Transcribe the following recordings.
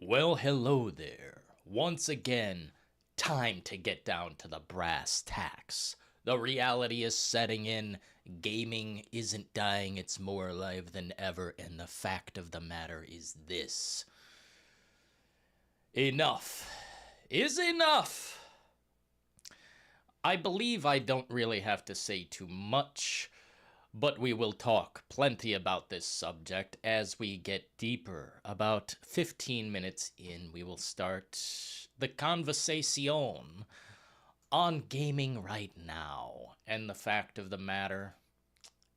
Well, hello there. Once again, time to get down to the brass tacks. The reality is setting in. Gaming isn't dying, it's more alive than ever, and the fact of the matter is this. Enough is enough! I believe I don't really have to say too much, but we will talk plenty about this subject as we get deeper. About 15 minutes in, we will start the conversation on gaming right now. And the fact of the matter,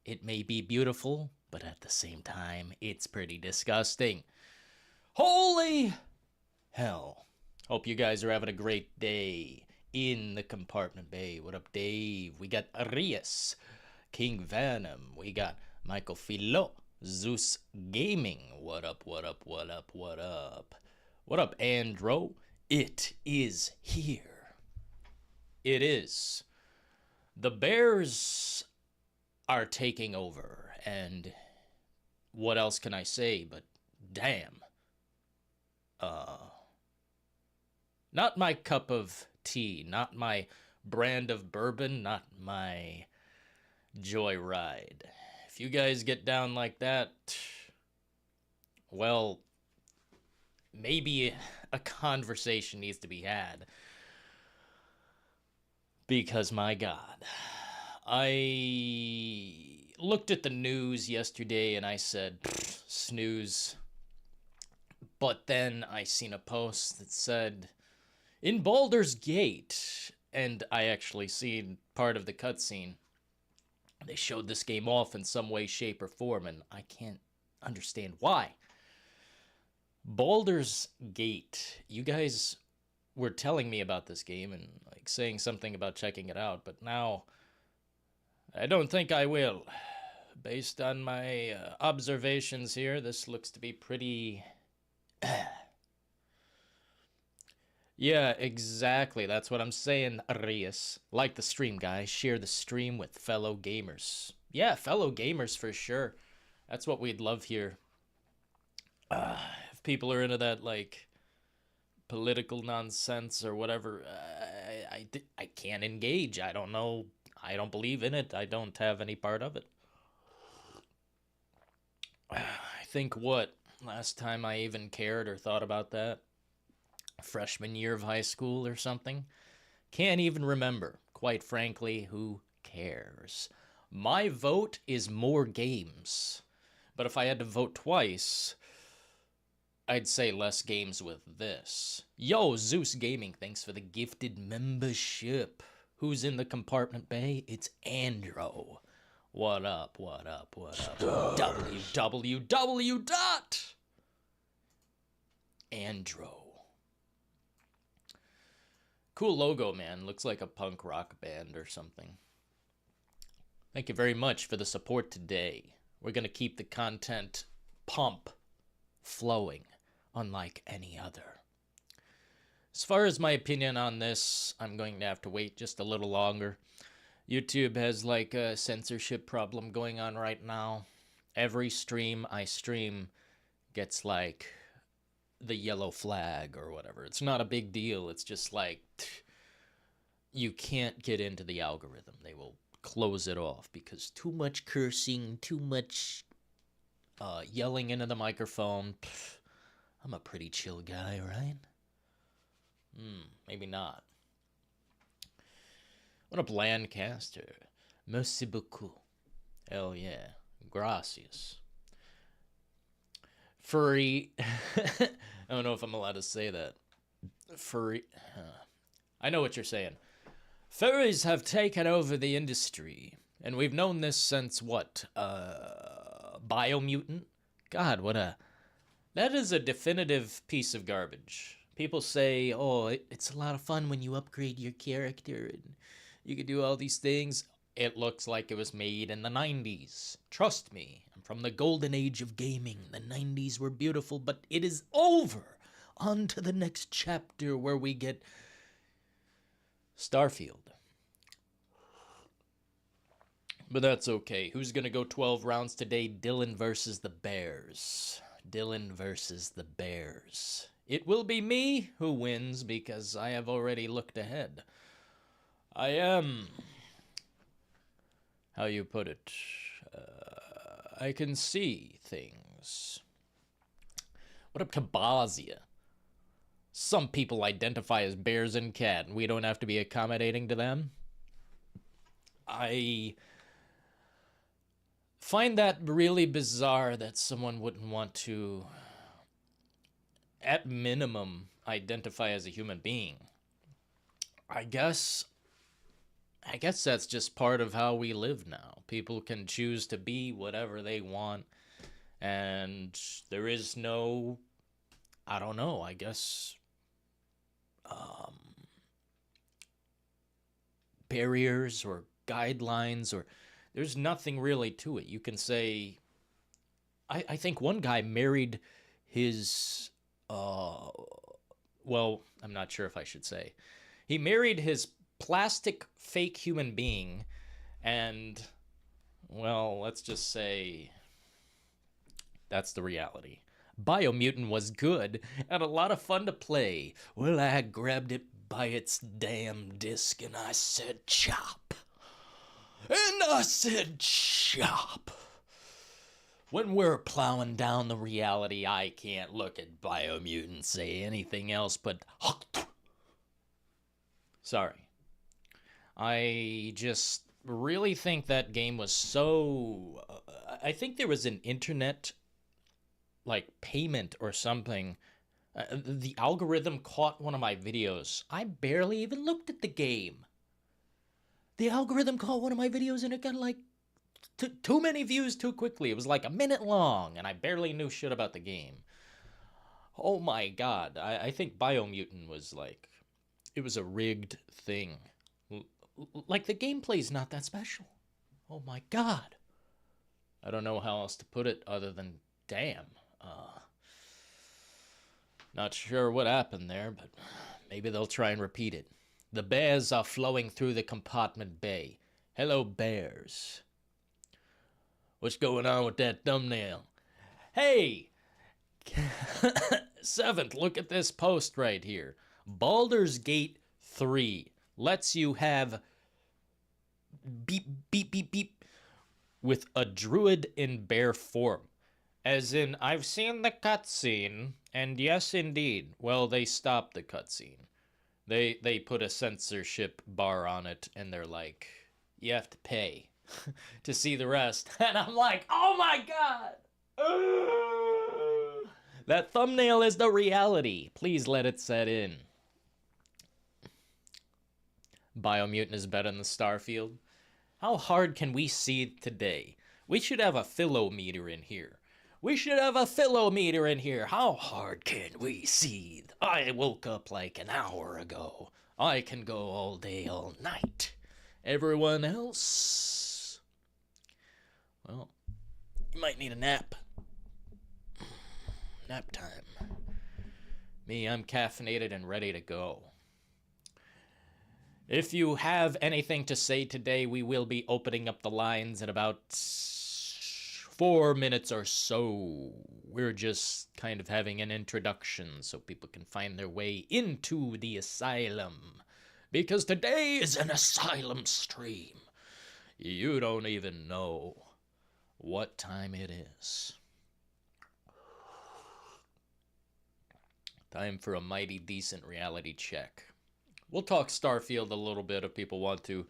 it may be beautiful, but at the same time, it's pretty disgusting. Holy hell. Hope you guys are having a great day in the compartment bay. What up, Dave? We got Arias, King Venom. We got Michael Philo, Zeus Gaming. What up, what up, what up, what up? What up, Andro? It is here. It is. The Bears are taking over, and what else can I say but damn. Not my cup of tea, not my brand of bourbon, not my joyride. If you guys get down like that, well, maybe a conversation needs to be had. Because, my God, I looked at the news yesterday and I said, snooze. But then I seen a post that said, in Balder's Gate, and I actually seen part of the cutscene, they showed this game off in some way, shape, or form, and I can't understand why. Balder's Gate. You guys were telling me about this game and like saying something about checking it out, but now I don't think I will. Based on my observations here, this looks to be pretty... Yeah, exactly. That's what I'm saying, Arias. Like the stream, guys. Share the stream with fellow gamers. Yeah, fellow gamers for sure. That's what we'd love here. If people are into that, like, political nonsense or whatever, I can't engage. I don't know. I don't believe in it. I don't have any part of it. I think what? Last time I even cared or thought about that? Freshman year of high school or something? Can't even remember. Quite frankly, who cares? My vote is more games. But if I had to vote twice, I'd say less games with this. Yo, Zeus Gaming, thanks for the gifted membership. Who's in the compartment bay? It's Andro. What up, what up, what up? www. Andro. Cool logo, man. Looks like a punk rock band or something. Thank you very much for the support today. We're going to keep the content pump flowing, unlike any other. As far as my opinion on this, I'm going to have to wait just a little longer. YouTube has like a censorship problem going on right now. Every stream I stream gets like the yellow flag or whatever. It's not a big deal. It's just like you can't get into the algorithm. They will close it off because too much cursing, too much yelling into the microphone. I'm a pretty chill guy, right? Maybe not. What up, Lancaster? Merci beaucoup. Hell yeah. Gracias. Furry. I don't know if I'm allowed to say that. Furry. I know what you're saying. Furries have taken over the industry. And we've known this since what? Biomutant? God, what a... That is a definitive piece of garbage. People say, oh, it's a lot of fun when you upgrade your character and you can do all these things. It looks like it was made in the 90s. Trust me, I'm from the golden age of gaming. The 90s were beautiful, but it is over. On to the next chapter where we get Starfield. But that's okay. Who's going to go 12 rounds today? Dillon versus the Bears. Dillon versus the Bears. it will be me who wins because I have already looked ahead. I am, how you put it, I can see things. What up to Bosnia? Some people identify as bears and cat, and we don't have to be accommodating to them. I find that really bizarre that someone wouldn't want to, at minimum, identify as a human being. I guess that's just part of how we live now. People can choose to be whatever they want, and there is no, I don't know, I guess, barriers or guidelines, or there's nothing really to it. You can say, I think one guy married his, well, I'm not sure if I should say. He married his plastic fake human being, and, well, let's just say that's the reality. Biomutant was good and a lot of fun to play. Well, I grabbed it by its damn disc and I said chop. And I said chop. When we're plowing down the reality, I can't look at Biomutant and say anything else but sorry. I just really think that game was so... I think there was an internet, like, payment or something. The algorithm caught one of my videos. I barely even looked at the game. The algorithm caught one of my videos and it got, like, too many views too quickly. It was like a minute long, and I barely knew shit about the game. Oh my god. I think Biomutant was, like... It was a rigged thing. Like, the gameplay's not that special. Oh my god. I don't know how else to put it other than damn. Not sure what happened there, but maybe they'll try and repeat it. The bears are flowing through the compartment bay. Hello, bears. What's going on with that thumbnail? Hey! 7th, look at this post right here. Balder's Gate 3 lets you have beep, beep, beep, beep with a druid in bear form. As in, I've seen the cutscene, and yes, indeed. Well, they stopped the cutscene. They put a censorship bar on it, and they're like, you have to pay to see the rest. And I'm like, oh my god! That thumbnail is the reality. Please let it set in. Biomutant is better than the Starfield. How hard can we seed today? We should have a philometer in here. We should have a philometer in here. How hard can we seethe? I woke up like an hour ago. I can go all day, all night. Everyone else? Well, you might need a nap. Nap time. Me, I'm caffeinated and ready to go. If you have anything to say today, we will be opening up the lines in about 4 minutes or so. We're just kind of having an introduction so people can find their way into the asylum. Because today is an asylum stream. You don't even know what time it is. Time for a mighty decent reality check. We'll talk Starfield a little bit if people want to,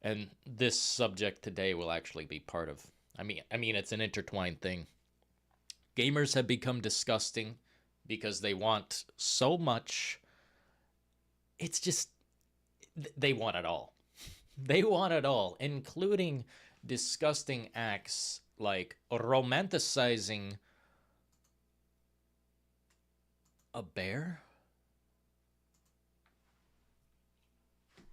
and this subject today will actually be part of... I mean, it's an intertwined thing. Gamers have become disgusting because they want so much. It's just... They want it all. They want it all, including disgusting acts like romanticizing a bear?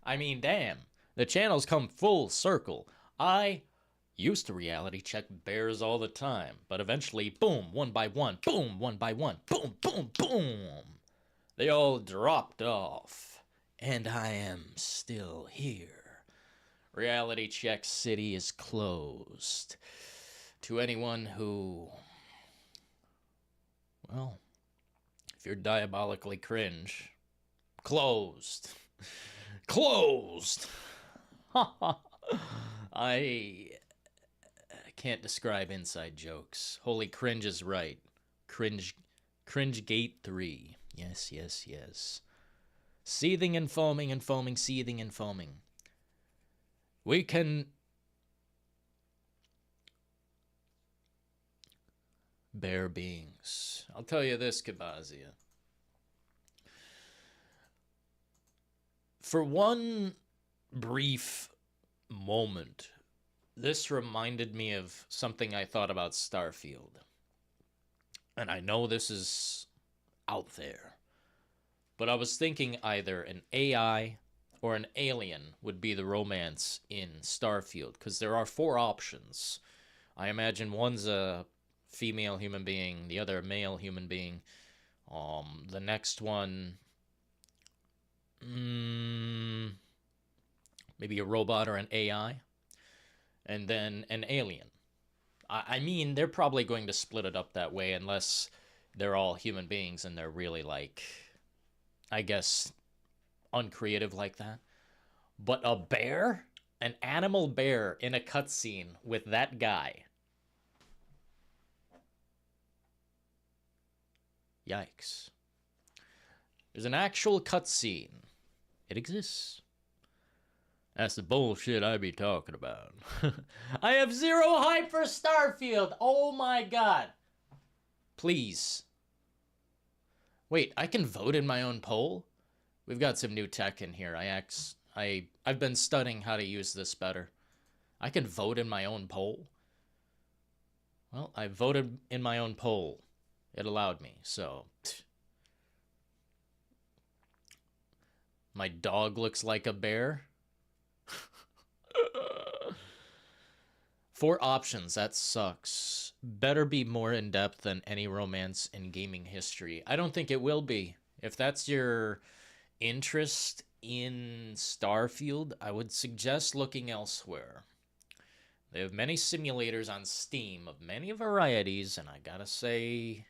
I mean, damn. The channel's come full circle. I used to reality check bears all the time, but eventually, boom, one by one, boom, one by one, boom, boom, boom. They all dropped off, and I am still here. Reality Check City is closed to anyone who, well, If you're diabolically cringe, closed. Closed! I can't describe inside jokes. Holy cringe is right. Cringe Gate 3. Yes, yes, yes. Seething and foaming and foaming, seething and foaming. We can... Bear beings. I'll tell you this, Kabazia. For one brief moment, this reminded me of something I thought about Starfield. And I know this is out there, but I was thinking either an AI or an alien would be the romance in Starfield, because there are 4 options. I imagine one's a female human being, the other a male human being. The next one, maybe a robot or an AI, and then an alien. I mean, they're probably going to split it up that way unless they're all human beings and they're really, like, I guess, uncreative like that. But a bear? An animal bear in a cutscene with that guy. Yikes. There's an actual cutscene. It exists. That's the bullshit I be talking about. I have 0 hype for Starfield. Oh my god. Please. Wait, I can vote in my own poll? We've got some new tech in here. I've been studying how to use this better. I can vote in my own poll? Well, I voted in my own poll. It allowed me, so... My dog looks like a bear? 4 options, that sucks. Better be more in-depth than any romance in gaming history. I don't think it will be. If that's your interest in Starfield, I would suggest looking elsewhere. They have many simulators on Steam of many varieties, and I gotta say,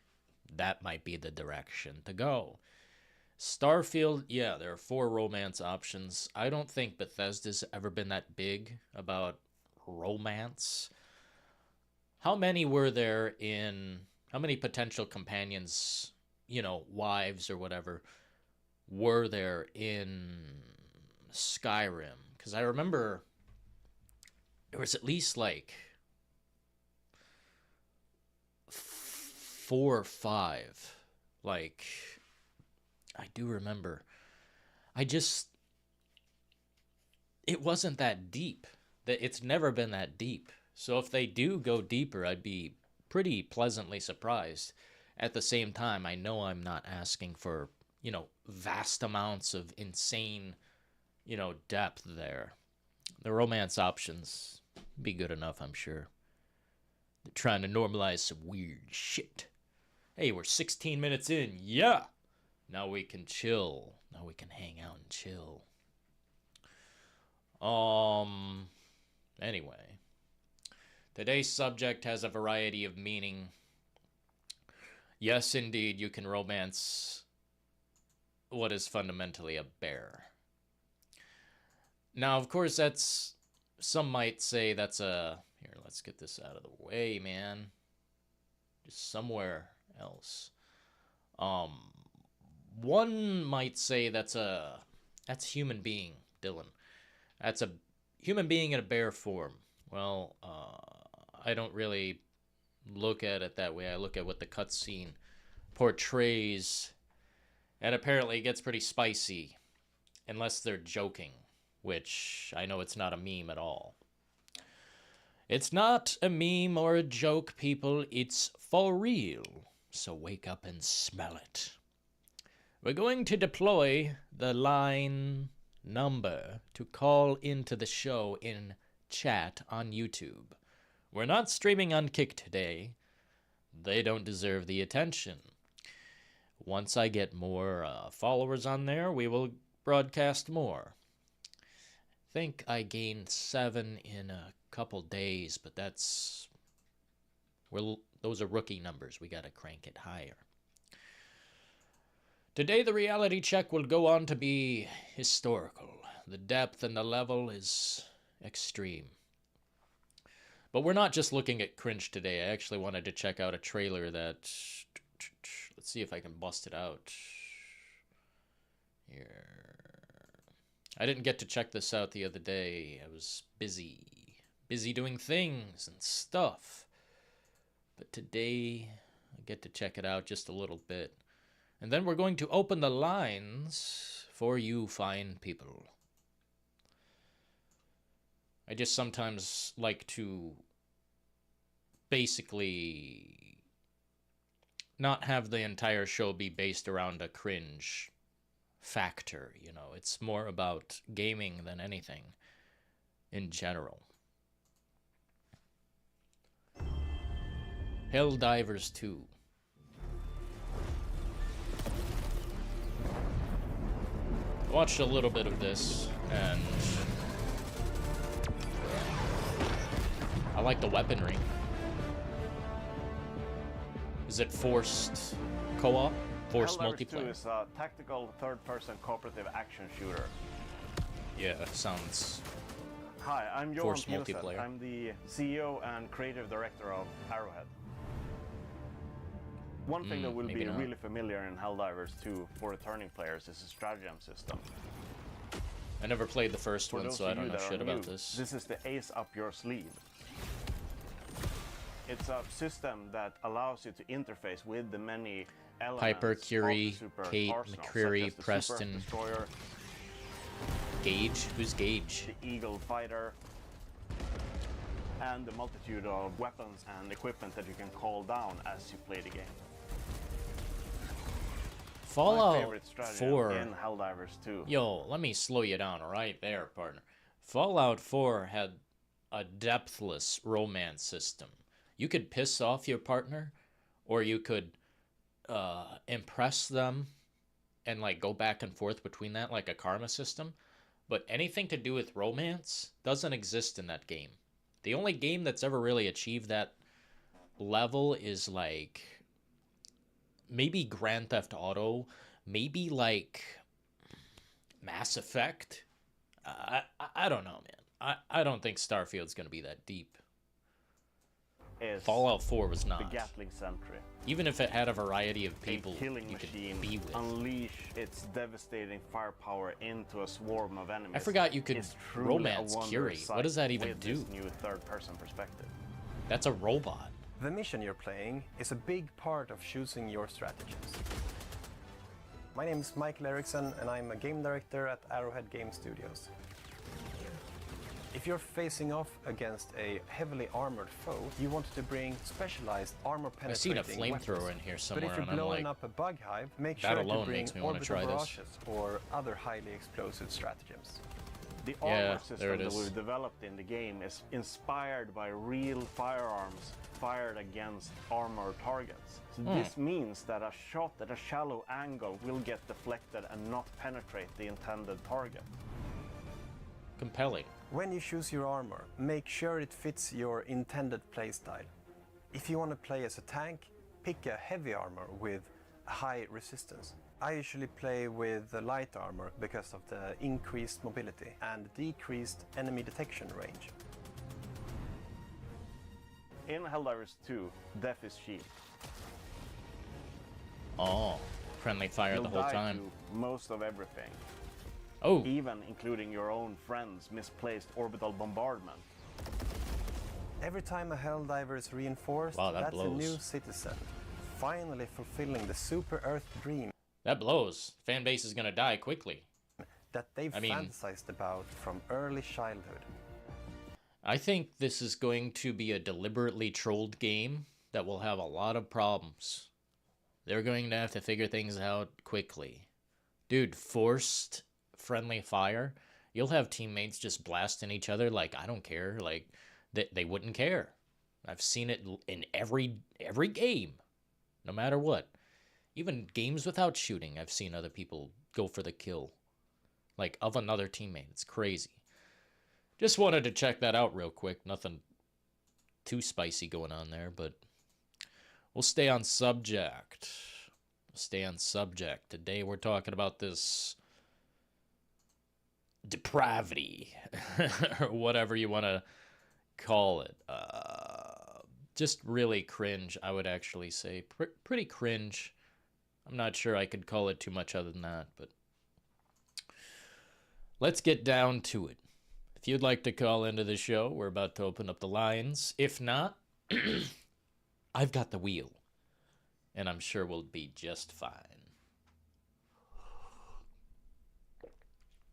that might be the direction to go. Starfield, yeah, there are 4 romance options. I don't think Bethesda's ever been that big about romance. How many were there in... How many potential companions, you know, wives or whatever, were there in Skyrim? Because I remember there was at least, like, 4 or 5. Like... I do remember. It wasn't that deep. It's never been that deep. So if they do go deeper, I'd be pretty pleasantly surprised. At the same time, I know I'm not asking for, you know, vast amounts of insane, you know, depth there. The romance options be good enough, I'm sure. They're trying to normalize some weird shit. Hey, we're 16 minutes in. Yeah! Now we can chill. Now we can hang out and chill. Anyway. Today's subject has a variety of meaning. Yes, indeed, you can romance what is fundamentally a bear. Now, of course, that's... Some might say that's a... Here, let's get this out of the way, man. Just somewhere else. One might say that's human being, Dylan. That's a human being in a bear form. Well, I don't really look at it that way. I look at what the cutscene portrays, and apparently it gets pretty spicy, unless they're joking, which I know it's not a meme at all. It's not a meme or a joke, people. It's for real. So wake up and smell it. We're going to deploy the line number to call into the show in chat on YouTube. We're not streaming on Kick today. They don't deserve the attention. Once I get more followers on there, we will broadcast more. I think I gained 7 in a couple days, but those are rookie numbers. We gotta crank it higher. Today the reality check will go on to be historical. The depth and the level is extreme. But we're not just looking at cringe today. I actually wanted to check out a trailer that... Let's see if I can bust it out. Here. I didn't get to check this out the other day. I was busy doing things and stuff. But today I get to check it out just a little bit. And then we're going to open the lines for you fine people. I just sometimes like to basically not have the entire show be based around a cringe factor, you know. It's more about gaming than anything in general. Helldivers 2. I watched a little bit of this, and I like the weaponry. Is it forced co-op? Forced multiplayer? 2 is a tactical third-person cooperative action shooter. Yeah, sounds... Hi, I'm Johan Forced multiplayer. I'm the CEO and creative director of Arrowhead. One thing that will be really familiar in Helldivers 2 for returning players is a stratagem system. I never played the first one, so I don't know shit about this. This is the ace up your sleeve. It's a system that allows you to interface with the many elements Piper, Curie, of the super Kate, arsenal, McCreary, such as the Preston. Super Destroyer, Gage? Who's Gage? the Eagle Fighter, and the multitude of weapons and equipment that you can call down as you play the game. Fallout 4. In Helldivers 2. Yo, let me slow you down right there, partner. Fallout 4 had a depthless romance system. You could piss off your partner, or you could impress them and like go back and forth between that like a karma system. But anything to do with romance doesn't exist in that game. The only game that's ever really achieved that level is like maybe Grand Theft Auto, maybe like Mass Effect. I don't know, man. I don't think Starfield's gonna be that deep. Fallout 4 was not. The Gatling Sentry. Even if it had a variety of people killing you could machine be with. Unleash its devastating firepower into a swarm of enemies. I forgot you could romance Curie. What does that even do? This new third-person perspective. That's a robot. The mission you're playing is a big part of choosing your strategies. My name is Michael Eriksson and I'm a game director at Arrowhead Game Studios. If you're facing off against a heavily armored foe, you want to bring specialized armor-penetrating I've seen a flamethrower in here somewhere, but if you're blowing up a bug hive, make sure to bring orbital barrages or other highly explosive stratagems. The armor system that we've developed in the game is inspired by real firearms fired against armored targets. So this means that a shot at a shallow angle will get deflected and not penetrate the intended target. Compelling. When you choose your armor, make sure it fits your intended playstyle. If you want to play as a tank, pick a heavy armor with high resistance. I usually play with the light armor because of the increased mobility and decreased enemy detection range. In Helldivers 2, death is cheap. Oh, friendly fire the whole time. You'll die to most of everything. Oh. Even including your own friend's misplaced orbital bombardment. Every time a Helldiver is reinforced, that's a new citizen, finally fulfilling the Super Earth dream. That blows. Fan base is gonna die quickly. That they've fantasized about from early childhood. I think this is going to be a deliberately trolled game that will have a lot of problems. They're going to have to figure things out quickly. Dude, forced friendly fire, you'll have teammates just blasting each other like, I don't care, like they wouldn't care. I've seen it in every game, no matter what. Even games without shooting, I've seen other people go for the kill, like of another teammate. It's crazy. Just wanted to check that out real quick. Nothing too spicy going on there, but we'll stay on subject. Stay on subject. Today we're talking about this depravity, or whatever you want to call it. Just really cringe, I would actually say. Pretty cringe. I'm not sure I could call it too much other than that, but let's get down to it. If you'd like to call into the show, we're about to open up the lines. If not, I've got the wheel, and I'm sure we'll be just fine.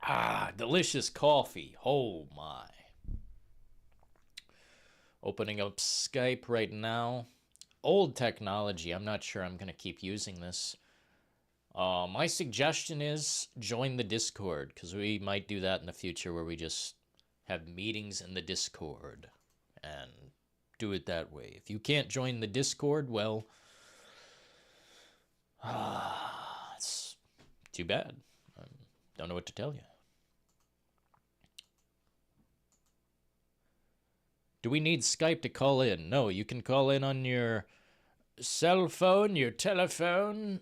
Ah, delicious coffee. Oh, my. Opening up Skype right now. Old technology. I'm not sure I'm going to keep using this. My suggestion is join the Discord, because we might do that in the future where we just have meetings in the Discord and do it that way. If you can't join the Discord, well, it's too bad. I don't know what to tell you. Do we need Skype to call in? No, you can call in on your cell phone, your telephone,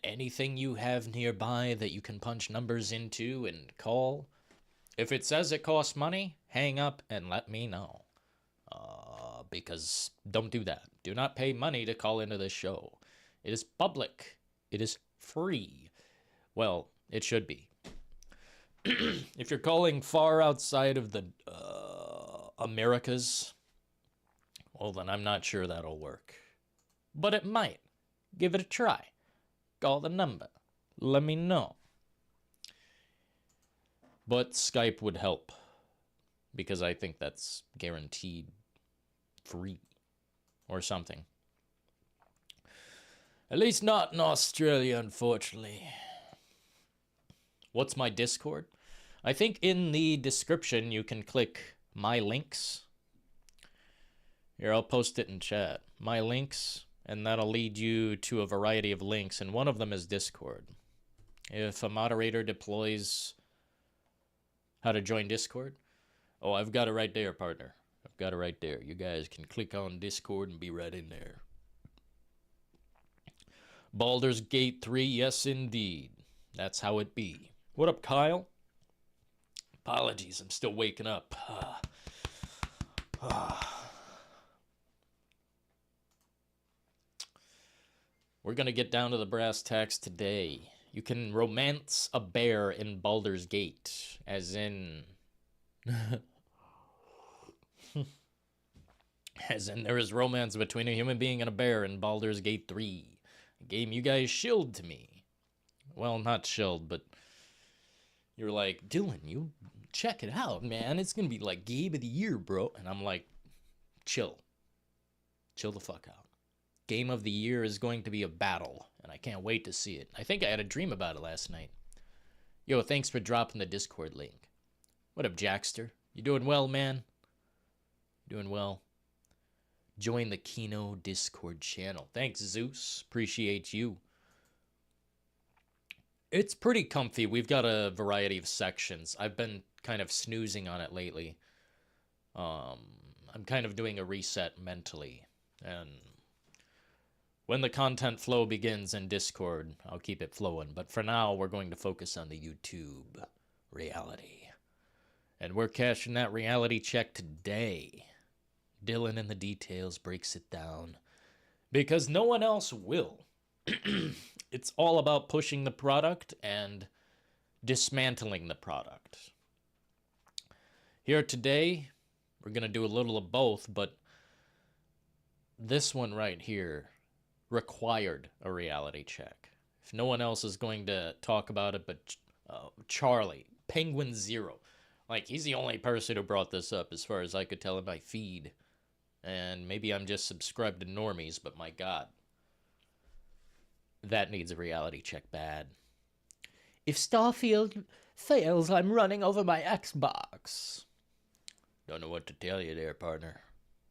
anything you have nearby that you can punch numbers into and call. If it says it costs money, hang up and let me know. Because don't do that. Do not pay money to call into this show. It is public. It is free. Well, it should be. If you're calling far outside of the Americas, well, then I'm not sure that'll work. But it might. Give it a try. Call the number. Let me know. But Skype would help, because I think that's guaranteed free or something. At least not in Australia, unfortunately. What's my Discord? I think in the description you can click My Links. Here, I'll post it in chat. My Links, and that'll lead you to a variety of links, and one of them is Discord. If a moderator deploys how to join Discord, oh, I've got it right there, partner. I've got it right there. You guys can click on Discord and be right in there. Balder's Gate 3, yes indeed. That's how it be. What up, Kyle? Apologies, I'm still waking up. We're going to get down to the brass tacks today. You can romance a bear in Balder's Gate, as in... as in there is romance between a human being and a bear in Balder's Gate 3. A game you guys shilled to me. Well, not shilled, but you're like, Dylan, you check it out, man. It's going to be like Game of the Year, bro. And I'm like, chill. Chill the fuck out. Game of the Year is going to be a battle, and I can't wait to see it. I think I had a dream about it last night. Yo, thanks for dropping the Discord link. What up, Jackster? You doing well, man? Doing well. Join the Kino Discord channel. Thanks, Zeus. Appreciate you. It's pretty comfy. We've got a variety of sections. I've been kind of snoozing on it lately. I'm kind of doing a reset mentally. And when the content flow begins in Discord, I'll keep it flowing. But for now, we're going to focus on the YouTube reality. And we're cashing that reality check today. DillonintheDetails breaks it down. Because no one else will. It's all about pushing the product and dismantling the product. Here today, we're going to do a little of both, but this one right here required a reality check. If no one else is going to talk about it, but Charlie, Penguin Zero, like, he's the only person who brought this up as far as I could tell in my feed. And maybe I'm just subscribed to normies, but my God. That needs a reality check bad. If Starfield fails, I'm running over my Xbox. Don't know what to tell you there, partner.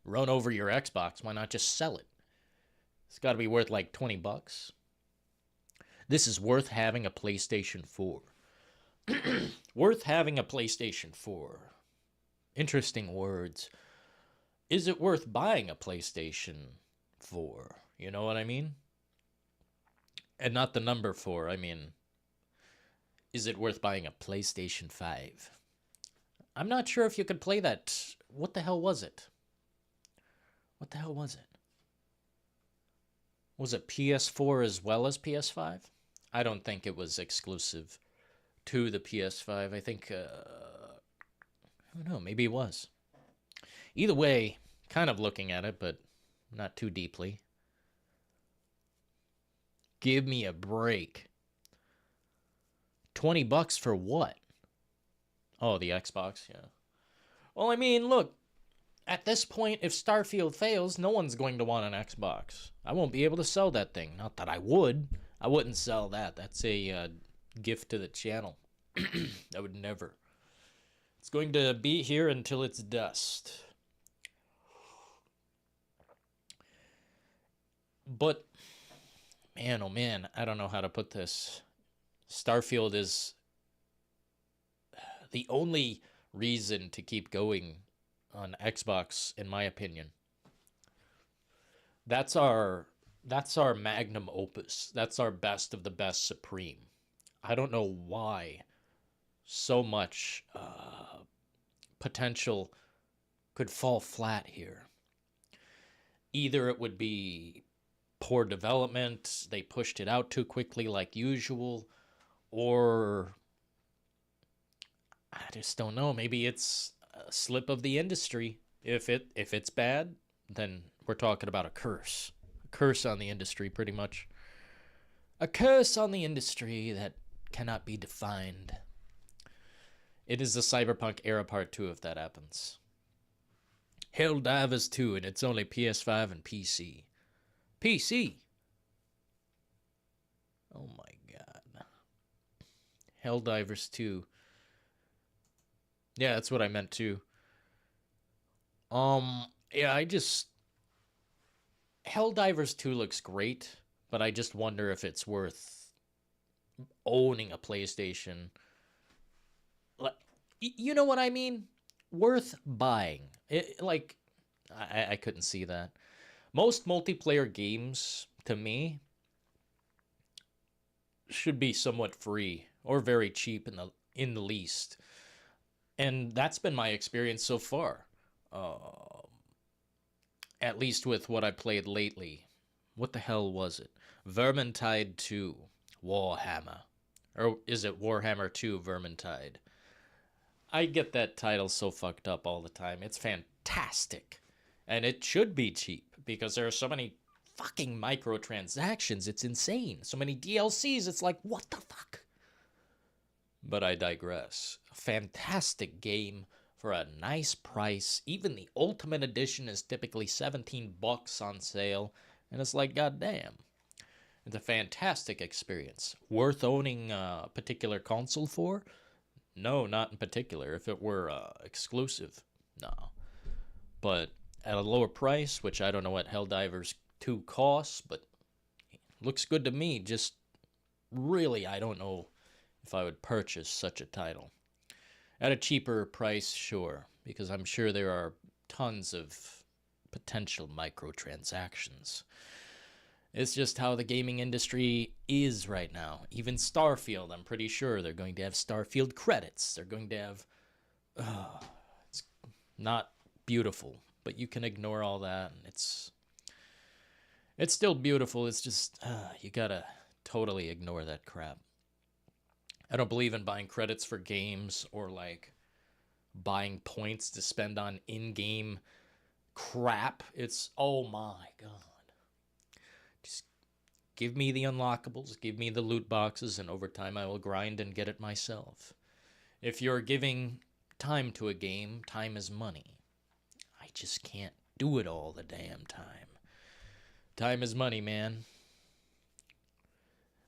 Run over your Xbox, why not just sell it? It's got to be worth like $20. This is worth having a PlayStation 4. Worth having a PlayStation 4. Interesting words. Is it worth buying a PlayStation 4? You know what I mean? And not the number 4. I mean, is it worth buying a PlayStation 5? I'm not sure if you could play that. What the hell was it? What the hell was it? Was it PS4 as well as PS5? I don't think it was exclusive to the PS5. I think, I don't know, maybe it was. Either way, kind of looking at it, but not too deeply. Give me a break. $20 for what? Oh, the Xbox, yeah. Well, I mean, look, at this point, if Starfield fails, no one's going to want an Xbox. I won't be able to sell that thing. Not that I would. I wouldn't sell that. That's a gift to the channel. I would never. It's going to be here until it's dust. But, man, oh man, I don't know how to put this. Starfield is the only reason to keep going on Xbox, in my opinion. That's our magnum opus. That's our best of the best supreme. I don't know why so much potential could fall flat here. Either it would be poor development, they pushed it out too quickly like usual, or I just don't know. Maybe it's a slip of the industry. If it's bad, then we're talking about a curse. A curse on the industry, pretty much. A curse on the industry that cannot be defined. It is the Cyberpunk era part 2 if that happens. Helldivers 2, and it's only PS5 and PC. PC! Oh my god. Helldivers 2. Yeah, that's what I meant too. Yeah, Helldivers 2 looks great, but I just wonder if it's worth owning a PlayStation. Like, you know what I mean? Worth buying. I couldn't see that. Most multiplayer games, to me, should be somewhat free or very cheap in the least. And that's been my experience so far. At least with what I played lately. What the hell was it? Vermintide 2. Warhammer. Or is it Warhammer 2 Vermintide? I get that title so fucked up all the time. It's fantastic. And it should be cheap, because there are so many fucking microtransactions. It's insane. So many DLCs. It's like, what the fuck? But I digress. A fantastic game for a nice price. Even the Ultimate Edition is typically $17 on sale. And it's like, goddamn. It's a fantastic experience. Worth owning a particular console for? No, not in particular. If it were exclusive, no. But at a lower price, which I don't know what Helldivers 2 costs, but looks good to me. Just really, I don't know if I would purchase such a title. At a cheaper price, sure, because I'm sure there are tons of potential microtransactions. It's just how the gaming industry is right now. Even Starfield, I'm pretty sure they're going to have Starfield credits. They're going to have... it's not beautiful, but you can ignore all that, and it's still beautiful. It's just, you gotta totally ignore that crap. I don't believe in buying credits for games or, like, buying points to spend on in-game crap. It's, oh my god. Just give me the unlockables, give me the loot boxes, and over time I will grind and get it myself. If you're giving time to a game, time is money. I just can't do it all the damn time. Time is money, man.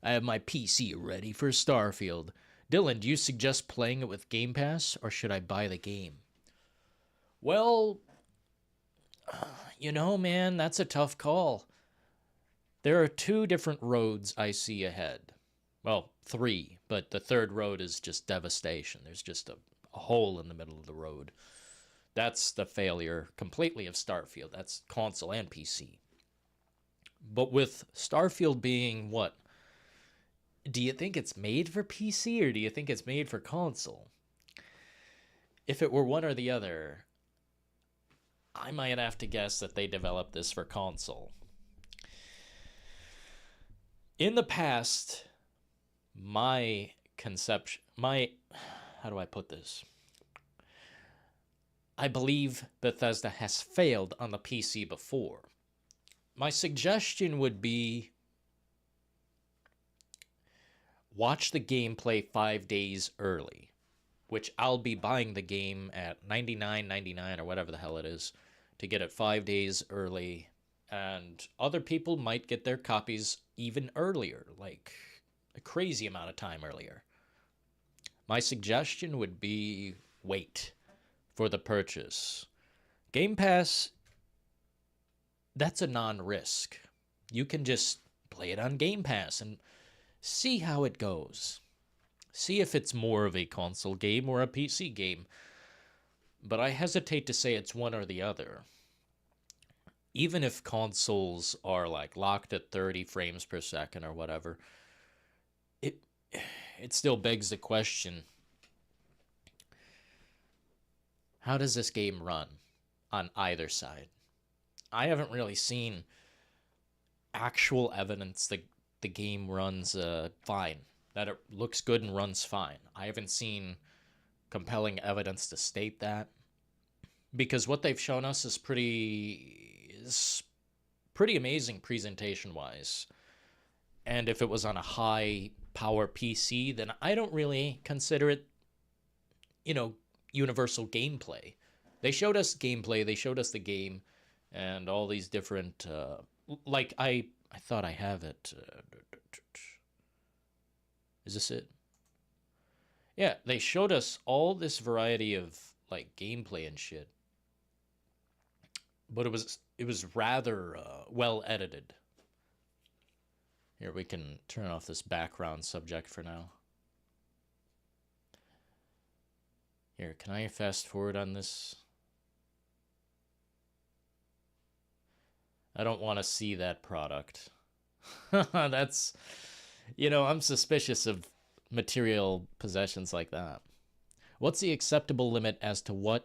I have my PC ready for Starfield. Dylan, do you suggest playing it with Game Pass, or should I buy the game? Well, you know, man, that's a tough call. There are 2 different roads I see ahead. Well, 3, but the third road is just devastation. There's just a hole in the middle of the road. That's the failure completely of Starfield. That's console and PC. But with Starfield being, what, do you think it's made for PC or do you think it's made for console? If it were one or the other, I might have to guess that they developed this for console. In the past, my conception, how do I put this? I believe Bethesda has failed on the PC before. My suggestion would be watch the gameplay 5 days early, which I'll be buying the game at $99.99 or whatever the hell it is to get it 5 days early, and other people might get their copies even earlier, like a crazy amount of time earlier. My suggestion would be wait for the purchase. Game Pass, that's a non-risk. You can just play it on Game Pass and see how it goes. See if it's more of a console game or a PC game. But I hesitate to say it's one or the other. Even if consoles are like locked at 30 frames per second or whatever, it still begs the question, how does this game run on either side? I haven't really seen actual evidence that the game runs fine, that it looks good and runs fine. I haven't seen compelling evidence to state that, because what they've shown us is pretty amazing presentation-wise. And if it was on a high-power PC, then I don't really consider it, universal gameplay. They showed us gameplay, they showed us the game, and all these different, like, I thought I have it. Is this it? Yeah, they showed us all this variety of, like, gameplay and shit. But it was rather well edited. Here, we can turn off this background subject for now. Here, can I fast forward on this? I don't want to see that product. That's, I'm suspicious of material possessions like that. What's the acceptable limit as to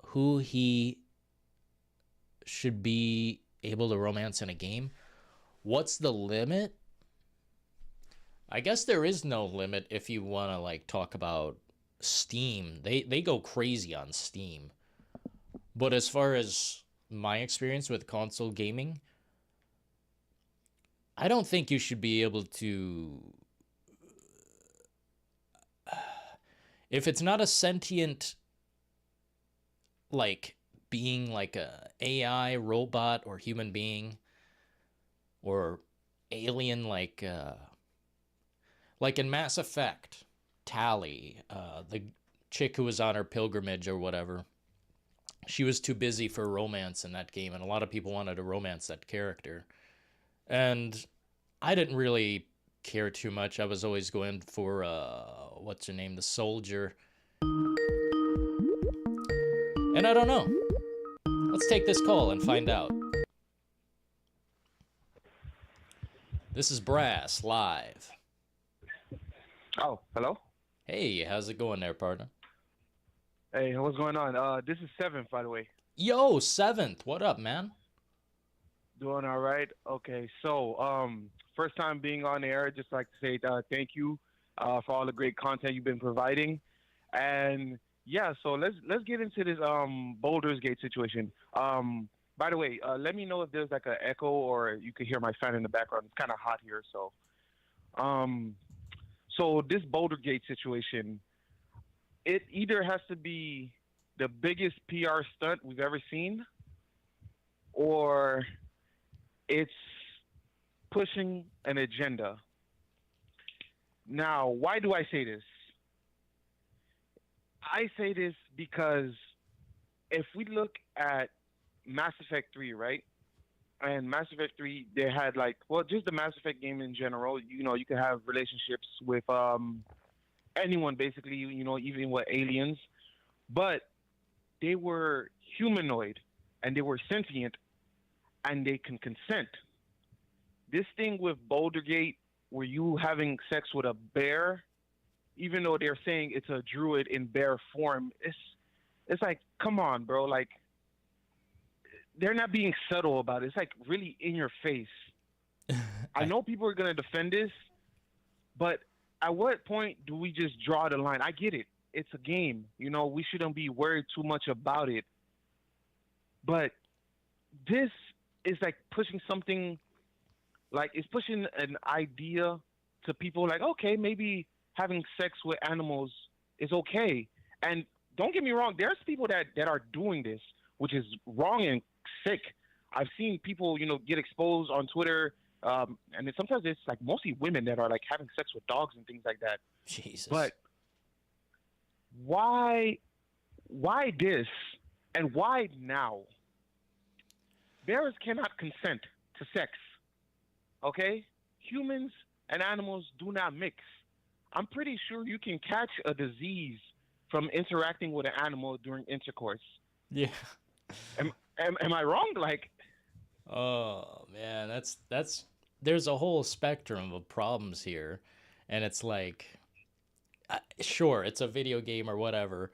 who he should be able to romance in a game? What's the limit? I guess there is no limit if you want to, like, talk about Steam. They go crazy on Steam. But as far as my experience with console gaming, I don't think you should be able to... If it's not a sentient, like, being like a AI, robot, or human being, or alien, like in Mass Effect, Tali, the chick who was on her pilgrimage or whatever, she was too busy for romance in that game, and a lot of people wanted to romance that character. And I didn't really care too much. I was always going for, what's her name, the soldier. And I don't know. Let's take this call and find out. This is Brass, live. Oh, hello? Hey, how's it going there, partner? Hey, what's going on? This is Seventh, by the way. Yo, Seventh, what up, man? Doing all right? Okay, so, first time being on air, just like to say thank you for all the great content you've been providing. And, yeah, so let's get into this Balder'S Gate situation. By the way, let me know if there's like an echo or you could hear my fan in the background. It's kind of hot here, so. So this Balder'S Gate situation, it either has to be the biggest PR stunt we've ever seen, or it's pushing an agenda. Now, why do I say this? I say this because if we look at Mass Effect 3, right? And Mass Effect 3, they had just the Mass Effect game in general, you can have relationships with anyone basically, even with aliens. But they were humanoid and they were sentient and they can consent. This thing with Balder's Gate were you having sex with a bear, even though they're saying it's a druid in bear form? It's like, come on, bro. Like, they're not being subtle about it. It's like really in your face. I know people are gonna defend this, but at what point do we just draw the line? I get it. It's a game. You know, we shouldn't be worried too much about it. But this is like pushing something, like it's pushing an idea to people like, okay, maybe having sex with animals is okay. And don't get me wrong, there's people that are doing this, which is wrong and sick. I've seen people, get exposed on Twitter, and sometimes it's like mostly women that are like having sex with dogs and things like that. Jesus. But why this, and why now? Bears cannot consent to sex. Okay? Humans and animals do not mix. I'm pretty sure you can catch a disease from interacting with an animal during intercourse. Yeah. Am I wrong? Like, oh man, that's there's a whole spectrum of problems here, and it's like, sure, it's a video game or whatever,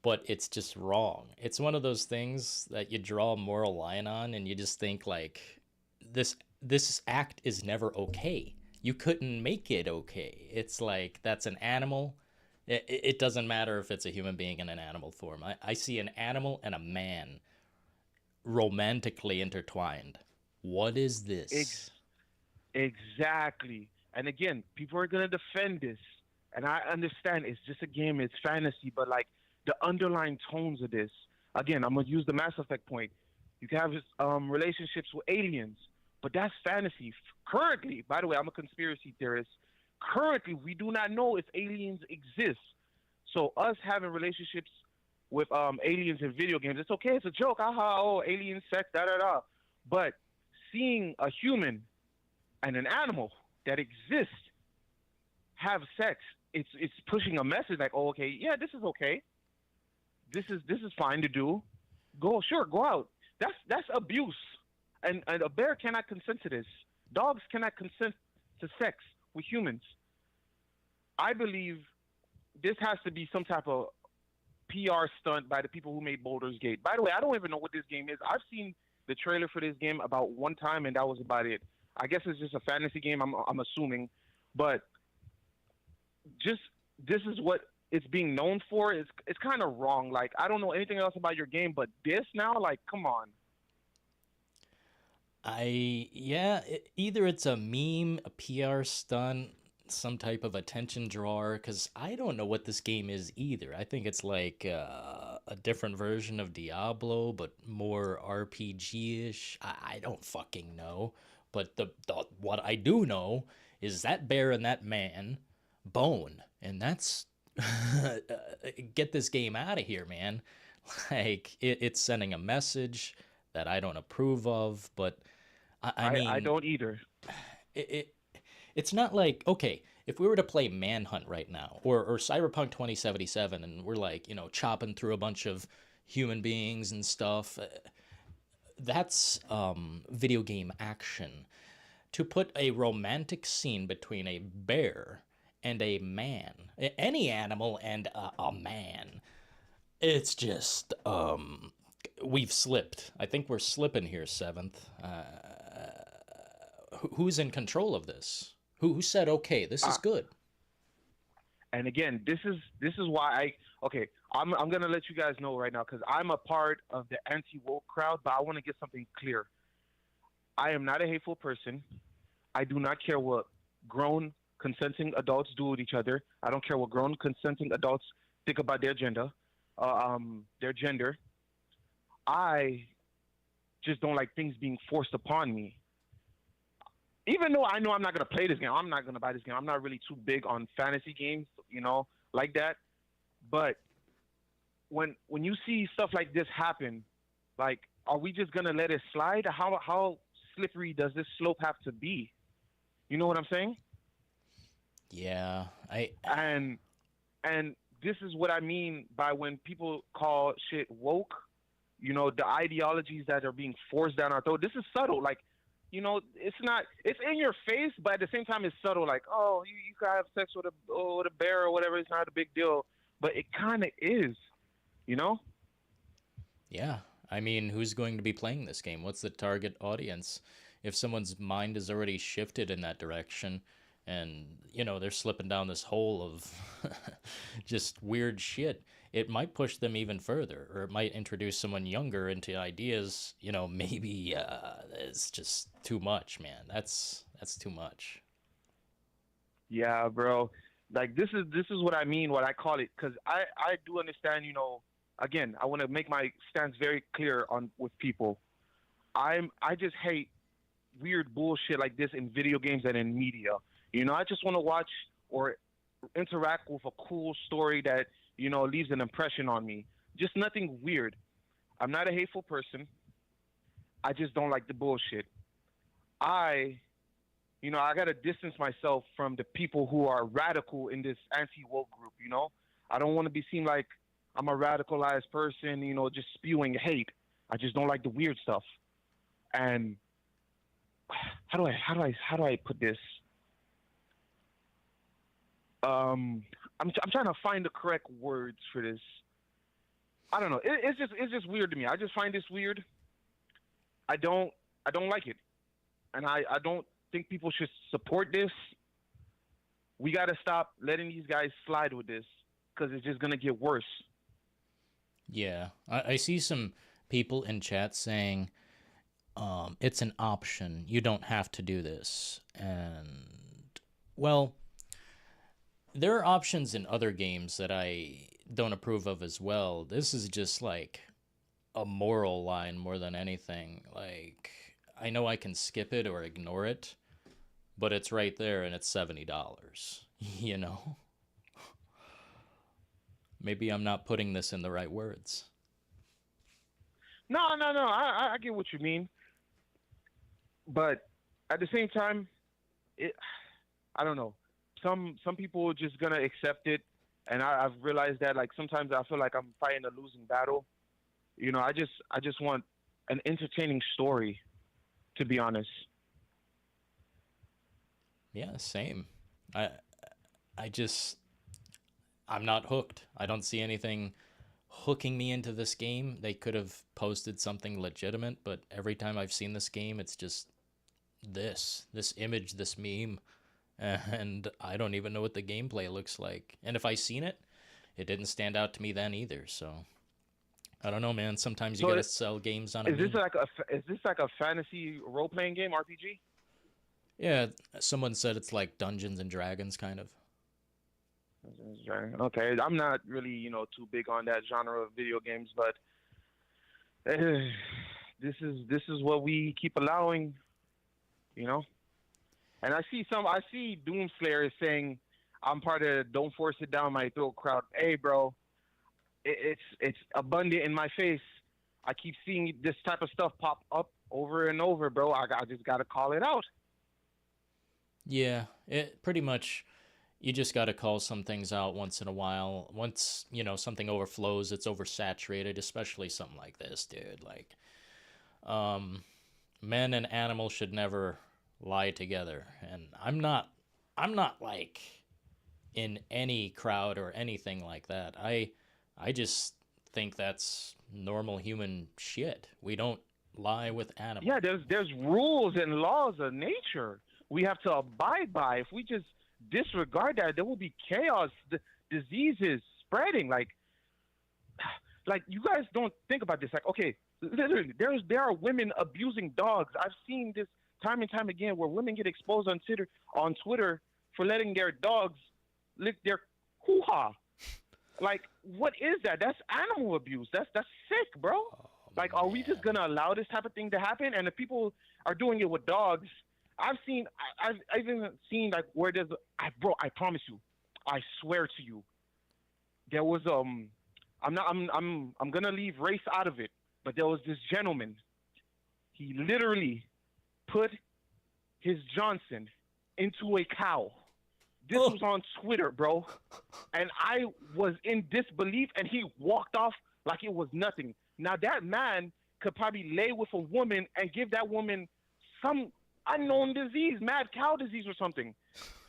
but it's just wrong. It's one of those things that you draw a moral line on, and you just think like, this act is never okay. You couldn't make it okay. It's like, that's an animal. It doesn't matter if it's a human being in an animal form. I see an animal and a man romantically intertwined. What is this? Exactly. And again, people are going to defend this. And I understand it's just a game, it's fantasy, but like the underlying tones of this, again, I'm going to use the Mass Effect point. You can have relationships with aliens, but that's fantasy. Currently, by the way, I'm a conspiracy theorist. Currently, we do not know if aliens exist. So us having relationships with aliens in video games, it's okay. It's a joke. Aha, oh, alien sex, da-da-da. But seeing a human and an animal that exists have sex, it's pushing a message like, oh, okay, yeah, this is okay. This is fine to do. Go out. That's abuse. And a bear cannot consent to this. Dogs cannot consent to sex with humans. I believe this has to be some type of PR stunt by the people who made Balder'S Gate. By the way, I don't even know what this game is. I've seen the trailer for this game about one time, and that was about it. I guess it's just a fantasy game, I'm assuming. But just this is what it's being known for. It's kind of wrong. Like, I don't know anything else about your game, but this now, like, come on. Either it's a meme, a PR stunt, some type of attention drawer, because I don't know what this game is either. I think it's like a different version of Diablo, but more RPG-ish. I don't fucking know. But the what I do know is that bear and that man bone, and that's get this game out of here, man. Like, it's sending a message that I don't approve of, but I mean, I don't either. It's not like, okay, if we were to play Manhunt right now, or Cyberpunk 2077, and we're like, chopping through a bunch of human beings and stuff, that's video game action. To put a romantic scene between a bear and a man, any animal and a man, it's just, we've slipped. I think we're slipping here, Seventh. Who's in control of this? Who said, okay, this is good? And again, this is why I'm gonna let you guys know right now, because I'm a part of the anti-woke crowd, but I want to get something clear. I am not a hateful person. I do not care what grown consenting adults do with each other. I don't care what grown consenting adults think about their gender. I just don't like things being forced upon me. Even though I know I'm not going to play this game, I'm not going to buy this game. I'm not really too big on fantasy games, like that. But when you see stuff like this happen, like, are we just going to let it slide? How slippery does this slope have to be? You know what I'm saying? Yeah, And this is what I mean by when people call shit woke, the ideologies that are being forced down our throat. This is subtle. Like, you know, it's not. It's in your face, but at the same time, it's subtle. Like, oh, you can have sex with a bear or whatever. It's not a big deal, but it kind of is, you know. Yeah. I mean, who's going to be playing this game? What's the target audience? If someone's mind is already shifted in that direction and, you know, they're slipping down this hole of just weird shit, it might push them even further, or it might introduce someone younger into ideas, you know, maybe it's just too much, man. That's too much. Yeah, bro. Like this is what I mean, what I call it, because I do understand, you know. Again, I want to make my stance very clear on with people. I just hate weird bullshit like this in video games and in media. You know, I just want to watch or interact with a cool story that, you know, leaves an impression on me. Just nothing weird. I'm not a hateful person. I just don't like the bullshit. I got to distance myself from the people who are radical in this anti-woke group, you know? I don't want to be seen like I'm a radicalized person, you know, just spewing hate. I just don't like the weird stuff. And how do I put this? I'm trying to find the correct words for this. I don't know. It's just weird to me. I just find this weird. I don't like it, and I don't think people should support this. We got to stop letting these guys slide with this, because it's just gonna get worse. Yeah, I see some people in chat saying it's an option. You don't have to do this. And, well, there are options in other games that I don't approve of as well. This is just like a moral line more than anything. Like, I know I can skip it or ignore it, but it's right there and it's $70, you know? Maybe I'm not putting this in the right words. No. I get what you mean. But at the same time, I don't know. Some people are just gonna accept it, and I've realized that, like, sometimes I feel like I'm fighting a losing battle. You know, I just want an entertaining story, to be honest. Yeah, same. I'm not hooked. I don't see anything hooking me into this game. They could have posted something legitimate, but every time I've seen this game, it's just this image, this meme, and I don't even know what the gameplay looks like. And if I seen it, it didn't stand out to me then either. So I don't know, man. Sometimes you gotta sell games on a meme. Is this like a fantasy role-playing game, RPG? Yeah, someone said it's like Dungeons and Dragons, kind of. Okay, I'm not really, you know, too big on that genre of video games, but this is what we keep allowing, you know. And I see Doomslayer is saying, I'm part of the "Don't force it down my throat" crowd. Hey, bro, it's abundant in my face. I keep seeing this type of stuff pop up over and over, bro. I just gotta call it out. Yeah, it pretty much. You just got to call some things out once in a while. Once, you know, something overflows, it's oversaturated, especially something like this, dude. Like, men and animals should never lie together. And I'm not like in any crowd or anything like that. I just think that's normal human shit. We don't lie with animals. Yeah, there's rules and laws of nature we have to abide by. If we just disregard that, there will be chaos, diseases spreading. Like you guys don't think about this. Like, okay, literally, there are women abusing dogs. I've seen this time and time again, where women get exposed on Twitter for letting their dogs lick their hoo-ha. Like, what is that? That's animal abuse. That's sick, bro. Oh, like, are we just gonna allow this type of thing to happen? And if people are doing it with dogs, I've even seen, like, where there's, bro, I promise you, I swear to you, there was I'm gonna leave race out of it, but there was this gentleman. He literally put his Johnson into a cow. This was on Twitter, bro, and I was in disbelief, and he walked off like it was nothing. Now that man could probably lay with a woman and give that woman some unknown disease, mad cow disease or something.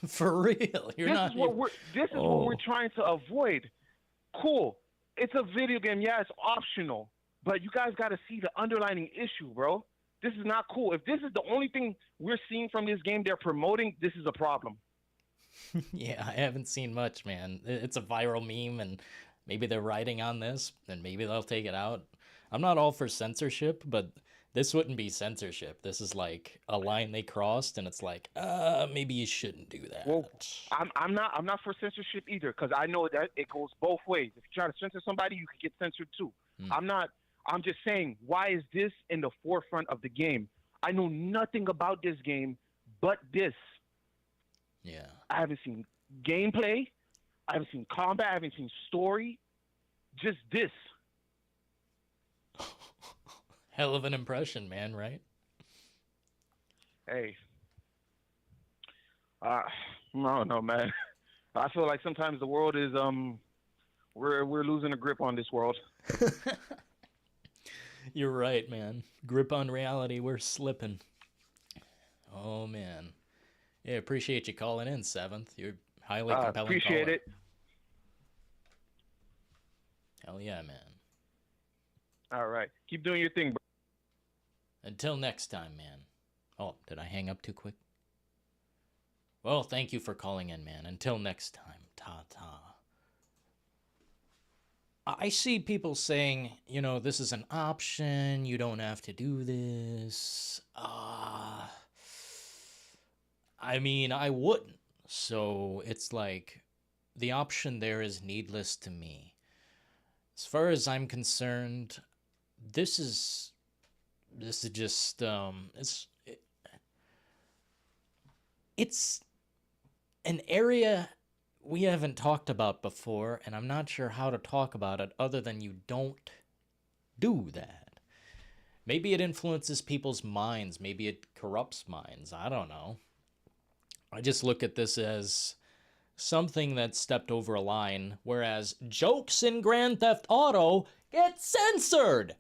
For real, you're This not. is what we're trying to avoid. Cool. It's a video game. Yeah, it's optional, but you guys got to see the underlying issue, bro. This is not cool. If this is the only thing we're seeing from this game they're promoting, this is a problem. Yeah, I haven't seen much, man. It's a viral meme, and maybe they're writing on this, and maybe they'll take it out. I'm not all for censorship, but this wouldn't be censorship. This is like a line they crossed, and it's like, maybe you shouldn't do that. Well, I'm not for censorship either, because I know that it goes both ways. If you try to censor somebody, you could get censored too. I'm just saying, why is this in the forefront of the game? I know nothing about this game but this. Yeah. I haven't seen gameplay. I haven't seen combat. I haven't seen story. Just this. Hell of an impression, man, right? Hey. No, man. I feel like sometimes the world is we're losing a grip on this world. You're right, man. Grip on reality, we're slipping. Oh, man. Yeah, appreciate you calling in, Seventh. You're highly compelling. Appreciate it. Hell yeah, man. All right. Keep doing your thing, bro. Until next time, man. Oh, did I hang up too quick? Well, thank you for calling in, man. Until next time. Ta-ta. I see people saying, you know, this is an option. You don't have to do this. I mean, I wouldn't. So it's like the option there is needless to me. As far as I'm concerned, this is just it's an area we haven't talked about before, and I'm not sure how to talk about it other than you don't do that. Maybe it influences people's minds. Maybe it corrupts minds. I don't know. I just look at this as something that stepped over a line, whereas jokes in Grand Theft Auto get censored.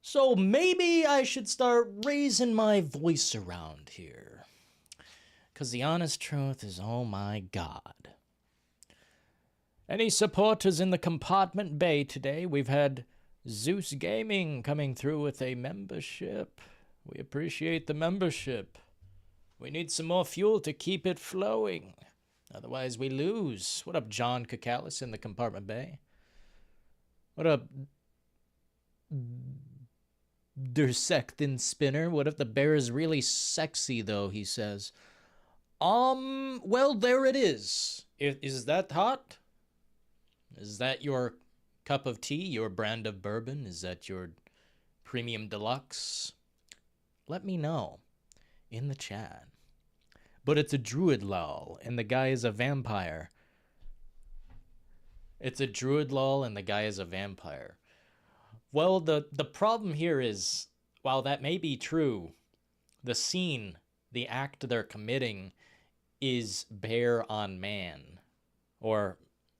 So maybe I should start raising my voice around here. Because the honest truth is, oh my God. Any supporters in the compartment bay today? We've had Zeus Gaming coming through with a membership. We appreciate the membership. We need some more fuel to keep it flowing. Otherwise we lose. What up, John Kakalis in the compartment bay? What up, Dersectin Spinner? What if the bear is really sexy, though, he says. Well, there it is. Is that hot? Is that your cup of tea, your brand of bourbon? Is that your premium deluxe? Let me know in the chat. But it's a druid lol, and the guy is a vampire. It's a druid lol, and the guy is a vampire. Well, the problem here is, while that may be true, the scene, the act they're committing is bear on man. Or,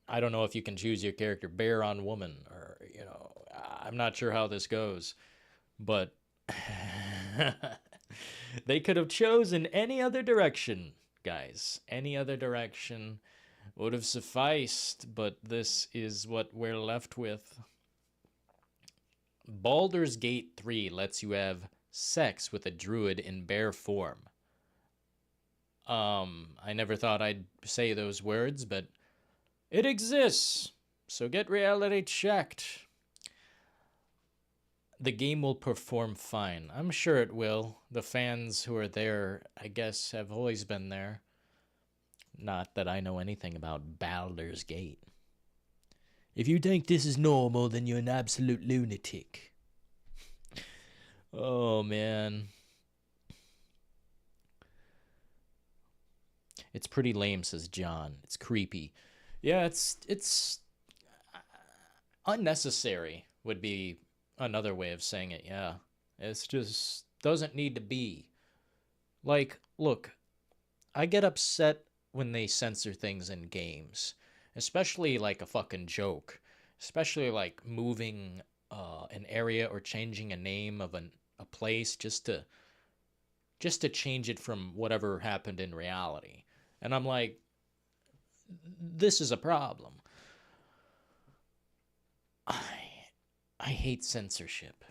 I don't know if you can choose your character, bear on woman, or, you know, I'm not sure how this goes. But they could have chosen any other direction, guys. Any other direction would have sufficed, but this is what we're left with. Balder's Gate 3 lets you have sex with a druid in bear form. I never thought I'd say those words, but it exists. So get reality checked. The game will perform fine. I'm sure it will. The fans who are there, I guess, have always been there. Not that I know anything about Balder's Gate. If you think this is normal, then you're an absolute lunatic. Oh, man. It's pretty lame, says John. It's creepy. Yeah, it's unnecessary would be another way of saying it, yeah. It's just doesn't need to be. Like, look, I get upset when they censor things in games. Especially like a fucking joke. Especially like moving an area or changing a name of a place just to just to change it from whatever happened in reality. And I'm like, this is a problem. I hate censorship.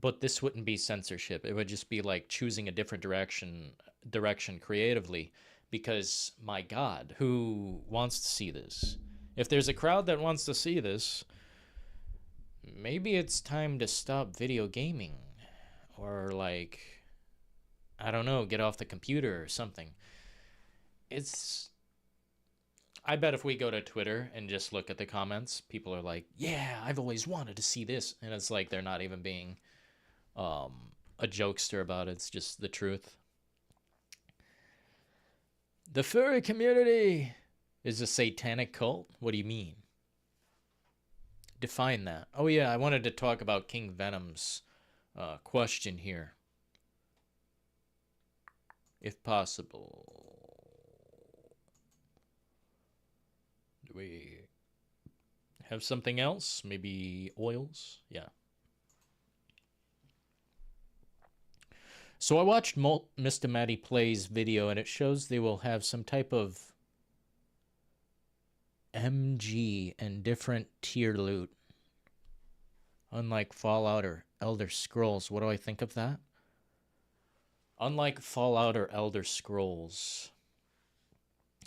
But this wouldn't be censorship. It would just be like choosing a different direction creatively, because my God, who wants to see this? If there's a crowd that wants to see this, maybe it's time to stop video gaming, or like, I don't know, get off the computer or something. I bet if we go to Twitter and just look at the comments, people are like, yeah, I've always wanted to see this. And it's like they're not even being a jokester about it. It's just the truth. The furry community is a satanic cult? What do you mean? Define that. Oh yeah, I wanted to talk about King Venom's question here, if possible. Do we have something else? Maybe oils? Yeah. So I watched Mr. Matty Plays video, and it shows they will have some type of MG and different tier loot, unlike Fallout or Elder Scrolls. What do I think of that? Unlike Fallout or Elder Scrolls.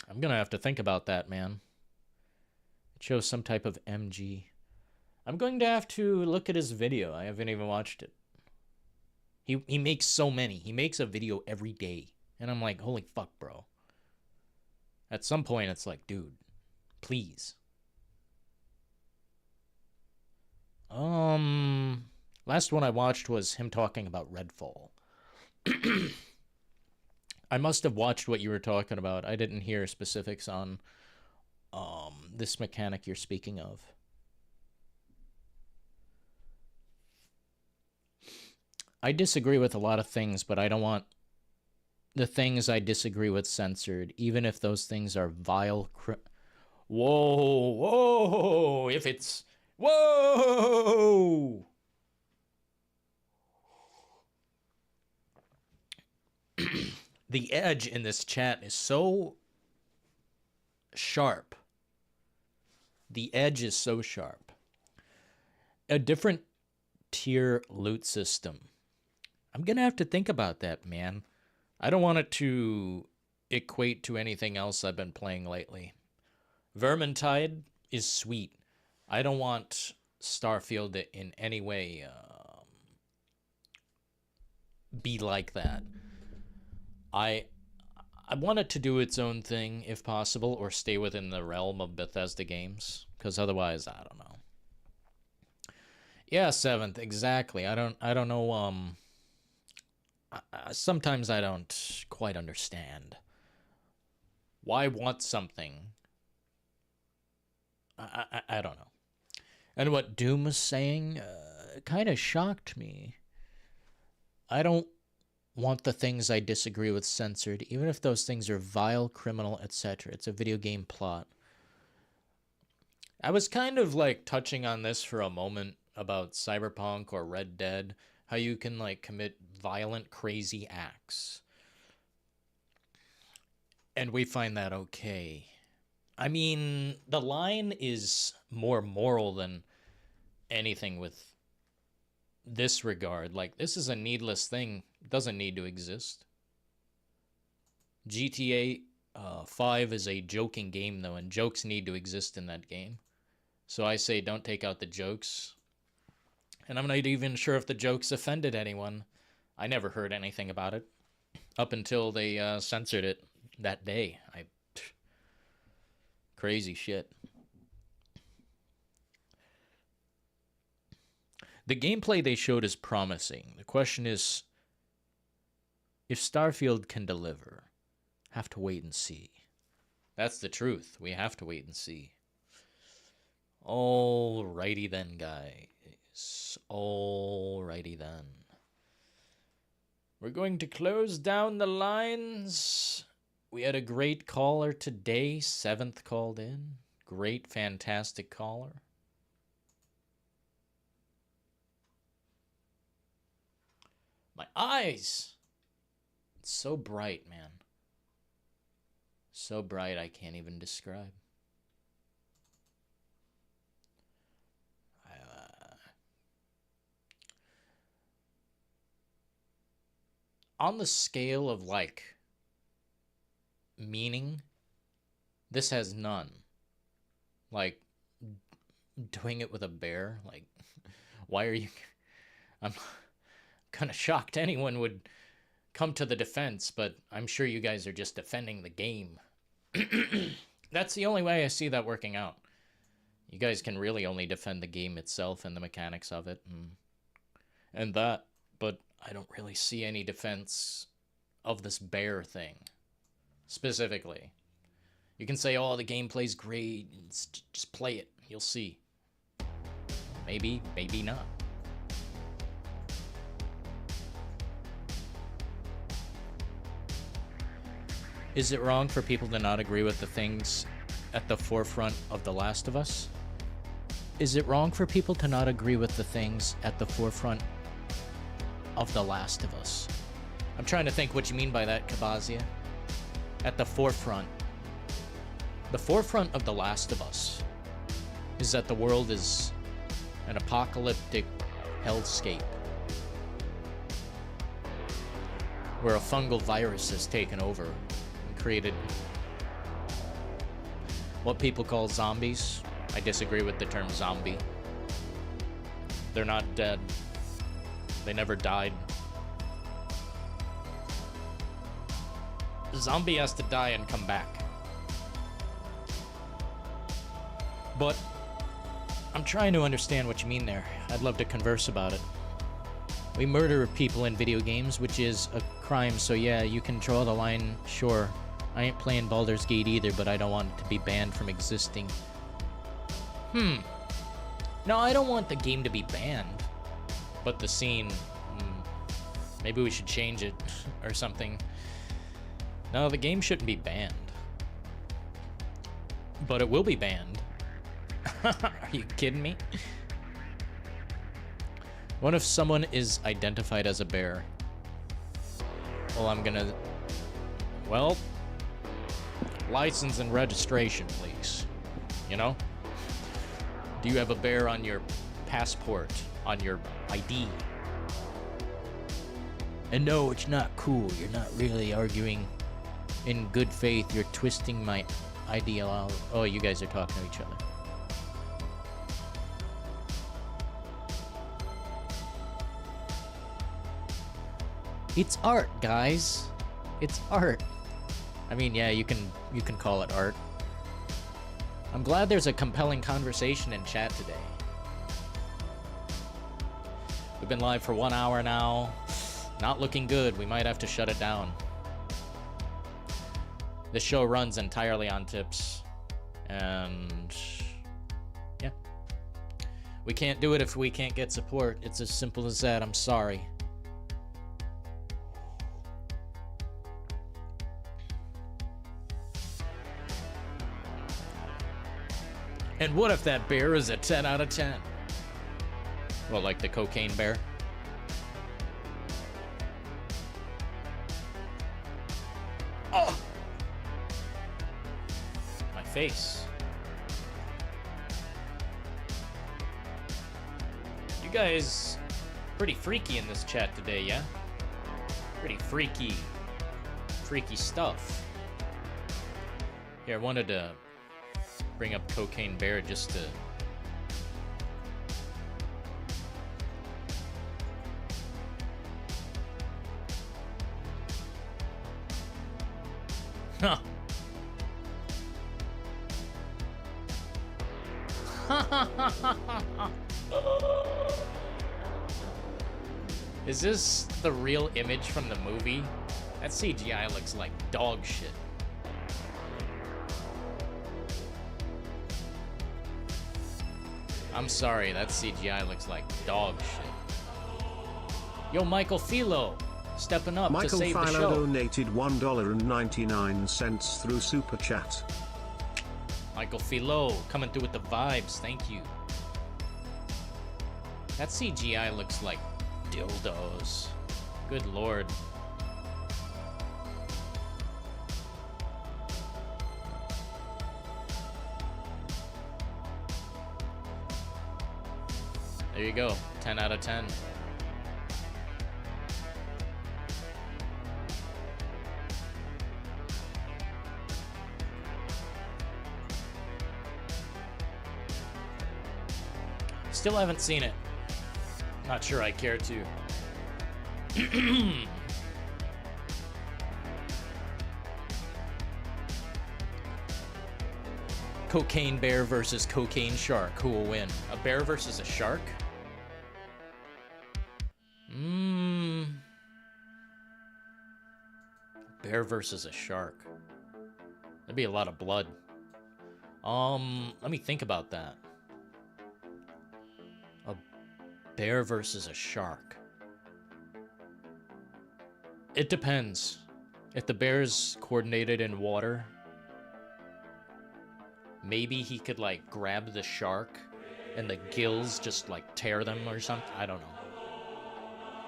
I'm gonna have to think about that, man. It shows some type of MG. I'm going to have to look at his video. I haven't even watched it. He makes so many. He makes a video every day. And I'm like, holy fuck, bro. At some point, it's like, dude, please. Last one I watched was him talking about Redfall. I must have watched what you were talking about. I didn't hear specifics on this mechanic you're speaking of. I disagree with a lot of things, but I don't want the things I disagree with censored, even if those things are vile. Whoa! If it's... Whoa! The edge in this chat is so sharp. The edge is so sharp. A different tier loot system. I'm going to have to think about that, man. I don't want it to equate to anything else I've been playing lately. Vermintide is sweet. I don't want Starfield to in any way be like that. I want it to do its own thing, if possible, or stay within the realm of Bethesda games, because otherwise, I don't know. Yeah, 7th, exactly. I don't know, sometimes I don't quite understand. Why want something? I don't know. And what Doom was saying kind of shocked me. I don't want the things I disagree with censored, even if those things are vile, criminal, etc. It's a video game plot. I was kind of like touching on this for a moment about Cyberpunk or Red Dead, how you can like commit violent, crazy acts. And we find that okay. I mean, the line is more moral than anything with this regard. Like, this is a needless thing. It doesn't need to exist. GTA 5 is a joking game, though, and jokes need to exist in that game. So I say don't take out the jokes. And I'm not even sure if the jokes offended anyone. I never heard anything about it up until they censored it that day. Crazy shit. The gameplay they showed is promising. The question is, if Starfield can deliver, have to wait and see. That's the truth. We have to wait and see. Alrighty then, guys. Alrighty then. We're going to close down the lines. We had a great caller today. 7th called in. Great, fantastic caller. My eyes. It's so bright, man. So bright I can't even describe. On the scale of, like, meaning, this has none. Like, doing it with a bear? Like, why are you... I'm kind of shocked anyone would come to the defense, but I'm sure you guys are just defending the game. That's the only way I see that working out. You guys can really only defend the game itself and the mechanics of it and that, but I don't really see any defense of this bear thing specifically. You can say, oh, the gameplay's great, just play it, you'll see. Maybe, maybe not. Is it wrong for people to not agree with the things at the forefront of The Last of Us? Is it wrong for people to not agree with the things at the forefront of The Last of Us? I'm trying to think what you mean by that, Kabazia. At the forefront. The forefront of The Last of Us is that the world is an apocalyptic hellscape where a fungal virus has taken over and created what people call zombies. I disagree with the term zombie. They're not dead. They never died. The zombie has to die and come back. But I'm trying to understand what you mean there. I'd love to converse about it. We murder people in video games, which is a crime, so yeah, you can draw the line, sure. I ain't playing Balder's Gate either, but I don't want it to be banned from existing. No, I don't want the game to be banned. But the scene, maybe we should change it or something. No, the game shouldn't be banned. But it will be banned. Are you kidding me? What if someone is identified as a bear? Well, I'm gonna... Well... license and registration, please. You know? Do you have a bear on your passport? On your ID? And no, it's not cool. You're not really arguing in good faith. You're twisting my ideology. Oh, you guys are talking to each other. It's art, guys. It's art. I mean, yeah, you can call it art. I'm glad there's a compelling conversation in chat today. We've been live for 1 hour now. Not looking good. We might have to shut it down. This show runs entirely on tips. And... yeah. We can't do it if we can't get support. It's as simple as that. I'm sorry. And what if that bear is a 10 out of 10? Well, like the cocaine bear? Oh! My face. You guys pretty freaky in this chat today, yeah? Pretty freaky. Freaky stuff. Here, I wanted to bring up Cocaine Bear just to... Huh. Is this the real image from the movie? That CGI looks like dog shit. I'm sorry, that CGI looks like dog shit. Yo, Michael Philo, stepping up to save the show. Michael Philo donated $1.99 through Super Chat. Michael Philo, coming through with the vibes, thank you. That CGI looks like dildos. Good lord. There you go. 10 out of 10. Still haven't seen it. Not sure I care to. Cocaine bear versus cocaine shark. Who will win? A bear versus a shark? Bear versus a shark. That'd be a lot of blood. Let me think about that. A bear versus a shark. It depends. If the bear's coordinated in water, maybe he could, like, grab the shark and the gills just, like, tear them or something. I don't know.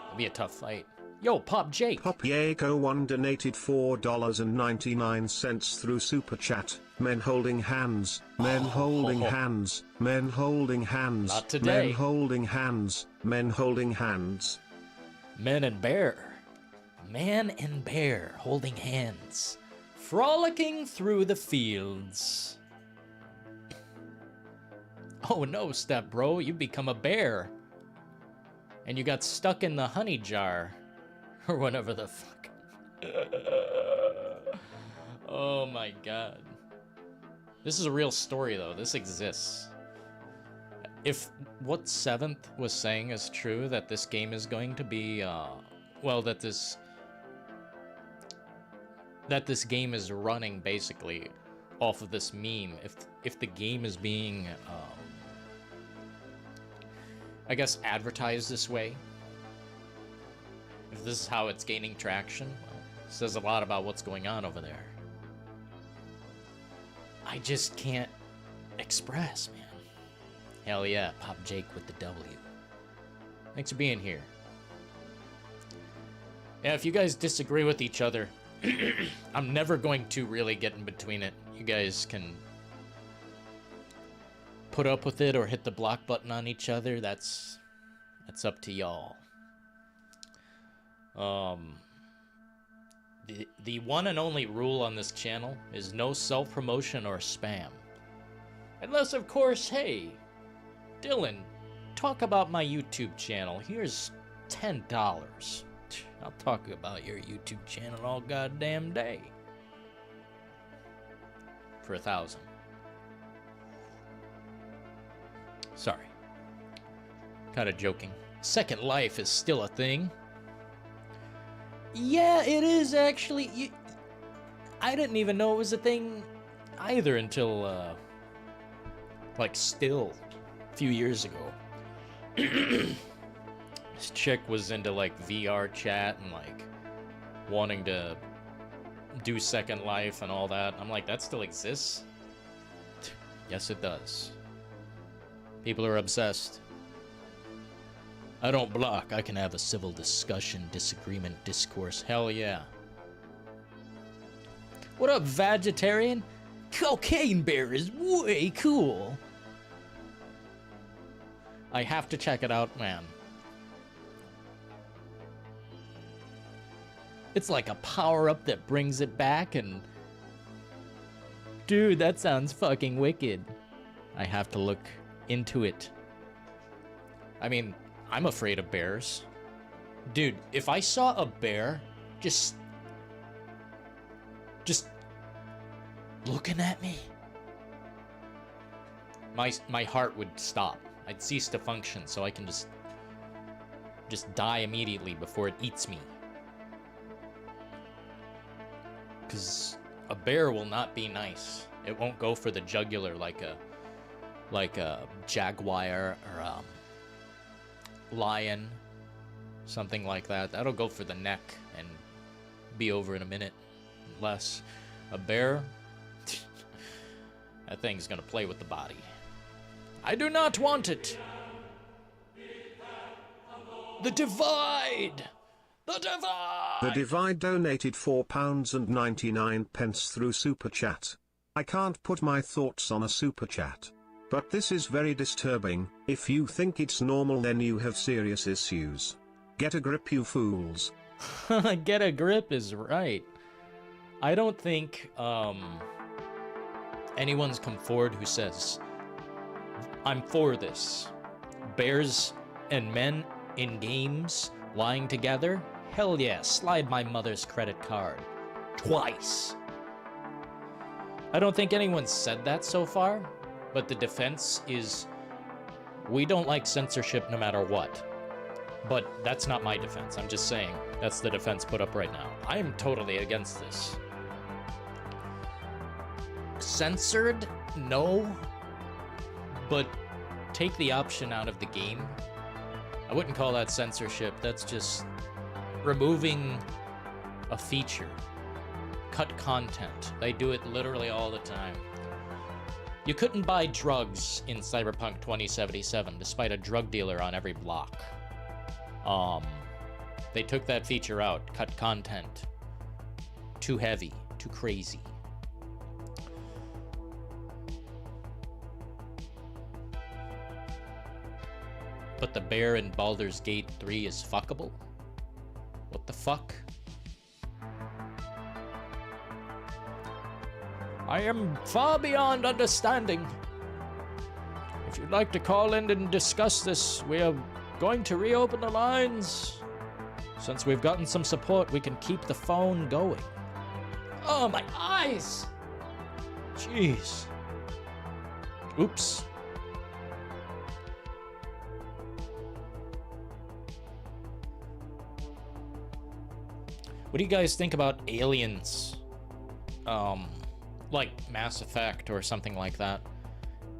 It'd be a tough fight. Yo, Pop Jake. Pop Yako1 donated $4.99 through Super Chat. Men holding hands. Men holding hands. Men holding hands. Not today. Men holding hands. Men holding hands. Man and bear. Man and bear holding hands. Frolicking through the fields. Oh no, Step Bro, you become a bear. And you got stuck in the honey jar. Or whatever the fuck. Oh my god. This is a real story though. This exists. If what 7th was saying is true, that this game is going to be, well, that this game is running basically off of this meme. If the game is being, I guess, advertised this way, if this is how it's gaining traction, well, it says a lot about what's going on over there. I just can't express, man. Hell yeah, Pop Jake with the W. Thanks for being here. Yeah, if you guys disagree with each other, I'm never going to really get in between it. You guys can put up with it or hit the block button on each other. That's up to y'all. The one and only rule on this channel is no self-promotion or spam. Unless, of course, hey, Dylan, talk about my YouTube channel. Here's $10. I'll talk about your YouTube channel all goddamn day. For 1,000. Sorry. Kinda joking. Second Life is still a thing. Yeah, it is actually. I didn't even know it was a thing either until, like, still a few years ago. This chick was into, like, VR chat and, like, wanting to do Second Life and all that. I'm like, that still exists? Yes, it does. People are obsessed. I don't block. I can have a civil discussion, disagreement, discourse. Hell yeah. What up, vegetarian? Cocaine bear is way cool. I have to check it out, man. It's like a power-up that brings it back and... Dude, that sounds fucking wicked. I have to look into it. I mean, I'm afraid of bears. Dude, if I saw a bear just looking at me, my heart would stop. I'd cease to function, so I can just die immediately before it eats me. Because a bear will not be nice. It won't go for the jugular like a jaguar or a lion, something like that. That'll go for the neck and be over in a minute. Less. A bear, that thing's gonna play with the body. I do not want it. The Divide! The Divide! The Divide donated £4.99 through Super Chat. I can't put my thoughts on a Super Chat. But this is very disturbing. If you think it's normal, then you have serious issues. Get a grip, you fools. Get a grip is right. I don't think anyone's come forward who says, I'm for this. Bears and men in games lying together? Hell yeah, slide my mother's credit card. Twice. I don't think anyone's said that so far, but the defense is, we don't like censorship no matter what. But that's not my defense. I'm just saying that's the defense put up right now. I am totally against this. Censored? No. But take the option out of the game. I wouldn't call that censorship. That's just removing a feature. Cut content. They do it literally all the time. You couldn't buy drugs in Cyberpunk 2077 despite a drug dealer on every block. They took that feature out. Cut content. Too heavy. Too crazy. But the bear in Balder's Gate 3 is fuckable? What the fuck? I am far beyond understanding. If you'd like to call in and discuss this, we are going to reopen the lines. Since we've gotten some support, we can keep the phone going. Oh, my eyes! Jeez. Oops. What do you guys think about aliens? Like Mass Effect or something like that.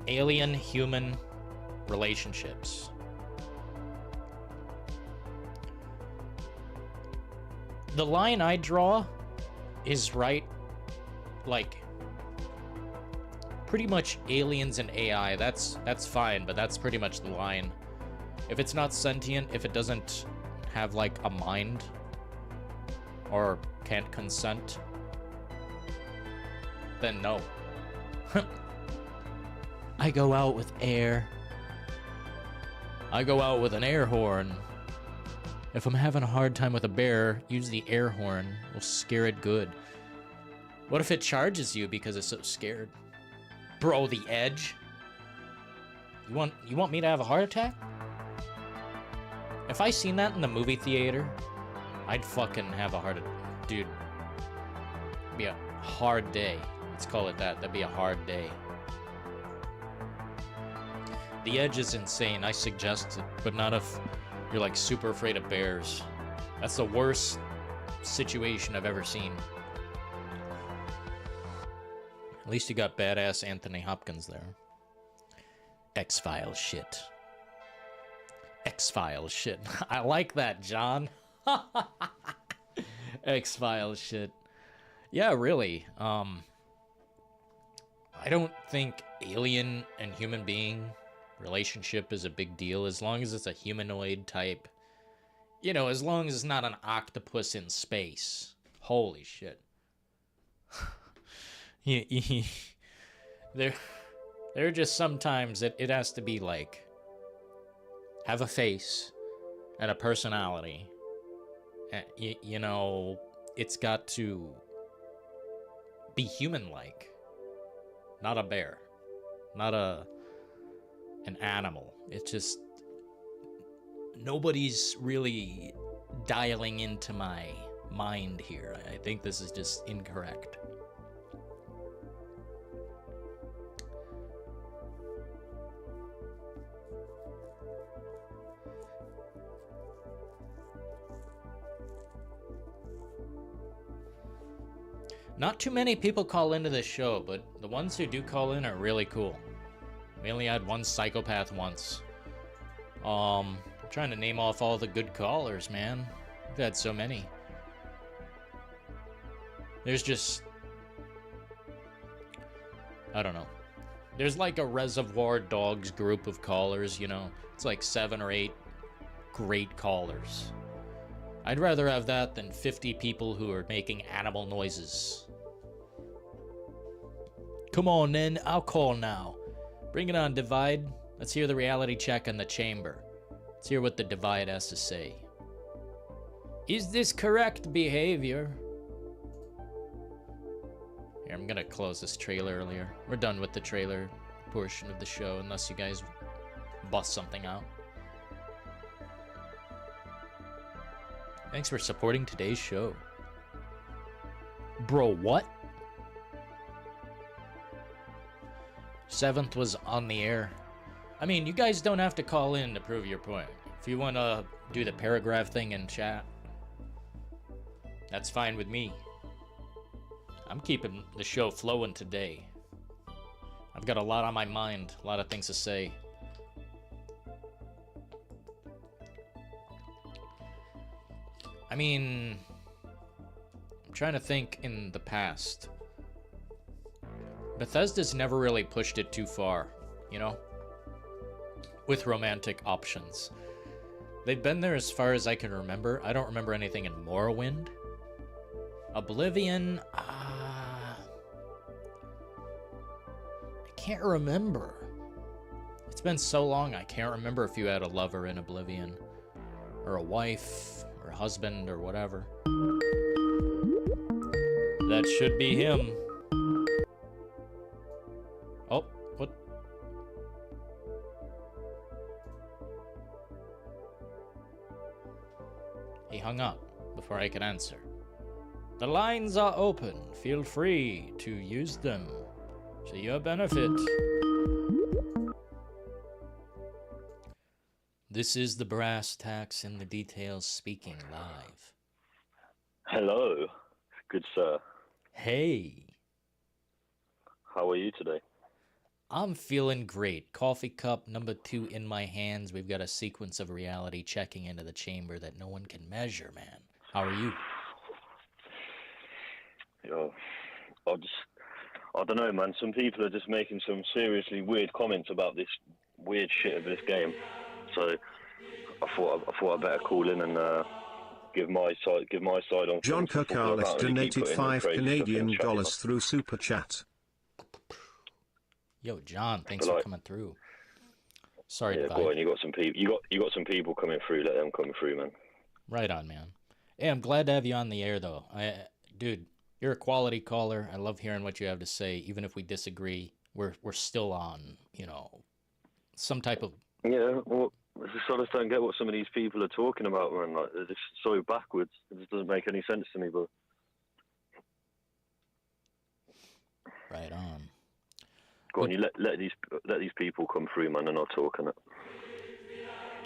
Alien-human relationships. The line I draw is right, like, pretty much aliens and AI, that's fine, but that's pretty much the line. If it's not sentient, if it doesn't have, like, a mind, or can't consent, then no. I go out with air. I go out with an air horn. If I'm having a hard time with a bear, use the air horn. We'll scare it good. What if it charges you because it's so scared? Bro, the edge? You want me to have a heart attack? If I seen that in the movie theater, I'd fucking have a heart attack. Dude, it'd be a hard day. Let's call it that. That'd be a hard day. The edge is insane. I suggest it, but not if you're like super afraid of bears. That's the worst situation I've ever seen. At least you got badass Anthony Hopkins there. X-Files shit. X-Files shit. I like that, John. X-Files shit. Yeah, really. I don't think alien and human being relationship is a big deal as long as it's a humanoid type. You know, as long as it's not an octopus in space. Holy shit. There are just sometimes it has to be like, have a face and a personality. You know, it's got to be human-like. Not a bear. Not an animal. It's just, nobody's really dialing into my mind here. I think this is just incorrect. Not too many people call into this show, but the ones who do call in are really cool. We only had one psychopath once. I'm trying to name off all the good callers, man. We've had so many. There's just, I don't know. There's like a Reservoir Dogs group of callers, you know. It's like 7 or 8 great callers. I'd rather have that than 50 people who are making animal noises. Come on then, I'll call now. Bring it on, Divide. Let's hear the reality check on the chamber. Let's hear what the Divide has to say. Is this correct behavior? Here, I'm gonna close this trailer earlier. We're done with the trailer portion of the show, unless you guys bust something out. Thanks for supporting today's show. Bro, what? 7th was on the air. I mean, you guys don't have to call in to prove your point. If you want to do the paragraph thing in chat, that's fine with me. I'm keeping the show flowing today. I've got a lot on my mind, a lot of things to say. I mean, I'm trying to think in the past. Bethesda's never really pushed it too far, you know? With romantic options. They've been there as far as I can remember. I don't remember anything in Morrowind. Oblivion, I can't remember. It's been so long, I can't remember if you had a lover in Oblivion. Or a wife, or a husband, or whatever. That should be him. Oh, what? He hung up before I could answer. The lines are open. Feel free to use them to your benefit. This is the Brass Tacks in the Details speaking live. Hello, good sir. Hey. How are you today? I'm feeling great. Coffee cup number 2 in my hands. We've got a sequence of reality checking into the chamber that no one can measure, man. How are you? Yo, I don't know, man. Some people are just making some seriously weird comments about this weird shit of this game. So I thought I'd better call in and give my side on. John Kirkales donated 5 Canadian dollars through Super Chat. Yo, John, thanks for coming through. Sorry, yeah, go on. You got some people. You got some people coming through. Let them come through, man. Right on, man. Hey, I'm glad to have you on the air, though. Dude, you're a quality caller. I love hearing what you have to say, even if we disagree. We're still on, you know, some type of. Yeah, well, I just don't get what some of these people are talking about, man. Like, they're just so backwards. It just doesn't make any sense to me, but. Right on. Go on, you let these people come through, man, and I'll talk on it.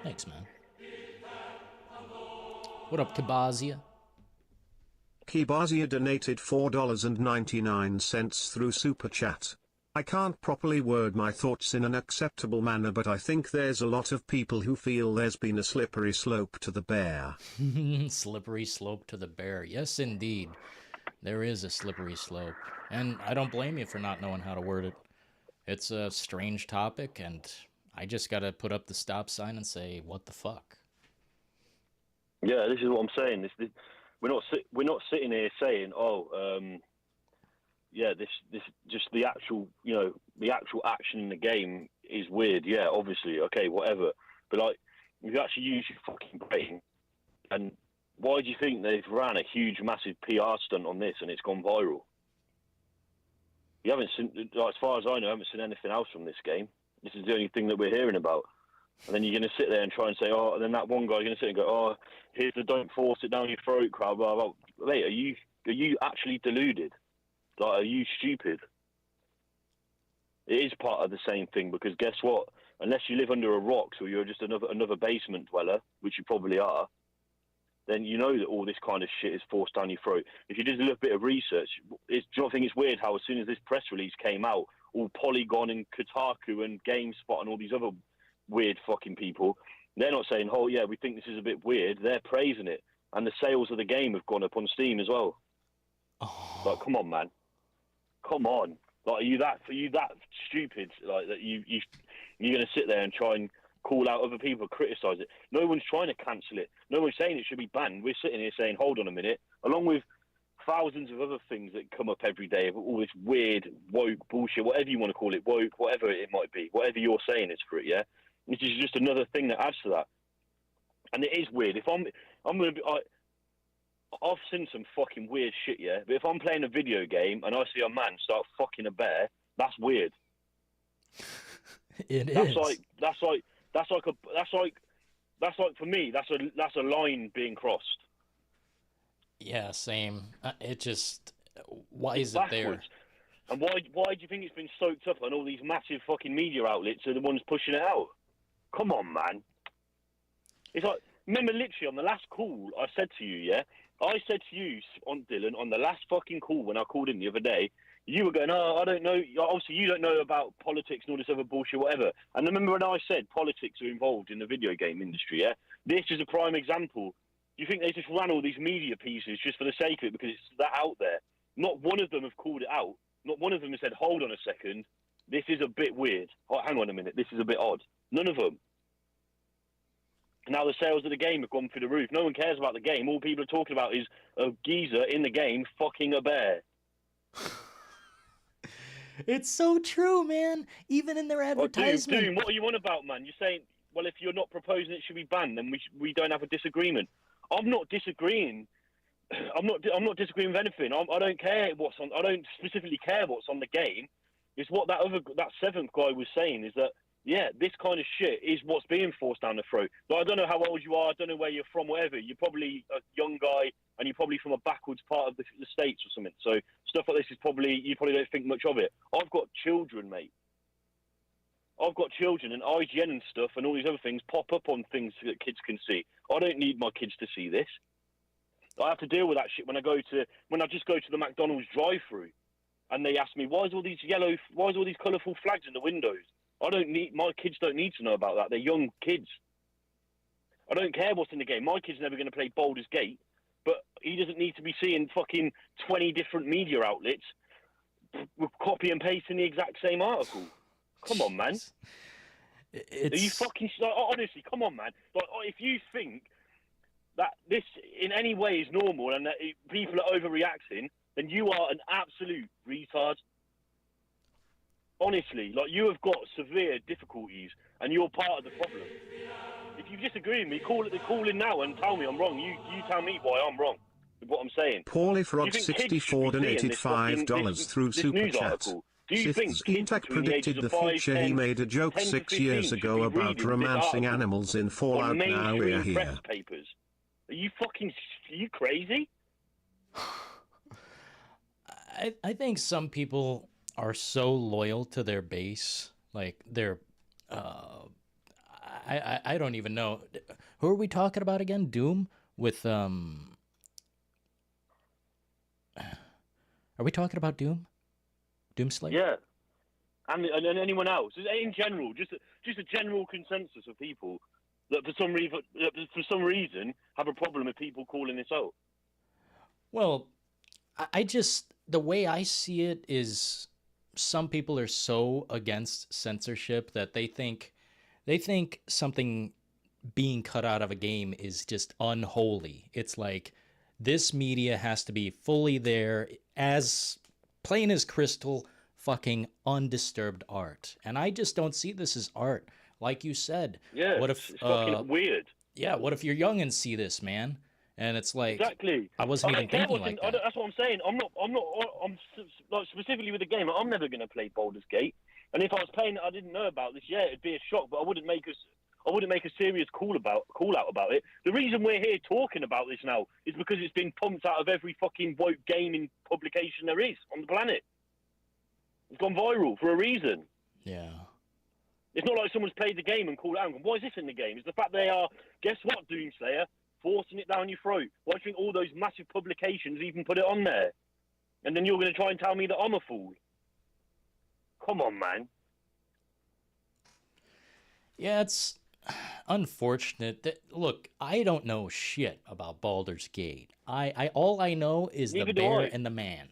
Thanks, man. What up, Kabazia? Kibazia donated $4.99 through Super Chat. I can't properly word my thoughts in an acceptable manner, but I think there's a lot of people who feel there's been a slippery slope to the bear. Slippery slope to the bear. Yes, indeed. There is a slippery slope. And I don't blame you for not knowing how to word it. It's a strange topic, and I just gotta put up the stop sign and say, what the fuck? Yeah, this is what I'm saying. We're not sitting here saying, yeah, this just the actual, you know, the actual action in the game is weird. Yeah, obviously, okay, whatever. But like, if you actually use your fucking brain, and why do you think they've ran a huge, massive PR stunt on this and it's gone viral? You haven't seen, as far as I know, I haven't seen anything else from this game. This is the only thing that we're hearing about. And then you're going to sit there and try and say, oh, and then that one guy's going to sit and go, oh, here's the don't force it down your throat crowd, blah, blah. Mate, are you actually deluded? Like, are you stupid? It is part of the same thing, because guess what? Unless you live under a rock, or you're just another basement dweller, which you probably are, then you know that all this kind of shit is forced down your throat. If you did a little bit of research, do you not think it's weird how as soon as this press release came out, all Polygon and Kotaku and GameSpot and all these other weird fucking people, they're not saying, oh yeah, we think this is a bit weird. They're praising it. And the sales of the game have gone up on Steam as well. Oh. Like, come on, man. Come on. Like, are you that stupid? Like, that you're going to sit there and try and call out other people, criticise it. No one's trying to cancel it. No one's saying it should be banned. We're sitting here saying, hold on a minute. Along with thousands of other things that come up every day of all this weird woke bullshit, whatever you want to call it, woke, whatever it might be, whatever you're saying is for it, yeah. This is just another thing that adds to that, and it is weird. If I'm gonna be, I've seen some fucking weird shit, yeah. But if I'm playing a video game and I see a man start fucking a bear, that's weird. That's like for me, that's a line being crossed. Yeah, same. It just, why is it there? And why do you think it's been soaked up on all these massive fucking media outlets are the ones pushing it out? Come on, man. It's like, remember literally on the last call I said to you, yeah? I said to you, on Dylan, on the last fucking call when I called in the other day, you were going, oh, I don't know. Obviously, you don't know about politics and all this other bullshit, whatever. And remember when I said politics are involved in the video game industry, yeah? This is a prime example. You think they just ran all these media pieces just for the sake of it because it's that out there? Not one of them have called it out. Not one of them has said, hold on a second, this is a bit weird. Oh, hang on a minute, this is a bit odd. None of them. Now the sales of the game have gone through the roof. No one cares about the game. All people are talking about is a geezer in the game fucking a bear. It's so true, man. Even in their advertisement. Dude, what are you on about, man? You're saying, well, if you're not proposing it should be banned, then we don't have a disagreement. I'm not disagreeing. I'm not disagreeing with anything. I don't care what's on. I don't specifically care what's on the game. It's what that seventh guy was saying is that, yeah, this kind of shit is what's being forced down the throat. But I don't know how old you are. I don't know where you're from. Whatever. You're probably a young guy, and you're probably from a backwards part of the States or something. So stuff like this is you probably don't think much of it. I've got children, mate. I've got children, and IGN and stuff and all these other things pop up on things that kids can see. I don't need my kids to see this. I have to deal with that shit when I just go to the McDonald's drive-through, and they ask me, why is all these colourful flags in the windows? My kids don't need to know about that. They're young kids. I don't care what's in the game. My kid's never going to play Balder's Gate, but he doesn't need to be seeing fucking 20 different media outlets copy and pasting the exact same article. Come on, man. Are you fucking... honestly, come on, man. Like, if you think that this in any way is normal and that people are overreacting, then you are an absolute retard. Honestly, like, you have got severe difficulties and you're part of the problem. If you disagree with me, call in now and tell me I'm wrong. You tell me why I'm wrong with what I'm saying. Paulie Frog 64 donated $5 through Super Chat. Sith's Intac predicted the future. He made a joke 6 years ago about romancing animals in Fallout. Now we're here. Papers. Are you crazy? I think some people are so loyal to their base, like they're I don't even know. Who are we talking about again? Doom with Are we talking about Doom? Doomslayer? Yeah. And anyone else. In general, just a general consensus of people that for some reason have a problem with people calling this out. Well, I just, the way I see it is some people are so against censorship that they think something being cut out of a game is just unholy. It's like this media has to be fully there, as plain as crystal, fucking undisturbed art. And I just don't see this as art. Like you said, yeah, what if it's fucking weird? Yeah, what if you're young and see this, man? And it's like, exactly. I wasn't even thinking like that. That's what I'm saying. I'm like, specifically with the game. I'm never going to play Balder's Gate. And if I was playing it, I didn't know about this. Yeah, it'd be a shock, but I wouldn't make a serious call out about it. The reason we're here talking about this now is because it's been pumped out of every fucking woke gaming publication there is on the planet. It's gone viral for a reason. Yeah. It's not like someone's played the game and called out and gone, why is this in the game? It's the fact they are, guess what, Doomslayer? Forcing it down your throat. Why do you think all those massive publications even put it on there? And then you're going to try and tell me that I'm a fool? Come on, man. Yeah, it's unfortunate that, look, I don't know shit about Balder's Gate. All I know is the bear and the man.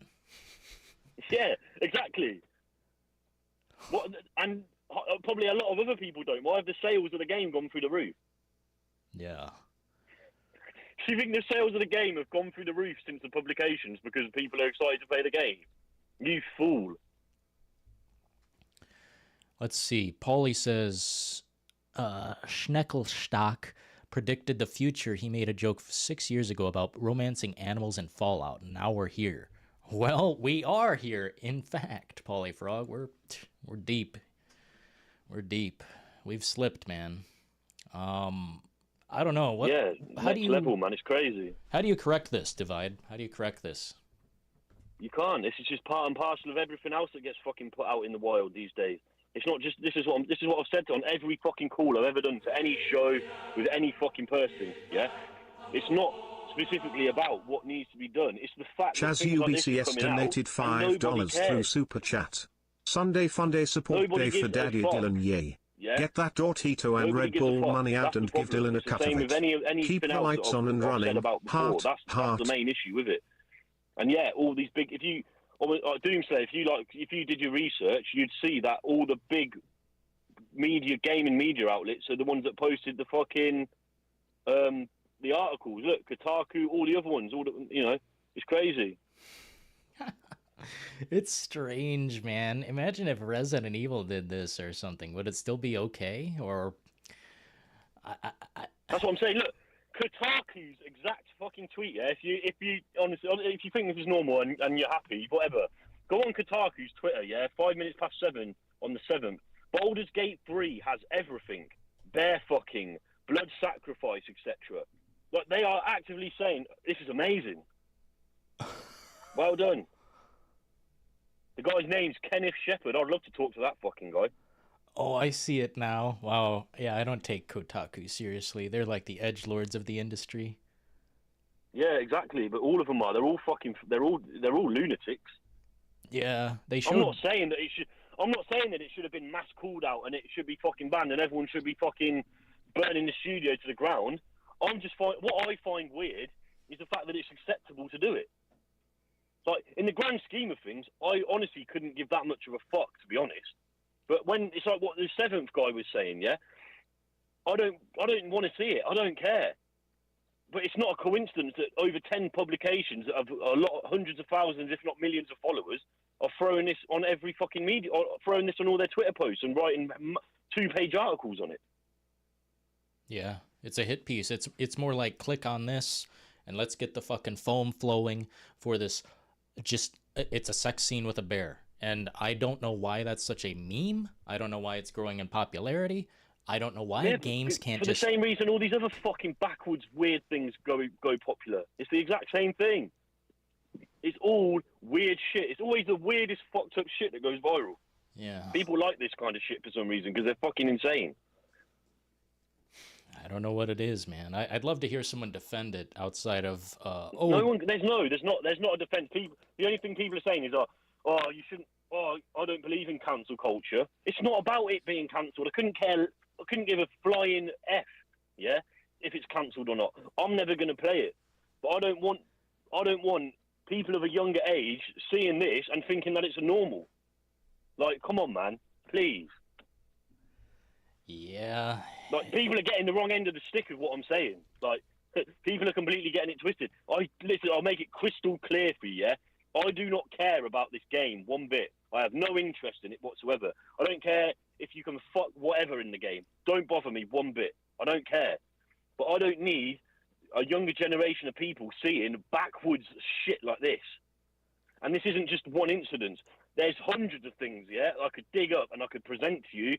Yeah, exactly. And probably a lot of other people don't. Why have the sales of the game gone through the roof? Yeah. Do you think the sales of the game have gone through the roof since the publications because people are excited to play the game? You fool. Let's see. Paulie says, Schneckelstock predicted the future. He made a joke 6 years ago about romancing animals in Fallout, and now we're here. Well, we are here, in fact, Paulie Frog. We're deep. We're deep. We've slipped, man. I don't know. What? Yeah, how do you, level, man. It's crazy. How do you correct this, Divide? How do you correct this? You can't. This is just part and parcel of everything else that gets fucking put out in the wild these days. It's not just. This is what I've said on every fucking call I've ever done to any show with any fucking person. Yeah, it's not specifically about what needs to be done. It's the fact that Chaz things like this UBCS are coming donated out, $5 through Super Chat. Sunday Fun Day support Nobody day for gives a Daddy fuck. Dyllon, yay. Yeah? Get that Dortito and Nobody Red gives a Bull fuck. money out That's the and give problem. Dylan a It's the cut of same it. with anything Keep the else lights that on and I've said running. about before. Heart, That's heart. the main issue with it. And yeah, all these big. If you Doomslayer, if you did your research, you'd see that all the big gaming media outlets are the ones that posted the fucking the articles. Look, Kotaku, all the other ones, it's crazy. It's strange, man. Imagine if Resident Evil did this or something. Would it still be okay? Or That's what I'm saying. Look, Kotaku's exact fucking tweet. Yeah, if you honestly, if you think this is normal and you're happy, whatever, go on Kotaku's Twitter. Yeah, 5 minutes past 7 on the 7th. Baldur's Gate 3 has everything: bear fucking, blood sacrifice, etc. Like, they are actively saying this is amazing. Well done. The guy's name's Kenneth Shepard. I'd love to talk to that fucking guy. oh, I see it now. Wow. Yeah, I don't take Kotaku seriously. They're like the edgelords of the industry. Yeah, exactly. But all of them are. They're all lunatics. Yeah, they should. I'm not saying that it should have been mass called out and it should be fucking banned and everyone should be fucking burning the studio to the ground. What I find weird is the fact that it's acceptable to do it. Like, in the grand scheme of things, I honestly couldn't give that much of a fuck, to be honest. But when it's like what the 7th guy was saying, yeah, I don't want to see it. I don't care. But it's not a coincidence that over 10 publications that have hundreds of thousands, if not millions of followers, are throwing this on every fucking media, or throwing this on all their Twitter posts and writing 2-page articles on it. Yeah, it's a hit piece. It's more like click on this and let's get the fucking foam flowing for this. It's a sex scene with a bear. And I don't know why that's such a meme. I don't know why it's growing in popularity. I don't know why games can't just... For the same reason all these other fucking backwards weird things go popular. It's the exact same thing. It's all weird shit. It's always the weirdest fucked up shit that goes viral. Yeah. People like this kind of shit for some reason because they're fucking insane. I don't know what it is, man. I'd love to hear someone defend it outside of There's not a defense. The only thing people are saying is you shouldn't. I don't believe in cancel culture. It's not about it being cancelled. I couldn't give a flying F, yeah, if it's cancelled or not. I'm never going to play it. But I don't want people of a younger age seeing this and thinking that it's a normal. Like, come on, man, please. Yeah. Like, people are getting the wrong end of the stick of what I'm saying. Like, people are completely getting it twisted. I'll make it crystal clear for you, yeah? I do not care about this game one bit. I have no interest in it whatsoever. I don't care if you can fuck whatever in the game. Don't bother me one bit. I don't care. But I don't need a younger generation of people seeing backwards shit like this. And this isn't just one incident. There's hundreds of things, yeah, I could dig up and I could present to you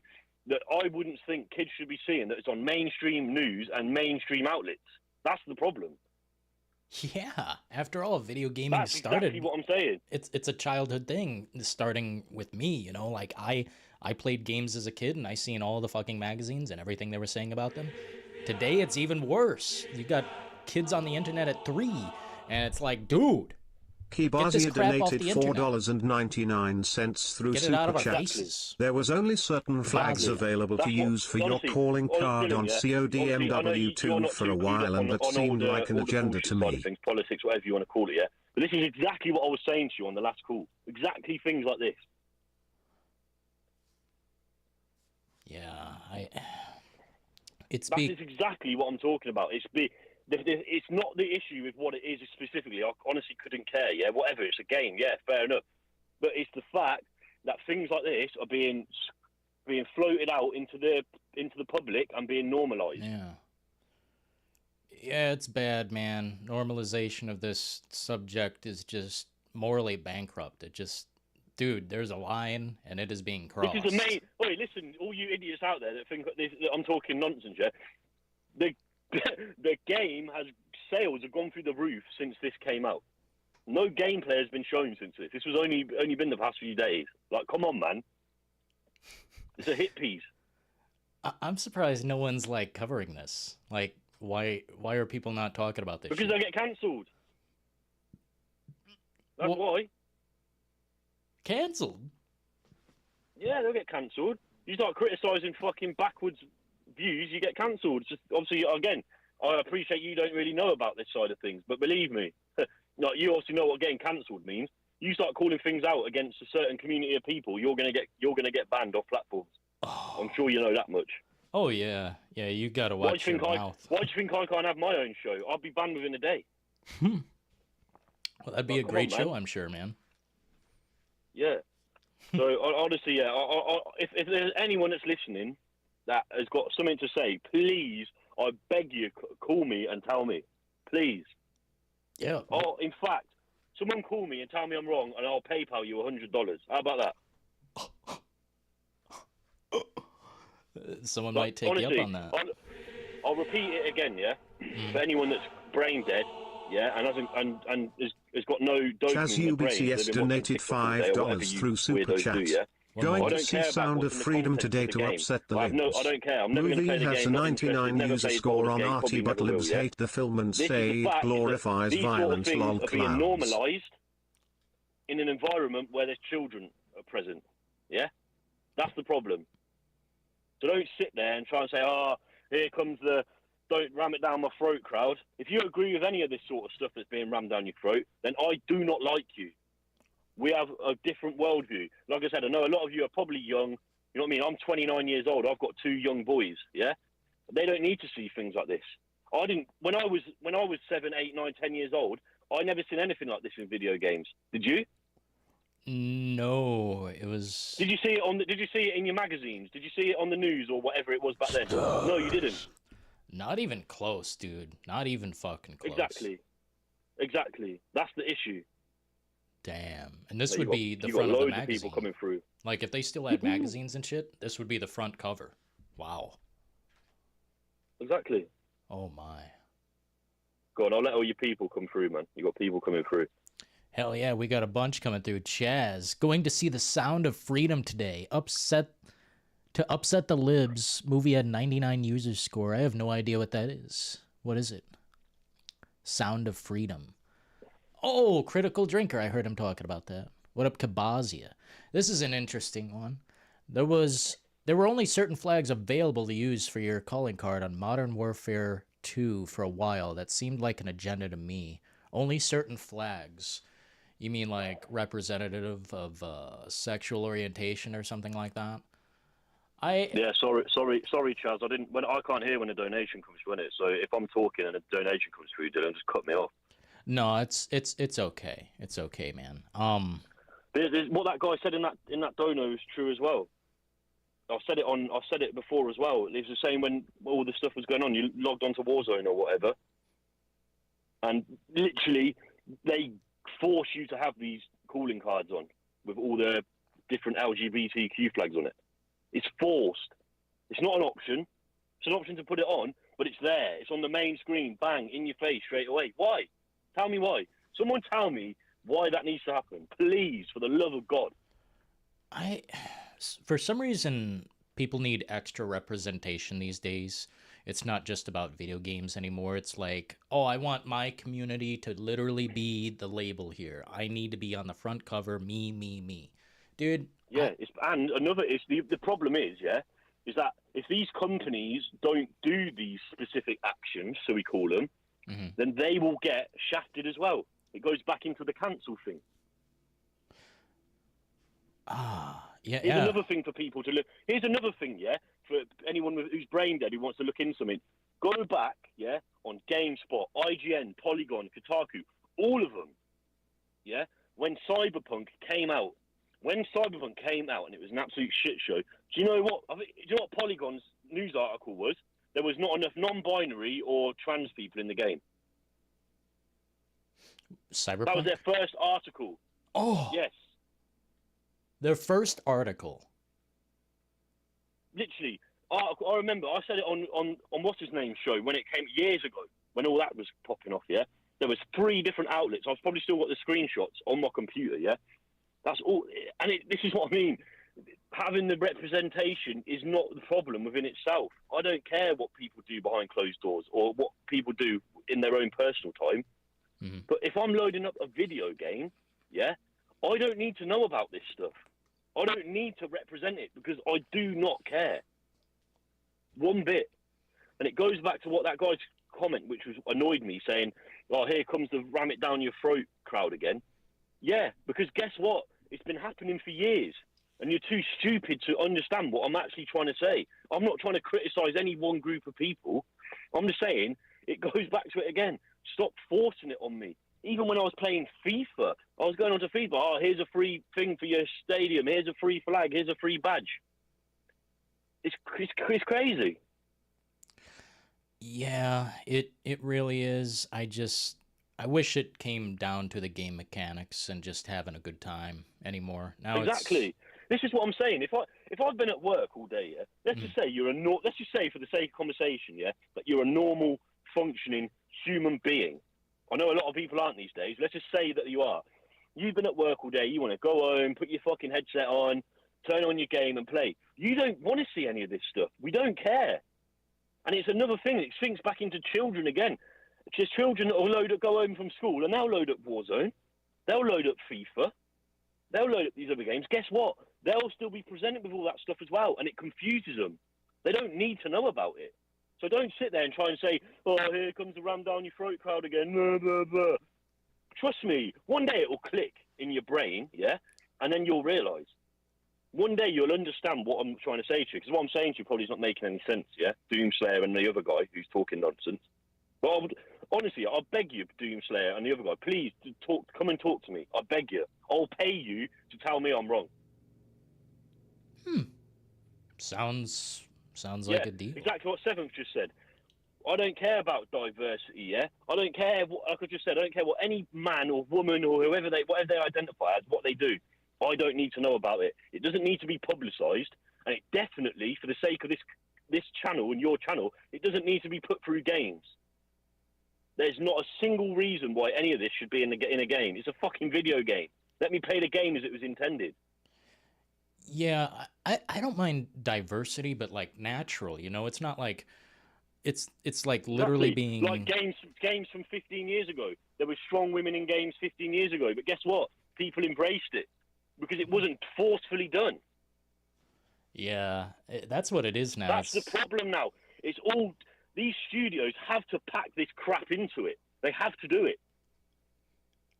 that I wouldn't think kids should be seeing, that it's on mainstream news and mainstream outlets. That's the problem. Yeah, after all, video gaming That's started. exactly what I'm saying. It's a childhood thing, starting with me. You know, like I played games as a kid, and I seen all the fucking magazines and everything they were saying about them. Today, it's even worse. You got kids on the internet at 3, and it's like, dude, Kibazia donated $4.99 through Super Chat. There was only certain flags available to use for your calling card on CODMW2 for a while, and that seemed like an agenda to me. Things, politics, whatever you want to call it, yeah? But this is exactly what I was saying to you on the last call. Exactly things like this. Yeah, That is exactly what I'm talking about. It's not the issue with what it is specifically. I honestly couldn't care. Yeah, whatever. It's a game. Yeah, fair enough. But it's the fact that things like this are being floated out into the public and being normalized. Yeah, it's bad, man. Normalization of this subject is just morally bankrupt. It just, dude, there's a line and it is being crossed. This is the main. Wait, listen, all you idiots out there that think that I'm talking nonsense. Yeah, the game sales have gone through the roof since this came out. No gameplay has been shown since this. This was only been the past few days. Like, come on, man. It's a hit piece. I'm surprised no one's like covering this. Like, why are people not talking about this? Because they'll get cancelled. That's why. Cancelled? Yeah, they'll get cancelled. You start criticising fucking backwards views, you get cancelled. Just obviously, again, I appreciate you don't really know about this side of things, but believe me, like, you also know what getting cancelled means. You start calling things out against a certain community of people, you're gonna get banned off platforms. Oh. I'm sure you know that much. Oh yeah, you gotta watch your mouth. Why do you think I can't have my own show? I'll be banned within a day. Well, that'd be a great show, I'm sure, man. Yeah. So honestly, yeah. If there's anyone that's listening that has got something to say, please, I beg you, call me and tell me, please. Yeah. Oh, in fact, someone call me and tell me I'm wrong, and I'll PayPal you $100. How about that? Someone might take honestly, you up on that. I'll repeat it again, yeah. For anyone that's brain dead, yeah, and has got no dopamine Chaz in the brain. UBCS donated $5 through Super Chat. Going to see Sound of Freedom today to upset the libs. I don't care. I'm never Movie play the has game. a 99 user score on RT, but libs hate the film and say it glorifies violence. Lol clowns. Being normalised in an environment where there's children present. Yeah, that's the problem. So don't sit there and try and say, "Oh, here comes the don't ram it down my throat" crowd. If you agree with any of this sort of stuff that's being rammed down your throat, then I do not like you. We have a different worldview. Like I said, I know a lot of you are probably young. You know what I mean? I'm 29 years old. I've got 2 young boys. Yeah, they don't need to see things like this. I didn't. When I was 7, 8, 9, 10 years old, I never seen anything like this in video games. Did you? No, it was. Did you see it Did you see it in your magazines? Did you see it on the news or whatever it was back then? No, you didn't. Not even close, dude. Not even fucking close. Exactly. That's the issue. Damn. And this would be the front of the magazine. Of people coming through. Like, if they still had magazines and shit, this would be the front cover. Wow. Exactly. Oh, my. Go on, I'll let all your people come through, man. You got people coming through. Hell yeah, we got a bunch coming through. Chaz, going to see The Sound of Freedom today. Upset the libs. Movie had 99 users score. I have no idea what that is. What is it? Sound of Freedom. Oh, Critical Drinker. I heard him talking about that. What up, Kabazia? This is an interesting one. There were only certain flags available to use for your calling card on Modern Warfare 2 for a while. That seemed like an agenda to me. Only certain flags. You mean like representative of sexual orientation or something like that? Yeah, sorry, Chaz. I can't hear when a donation comes through, innit? So if I'm talking and a donation comes through, Dylan, just cut me off. No, it's okay. It's okay, man. What that guy said in that dono is true as well. I've said it before as well. It was the same when all the stuff was going on. You logged onto Warzone or whatever, and literally they force you to have these calling cards on with all the different LGBTQ flags on it. It's forced. It's not an option. It's an option to put it on, but it's there. It's on the main screen, bang, in your face straight away. Why? Tell me why. Someone tell me why that needs to happen. Please, for the love of God. For some reason, people need extra representation these days. It's not just about video games anymore. It's like, oh, I want my community to literally be the label here. I need to be on the front cover, me. Dude. Yeah, the problem is, is that if these companies don't do these specific actions, so we call them, then they will get shafted as well. It goes back into the cancel thing. Here's another thing for people to look. Here's another thing, for anyone who's brain dead who wants to look into something. Go back, yeah, on GameSpot, IGN, Polygon, Kotaku, all of them, yeah. When Cyberpunk came out, and it was an absolute shit show. Do you know what? Do you know what Polygon's news article was? There was not enough non-binary or trans people in the game. Cyberpunk? That was their first article. Oh. Yes. Their first article. Literally. I remember I said it on what's his name show when it came years ago, when all that was popping off, yeah? There was 3 different outlets. I've probably still got the screenshots on my computer, yeah? That's all. And this is what I mean. Having the representation is not the problem within itself. I don't care what people do behind closed doors or what people do in their own personal time. Mm-hmm. But if I'm loading up a video game, yeah, I don't need to know about this stuff. I don't need to represent it because I do not care. One bit. And it goes back to what that guy's comment, which was annoyed me, saying, oh, here comes the ram it down your throat crowd again. Yeah, because guess what? It's been happening for years. And you're too stupid to understand what I'm actually trying to say. I'm not trying to criticize any one group of people. I'm just saying it goes back to it again. Stop forcing it on me. Even when I was playing FIFA, I was going on to FIFA. Oh, here's a free thing for your stadium. Here's a free flag. Here's a free badge. It's crazy. Yeah, it really is. I wish it came down to the game mechanics and just having a good time anymore. Now exactly. This is what I'm saying. If I've been at work all day, yeah, let's just say let's just say for the sake of conversation, yeah, that you're a normal functioning human being. I know a lot of people aren't these days. Let's just say that you are. You've been at work all day. You want to go home, put your fucking headset on, turn on your game and play. You don't want to see any of this stuff. We don't care. And it's another thing. It sinks back into children again. It's just children that will go home from school and they'll load up Warzone. They'll load up FIFA. They'll load up these other games. Guess what? They'll still be presented with all that stuff as well, and it confuses them. They don't need to know about it. So don't sit there and try and say, oh, here comes the ram down your throat crowd again. Blah, blah, blah. Trust me, one day it will click in your brain, yeah? And then you'll realise. One day you'll understand what I'm trying to say to you, because what I'm saying to you probably is not making any sense, yeah? Doomslayer and the other guy who's talking nonsense. But honestly, I beg you, Doomslayer and the other guy, please come and talk to me. I beg you. I'll pay you to tell me I'm wrong. Sounds like a deal. Exactly what Seventh just said. I don't care about diversity, yeah? I don't care, like I just said, I don't care what any man or woman or whatever they identify as, what they do. I don't need to know about it. It doesn't need to be publicised, and it definitely, for the sake of this channel and your channel, it doesn't need to be put through games. There's not a single reason why any of this should be in a game. It's a fucking video game. Let me play the game as it was intended. Yeah, I don't mind diversity, but like natural, you know, it's not like it's like literally being like games from 15 years ago. There were strong women in games 15 years ago, but guess what? People embraced it because it wasn't forcefully done. Yeah, that's what it is now. That's the problem now. It's all these studios have to pack this crap into it. They have to do it.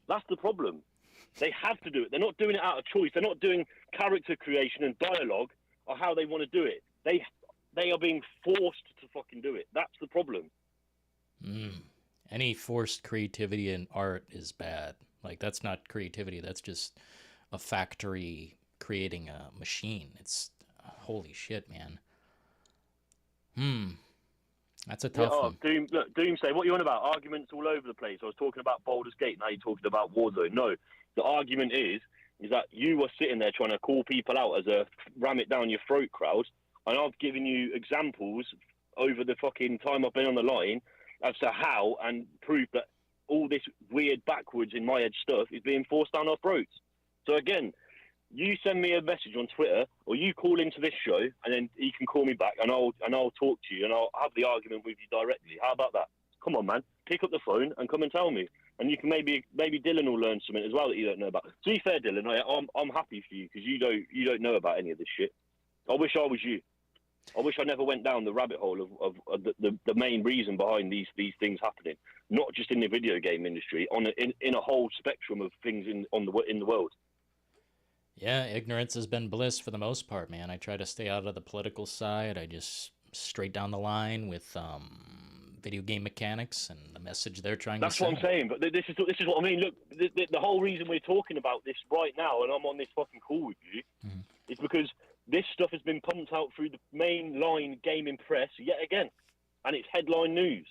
That's the problem. They have to do it. They're not doing it out of choice. They're not doing character creation and dialogue or how they want to do it. They are being forced to fucking do it. That's the problem. Any forced creativity in art is bad. Like, that's not creativity. That's just a factory creating a machine. It's holy shit, man. That's a tough one. Doomsday, what are you on about? Arguments all over the place. I was talking about Balder's Gate, now you're talking about Warzone. No, the argument is that you were sitting there trying to call people out as a ram it down your throat crowd, and I've given you examples over the fucking time I've been on the line as to how and proof that all this weird backwards in my head stuff is being forced down our throats. So again, you send me a message on Twitter, or you call into this show, and then you can call me back, and I'll talk to you, and I'll have the argument with you directly. How about that? Come on, man, pick up the phone and come and tell me, and you can maybe Dylan will learn something as well that you don't know about. To be fair, Dylan, I'm happy for you because you don't know about any of this shit. I wish I was you. I wish I never went down the rabbit hole of the main reason behind these things happening, not just in the video game industry, in a whole spectrum of things in the world. Yeah, ignorance has been bliss for the most part, man. I try to stay out of the political side. I just straight down the line with video game mechanics and the message they're trying That's to send. what I'm saying. But this is what I mean. Look, the whole reason we're talking about this right now, and I'm on this fucking call with you, is because this stuff has been pumped out through the mainline gaming press yet again, and it's headline news.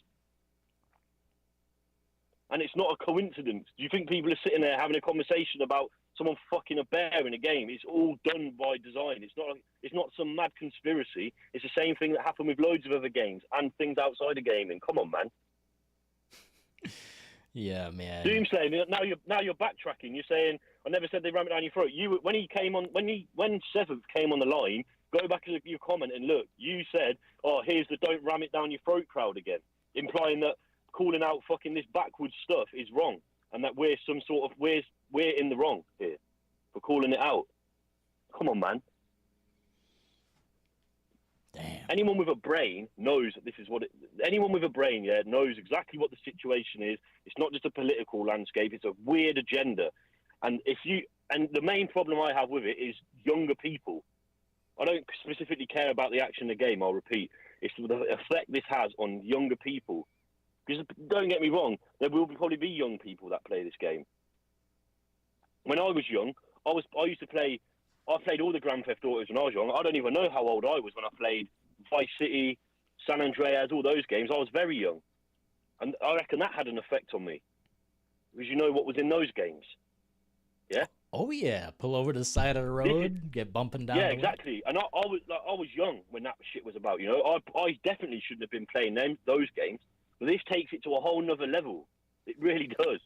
And it's not a coincidence. Do you think people are sitting there having a conversation about someone fucking a bear in a game? It's all done by design. It's not some mad conspiracy. It's the same thing that happened with loads of other games and things outside of gaming. Come on, man. Yeah, man. Doomslayer. Now you're backtracking. You're saying I never said they ram it down your throat. When Seventh came on the line, go back to your comment and look. You said, "Oh, here's the don't ram it down your throat" crowd again, implying that calling out fucking this backwards stuff is wrong, and that we're in the wrong here for calling it out. Come on, man. Damn. Anyone with a brain knows that this is what anyone with a brain, knows exactly what the situation is. It's not just a political landscape; it's a weird agenda. And the main problem I have with it is younger people. I don't specifically care about the action of the game. I'll repeat, it's the effect this has on younger people. Because don't get me wrong, there will probably be young people that play this game. When I was young, I played all the Grand Theft Autos when I was young. I don't even know how old I was when I played Vice City, San Andreas, all those games. I was very young. And I reckon that had an effect on me. Because you know what was in those games. Yeah? Oh, yeah. Pull over to the side of the road, get bumping down. Yeah, exactly. And I was young when that shit was about, you know. I definitely shouldn't have been playing those games. But this takes it to a whole nother level. It really does.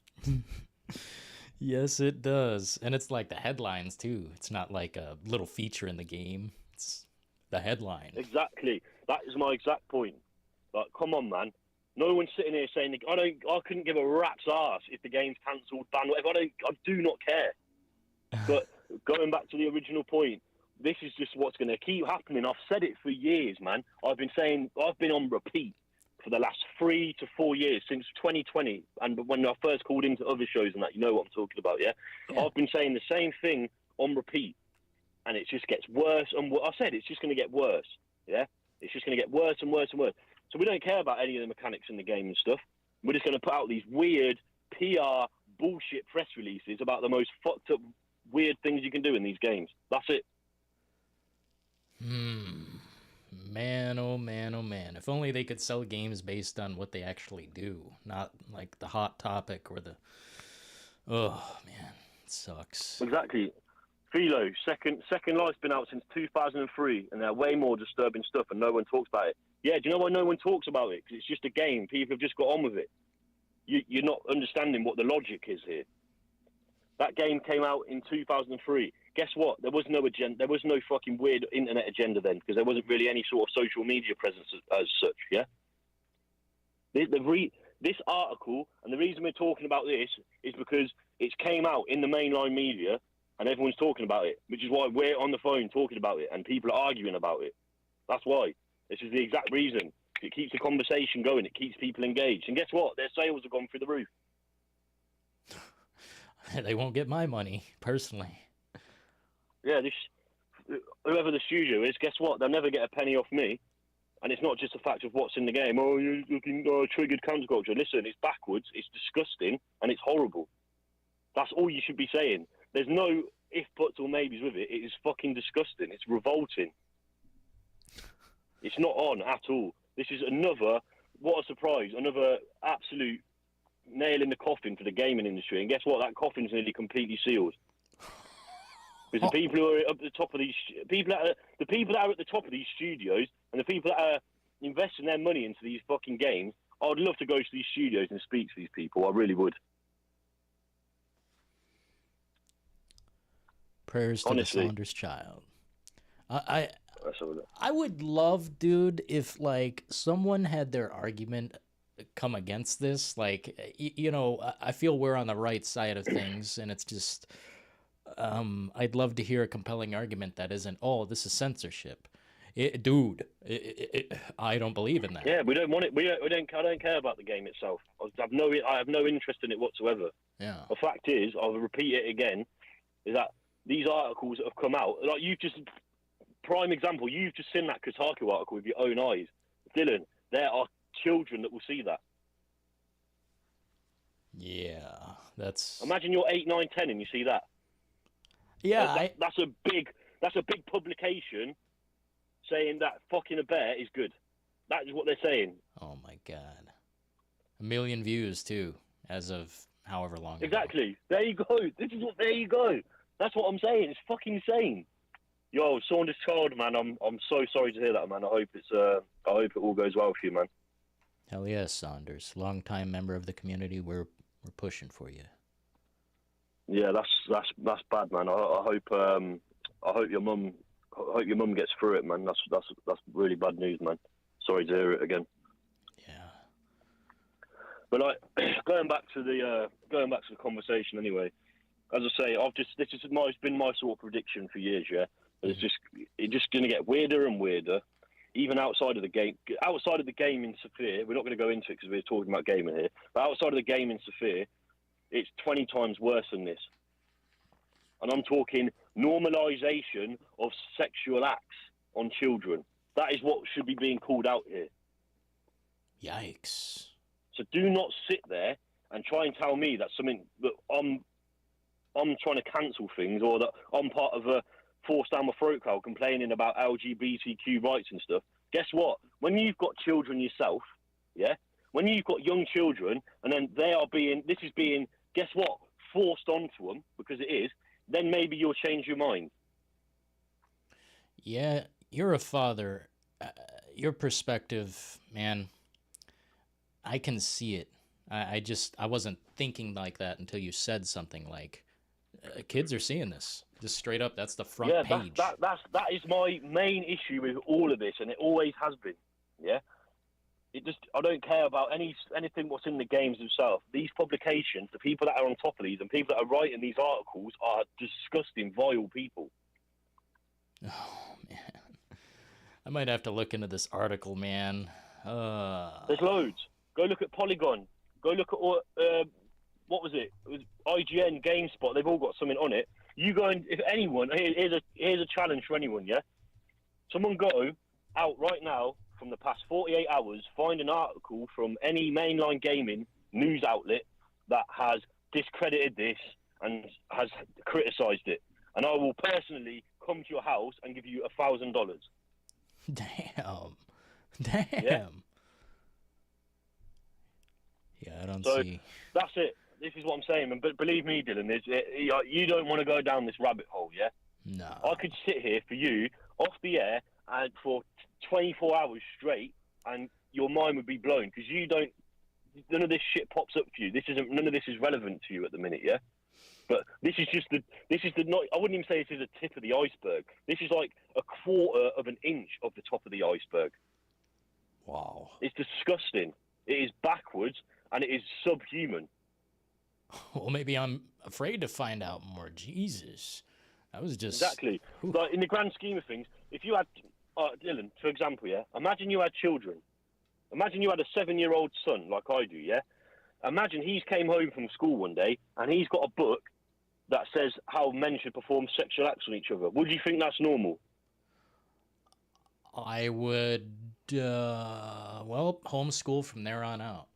Yes, it does. And it's like the headlines, too. It's not like a little feature in the game. It's the headline. Exactly. That is my exact point. Like, come on, man. No one's sitting here saying, I couldn't give a rat's ass if the game's cancelled, banned, whatever. I do not care. But going back to the original point, this is just what's going to keep happening. I've said it for years, man. I've been on repeat for the last 3 to 4 years, since 2020, and when I first called into other shows and that, you know what I'm talking about, yeah? I've been saying the same thing on repeat, and it just gets worse and worse. I said it's just going to get worse, yeah? It's just going to get worse and worse and worse. So we don't care about any of the mechanics in the game and stuff. We're just going to put out these weird PR bullshit press releases about the most fucked up, weird things you can do in these games. That's it. Man, oh man, oh man. If only they could sell games based on what they actually do, not like the hot topic or the... Oh, man, it sucks. Exactly. Philo, Second Life's been out since 2003, and there are way more disturbing stuff, and no one talks about it. Yeah, do you know why no one talks about it? Because it's just a game. People have just got on with it. You're not understanding what the logic is here. That game came out in 2003. Guess what? There was no agenda. There was no fucking weird internet agenda then, because there wasn't really any sort of social media presence as such. Yeah. This article, and the reason we're talking about this is because it came out in the mainline media, and everyone's talking about it, which is why we're on the phone talking about it, and people are arguing about it. That's why. This is the exact reason. It keeps the conversation going. It keeps people engaged. And guess what? Their sales have gone through the roof. They won't get my money, personally. Yeah, whoever the studio is, guess what? They'll never get a penny off me. And it's not just a fact of what's in the game. Oh, you're looking triggered counterculture. Listen, it's backwards, it's disgusting, and it's horrible. That's all you should be saying. There's no if, buts, or maybes with it. It is fucking disgusting. It's revolting. It's not on at all. This is what a surprise, another absolute nail in the coffin for the gaming industry. And guess what? That coffin's nearly completely sealed. Because the people who are up the top of these the people that are at the top of these studios, and the people that are investing their money into these fucking games, I'd love to go to these studios and speak to these people. I really would. Prayers to the Saunders child. I would love, dude, if like someone had their argument come against this. Like, you know, I feel we're on the right side of things, and it's just I'd love to hear a compelling argument that isn't, oh, this is censorship. I don't believe in that. Yeah, we don't want it. I don't care about the game itself. I have no interest in it whatsoever. Yeah. The fact is, I'll repeat it again, is that these articles that have come out, like you've just prime example. You've just seen that Kotaku article with your own eyes, Dylan. There are children that will see that. Yeah, that's. Imagine you're 8, 9, 10, and you see that. Yeah, that's a big publication saying that fucking a bear is good. That is what they're saying. Oh my god, 1 million views too, as of however long. Exactly. Ago. There you go. There you go. That's what I'm saying. It's fucking insane. Yo, Saunders child, man. I'm so sorry to hear that, man. I hope it all goes well for you, man. Hell yes, Saunders. Long-time member of the community. We're pushing for you. Yeah, that's bad, man. I hope your mum gets through it, man. That's really bad news, man. Sorry to hear it again. Yeah. But like going back to the conversation anyway. As I say, this has been my sort of prediction for years, yeah. It's just going to get weirder and weirder, even outside of the game. Outside of the gaming sphere, we're not going to go into it because we're talking about gaming here. But outside of the gaming sphere, it's 20 times worse than this. And I'm talking normalization of sexual acts on children. That is what should be being called out here. Yikes. So do not sit there and try and tell me that something that I'm trying to cancel things, or that I'm part of a forced down my throat crowd complaining about LGBTQ rights and stuff. Guess what? When you've got children yourself, yeah, when you've got young children, and then this is being, guess what, forced onto them, because it is, then maybe you'll change your mind. Yeah, you're a father. Your perspective, man, I can see it. I wasn't thinking like that until you said something like, kids are seeing this. Just straight up, that's the front page. That is my main issue with all of this, and it always has been. Yeah, I don't care about anything what's in the games themselves. These publications, the people that are on top of these, and people that are writing these articles are disgusting, vile people. Oh man, I might have to look into this article, man. There's loads. Go look at Polygon. Go look at what was it? It was IGN, GameSpot. They've all got something on it. You go and, if anyone, here's a challenge for anyone, yeah? Someone go out right now from the past 48 hours, find an article from any mainline gaming news outlet that has discredited this and has criticised it. And I will personally come to your house and give you $1,000. Damn. Yeah, I don't see. That's it. This is what I'm saying, but believe me, Dylan, you don't want to go down this rabbit hole, yeah? No. I could sit here for you off the air and for 24 hours straight, and your mind would be blown because none of this shit pops up for you. None of this is relevant to you at the minute, yeah? But this is not. I wouldn't even say this is a tip of the iceberg. This is like a quarter of an inch of the top of the iceberg. Wow. It's disgusting. It is backwards and it is subhuman. Well, maybe I'm afraid to find out more. Jesus. That was just... Exactly. Like, in the grand scheme of things, if you had... Dylan, for example, yeah? Imagine you had children. Imagine you had a 7-year-old son, like I do, yeah? Imagine he's came home from school one day, and he's got a book that says how men should perform sexual acts on each other. Would you think that's normal? I would, homeschool from there on out.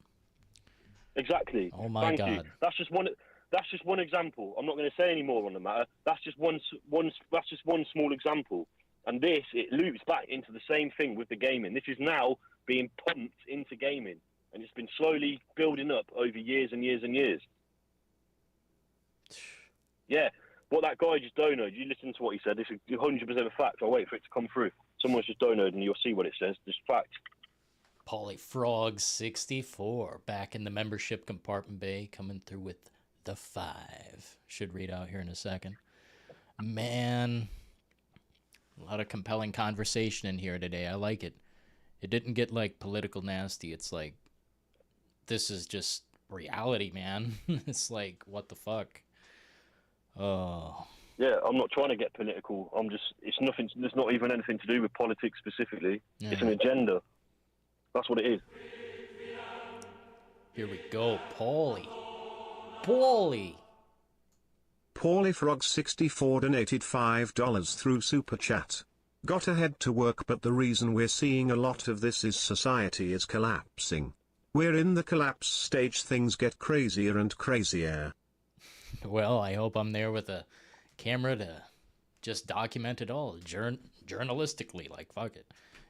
Exactly. Oh my God. You. That's just one example. I'm not going to say any more on the matter. That's just one small example. And it loops back into the same thing with the gaming. This is now being pumped into gaming, and it's been slowly building up over years and years and years. Yeah, what that guy just donated, you listen to what he said, this is 100% a fact. I'll wait for it to come through. Someone's just donated and you'll see what it says. Just fact. Polyfrog64 back in the membership compartment bay, coming through with the 5. Should read out here in a second. Man, a lot of compelling conversation in here today. I like it. It didn't get like political nasty. It's like, this is just reality, man. It's like, what the fuck? Oh. Yeah, I'm not trying to get political. It's nothing. There's not even anything to do with politics specifically. Yeah. It's an agenda. That's what it is. Here we go, Paulie. Pauliefrog64 donated $5 through Super Chat. Gotta head to work, but the reason we're seeing a lot of this is society is collapsing. We're in the collapse stage, things get crazier and crazier. Well, I hope I'm there with a camera to just document it all, journalistically, like, fuck it.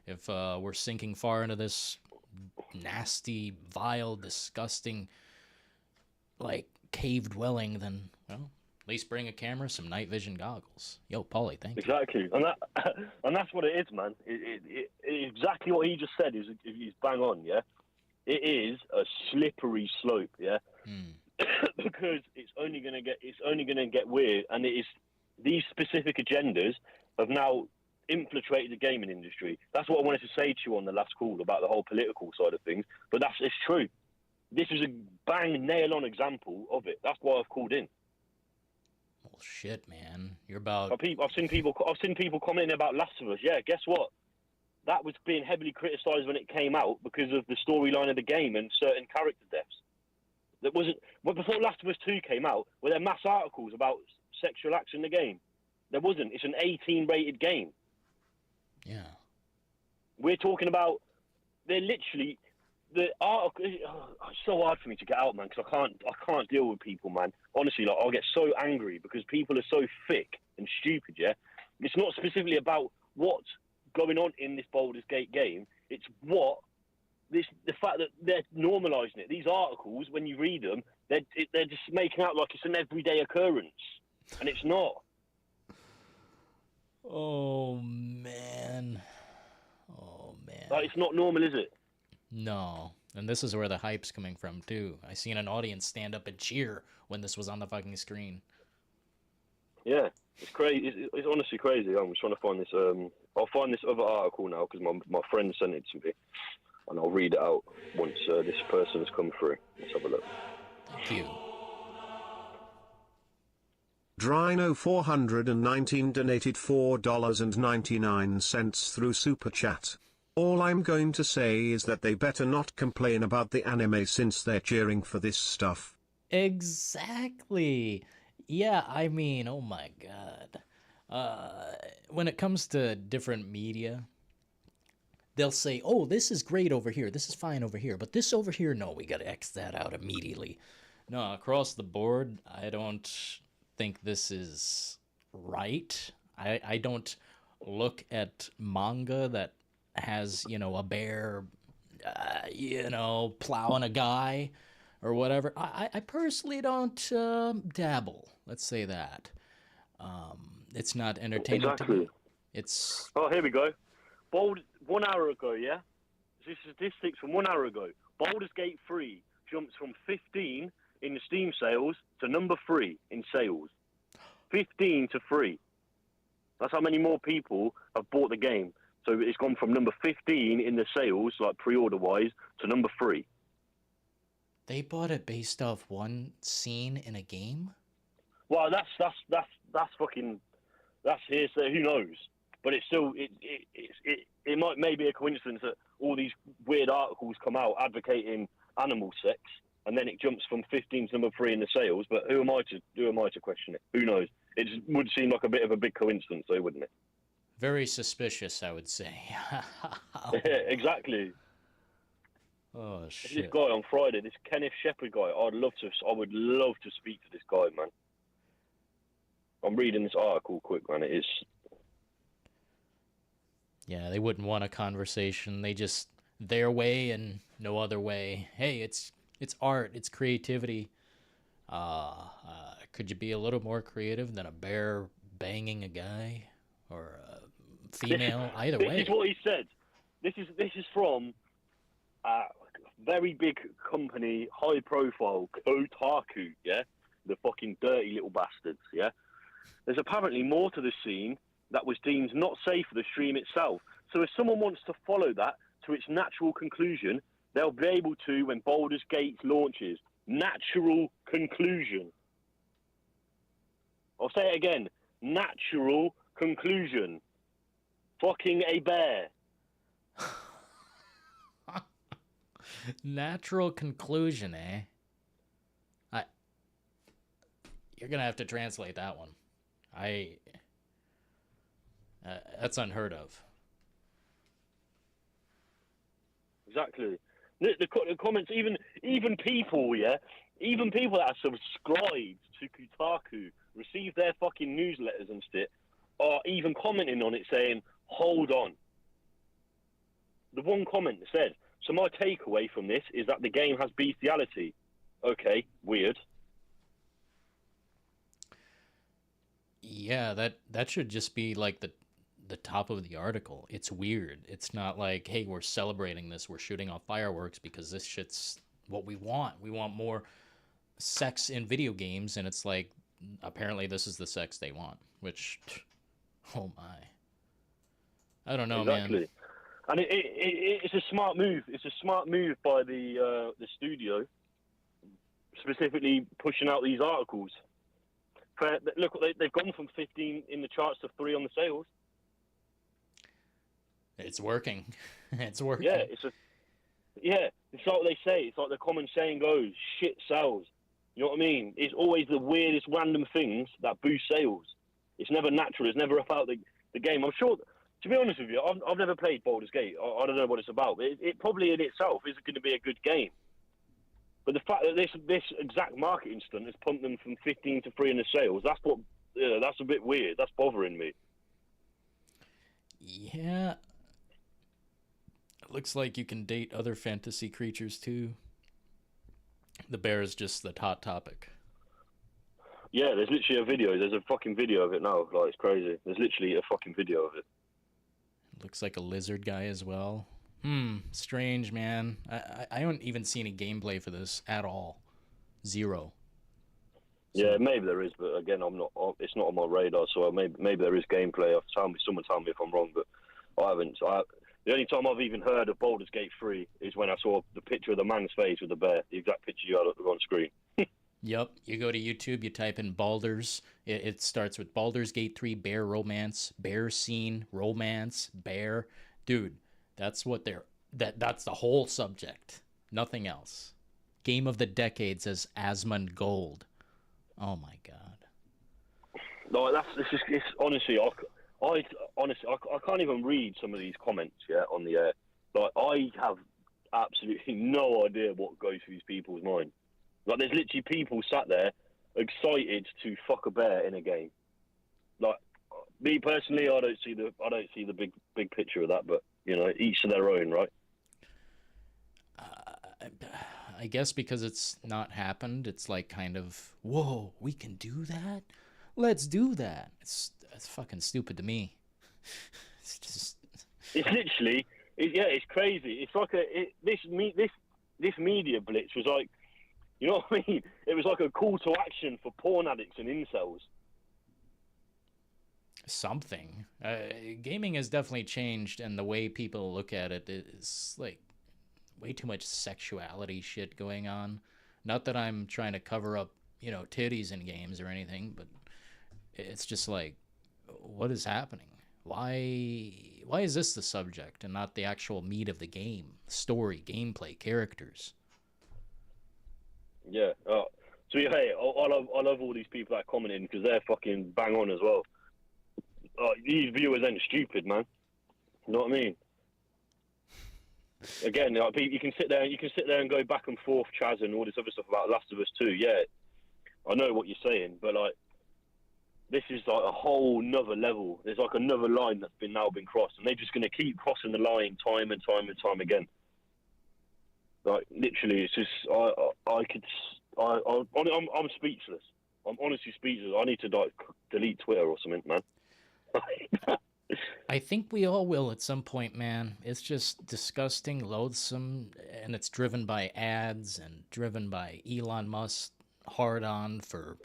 If we're sinking far into this nasty, vile, disgusting, like, cave dwelling, then, well, at least bring a camera, some night vision goggles. Yo, Paulie, thank you. Exactly, and that's what it is, man. Exactly what he just said is bang on, yeah? It is a slippery slope, yeah? Because it's only gonna get weird, and it is these specific agendas have now infiltrated the gaming industry. That's what I wanted to say to you on the last call about the whole political side of things. But it's true. This is a bang nail on example of it. That's why I've called in. Well, shit, man. You're about. I've seen people commenting about Last of Us. Yeah, guess what? That was being heavily criticised when it came out because of the storyline of the game and certain character deaths. That wasn't. Well, before Last of Us 2 came out, were there mass articles about sexual acts in the game? There wasn't. It's an 18-rated game. Yeah. We're talking about. They're literally the article. It's so hard for me to get out, man, because I can't deal with people, man. Honestly, like I'll get so angry because people are so thick and stupid. Yeah, it's not specifically about what's going on in this Balder's Gate game. It's the fact that they're normalising it. These articles, when you read them, they're just making out like it's an everyday occurrence, and it's not. Oh man. Like, it's not normal, is it? No. And this is where the hype's coming from too. I seen an audience stand up and cheer when this was on the fucking screen. Yeah, it's crazy. It's honestly crazy. I'm just trying to find this. I'll find this other article now because my friend sent it to me, and I'll read it out once this person has come through. Let's have a look. Thank you. Drino419 donated $4.99 through Super Chat. All I'm going to say is that they better not complain about the anime since they're cheering for this stuff. Exactly. Yeah, I mean, oh my god. When it comes to different media, they'll say, oh, this is great over here, this is fine over here, but this over here, no, we gotta X that out immediately. No, across the board, I don't think this is right. I don't look at manga that has, a bear, plowing a guy or whatever. I personally don't dabble. Let's say that. It's not entertaining exactly. to me. It's... Oh, here we go. 1 hour ago, yeah? This is statistics from 1 hour ago. Baldur's Gate 3 jumps from 15 in the Steam sales to number 3 in sales. 15 to 3. That's how many more people have bought the game. So it's gone from number 15 in the sales, like pre-order-wise, to number 3. They bought it based off one scene in a game? Well, that's fucking, that's hearsay. Who knows? But it's still, it might maybe a coincidence that all these weird articles come out advocating animal sex, and then it jumps from 15 to number 3 in the sales. But who am I to question it? Who knows? It would seem like a bit of a big coincidence, though, wouldn't it? Very suspicious, I would say. Yeah, exactly. Oh shit! This guy on Friday, this Kenneth Shepherd guy, I would love to speak to this guy, man. I'm reading this article quick, man. It is. Yeah, they wouldn't want a conversation. They just their way and no other way. Hey, it's art. It's creativity. Could you be a little more creative than a bear banging a guy or a female? Either way. This is what he said. This is from a very big company, high profile, Kotaku. Yeah, the fucking dirty little bastards. Yeah, there's apparently more to the scene that was deemed not safe for the stream itself. So if someone wants to follow that to its natural conclusion, they'll be able to when Balder's Gate launches. Natural conclusion. I'll say it again. Natural conclusion. Fucking a bear. Natural conclusion, eh? You're gonna have to translate that one. That's unheard of. Exactly. The comments, even people, yeah, even people that are subscribed to Kotaku, receive their fucking newsletters and shit, are even commenting on it saying, hold on. The one comment said, so my takeaway from this is that the game has bestiality. Okay, weird. Yeah, that should just be like the top of the article. It's weird. It's not like, hey, we're celebrating this. We're shooting off fireworks because this shit's what we want. We want more sex in video games, and it's like, apparently this is the sex they want, which, oh my. I don't know, exactly. Man. And it's a smart move. It's a smart move by the studio, specifically pushing out these articles. Look, they've gone from 15 in the charts to 3 on the sales. It's working. It's working. Yeah, it's like they say. It's like the common saying goes, shit sells. You know what I mean? It's always the weirdest random things that boost sales. It's never natural. It's never about the game. I'm sure, to be honest with you, I've never played Balder's Gate. I don't know what it's about. But it probably in itself isn't going to be a good game. But the fact that this exact marketing stunt has pumped them from 15 to 3 in the sales, that's a bit weird. That's bothering me. Yeah. It looks like you can date other fantasy creatures too. The bear is just the hot topic. Yeah, there's literally a video. There's a fucking video of it now. Like, it's crazy. There's literally a fucking video of it. Looks like a lizard guy as well. Strange, man. I don't even see any gameplay for this at all. Zero. Yeah, maybe there is, but again, it's not on my radar, so maybe there is gameplay. Someone tell me if I'm wrong, but I haven't. The only time I've even heard of Balder's Gate 3 is when I saw the picture of the man's face with the bear, the exact picture you had on screen. Yep, you go to YouTube, you type in Balder's. It starts with Balder's Gate 3, bear romance, bear scene, romance, bear. Dude, that's what that's the whole subject. Nothing else. Game of the decade says Asmund Gold. Oh my god. No, it's honestly, I can't even read some of these comments on the air. Like, I have absolutely no idea what goes through these people's mind. Like, there's literally people sat there excited to fuck a bear in a game. Like, me personally, I don't see the big picture of that, but you know, each to their own, right? I guess because it's not happened, it's like kind of, whoa, we can do that? Let's do that. It's fucking stupid to me. It's literally, it's crazy. It's like this media blitz was like, you know what I mean? It was like a call to action for porn addicts and incels. Something. Gaming has definitely changed, and the way people look at it is like way too much sexuality shit going on. Not that I'm trying to cover up, you know, titties in games or anything, but it's just like, what is happening? Why is this the subject and not the actual meat of the game? Story, gameplay, characters. Yeah. So yeah, hey, I love all these people that are commenting because they're fucking bang on as well. These viewers ain't stupid, man. You know what I mean? Again, like, you can sit there and go back and forth, Chaz, and all this other stuff about Last of Us 2. Yeah, I know what you're saying, but like, this is like a whole nother level. There's like another line that's now been crossed, and they're just going to keep crossing the line time and time and time again. Like, literally, it's just I'm speechless. I'm honestly speechless. I need to like delete Twitter or something, man. I think we all will at some point, man. It's just disgusting, loathsome, and it's driven by ads and driven by Elon Musk hard on for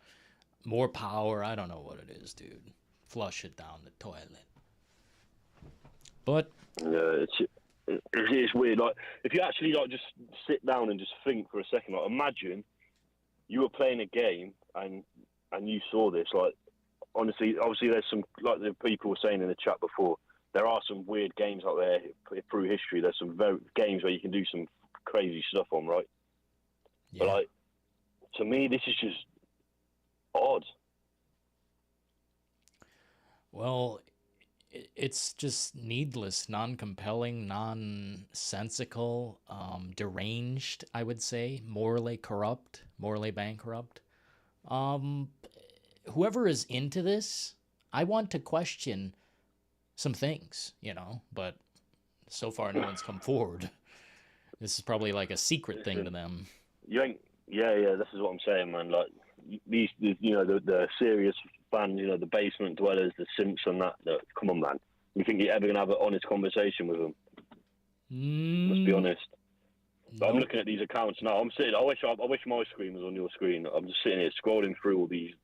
more power. I don't know what it is, dude. Flush it down the toilet. But yeah, it's weird. Like, if you actually like just sit down and just think for a second, like, imagine you were playing a game and you saw this. Like, honestly, obviously, there's some, like the people were saying in the chat before, there are some weird games out there through history. There's some games where you can do some crazy stuff on, right? Yeah. But like, to me, this is just odd. Well, it's just needless, non-compelling, nonsensical, deranged, I would say, morally corrupt, morally bankrupt. Whoever is into this, I want to question some things, but so far no one's come forward. This is probably like a secret thing to them. Yeah, this is what I'm saying, man. Like, the serious fans, the basement dwellers, the simps and that, come on, man. You think you're ever going to have an honest conversation with them? Let's be honest. Nope. I'm looking at these accounts now. I'm sitting. I wish my screen was on your screen. I'm just sitting here scrolling through all these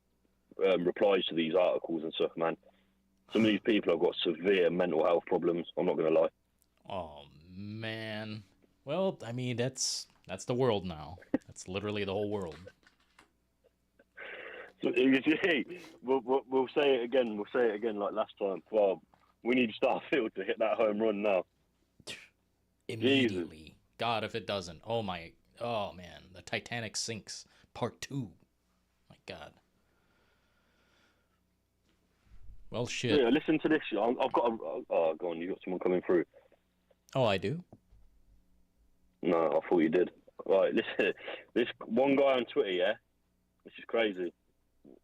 replies to these articles and stuff, man. Some of these people have got severe mental health problems. I'm not going to lie. Oh man. Well, I mean, that's the world now. That's literally the whole world. So, hey, we'll say it again. We'll say it again like last time. Well, we need Starfield to hit that home run now. Immediately. Jesus. God, if it doesn't. Oh man. The Titanic sinks. Part 2. My God. Well, shit. Yeah, listen to this. I've got oh, go on. You got someone coming through. Oh, I do? No, I thought you did. Right, listen. This one guy on Twitter, yeah? This is crazy.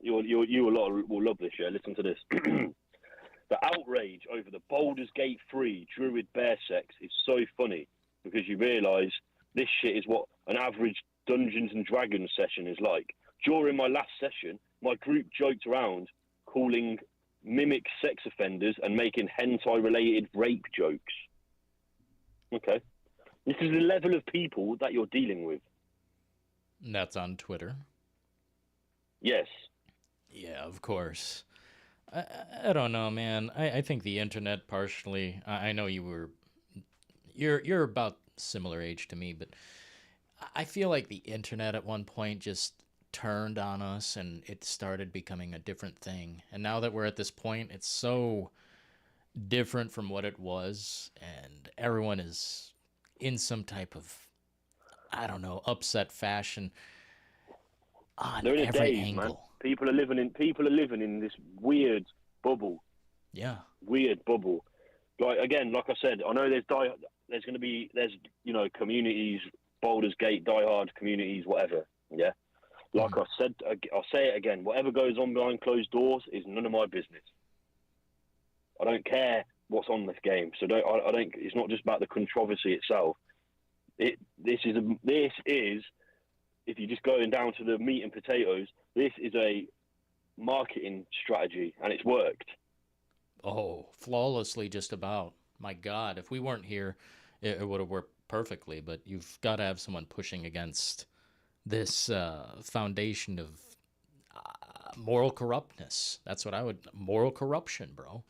You will love this, yeah? Listen to this. The outrage over the Balder's Gate 3 Druid bear sex is so funny because you realise this shit is what an average Dungeons and Dragons session is like. During my last session, my group joked around calling mimic sex offenders and making hentai-related rape jokes. Okay. This is the level of people that you're dealing with. That's on Twitter. Yes. Yeah, of course. I don't know, man. I think the internet partially. I know you're about similar age to me, but I feel like the internet at one point just turned on us and it started becoming a different thing. And now that we're at this point, it's so different from what it was, and everyone is in some type of, I don't know, upset fashion on They're in every a daze, angle. Man. People are living in this weird bubble. Yeah. Weird bubble. Like I said, I know there's communities, Baldur's Gate, diehard communities, whatever. Yeah. Like I said, I'll say it again. Whatever goes on behind closed doors is none of my business. I don't care what's on this game. So I don't. It's not just about the controversy itself. This is, if you're just going down to the meat and potatoes, this is a marketing strategy, and it's worked. Oh, flawlessly, just about. My God, if we weren't here, it would have worked perfectly. But you've got to have someone pushing against this foundation of moral corruptness. That's what moral corruption, bro.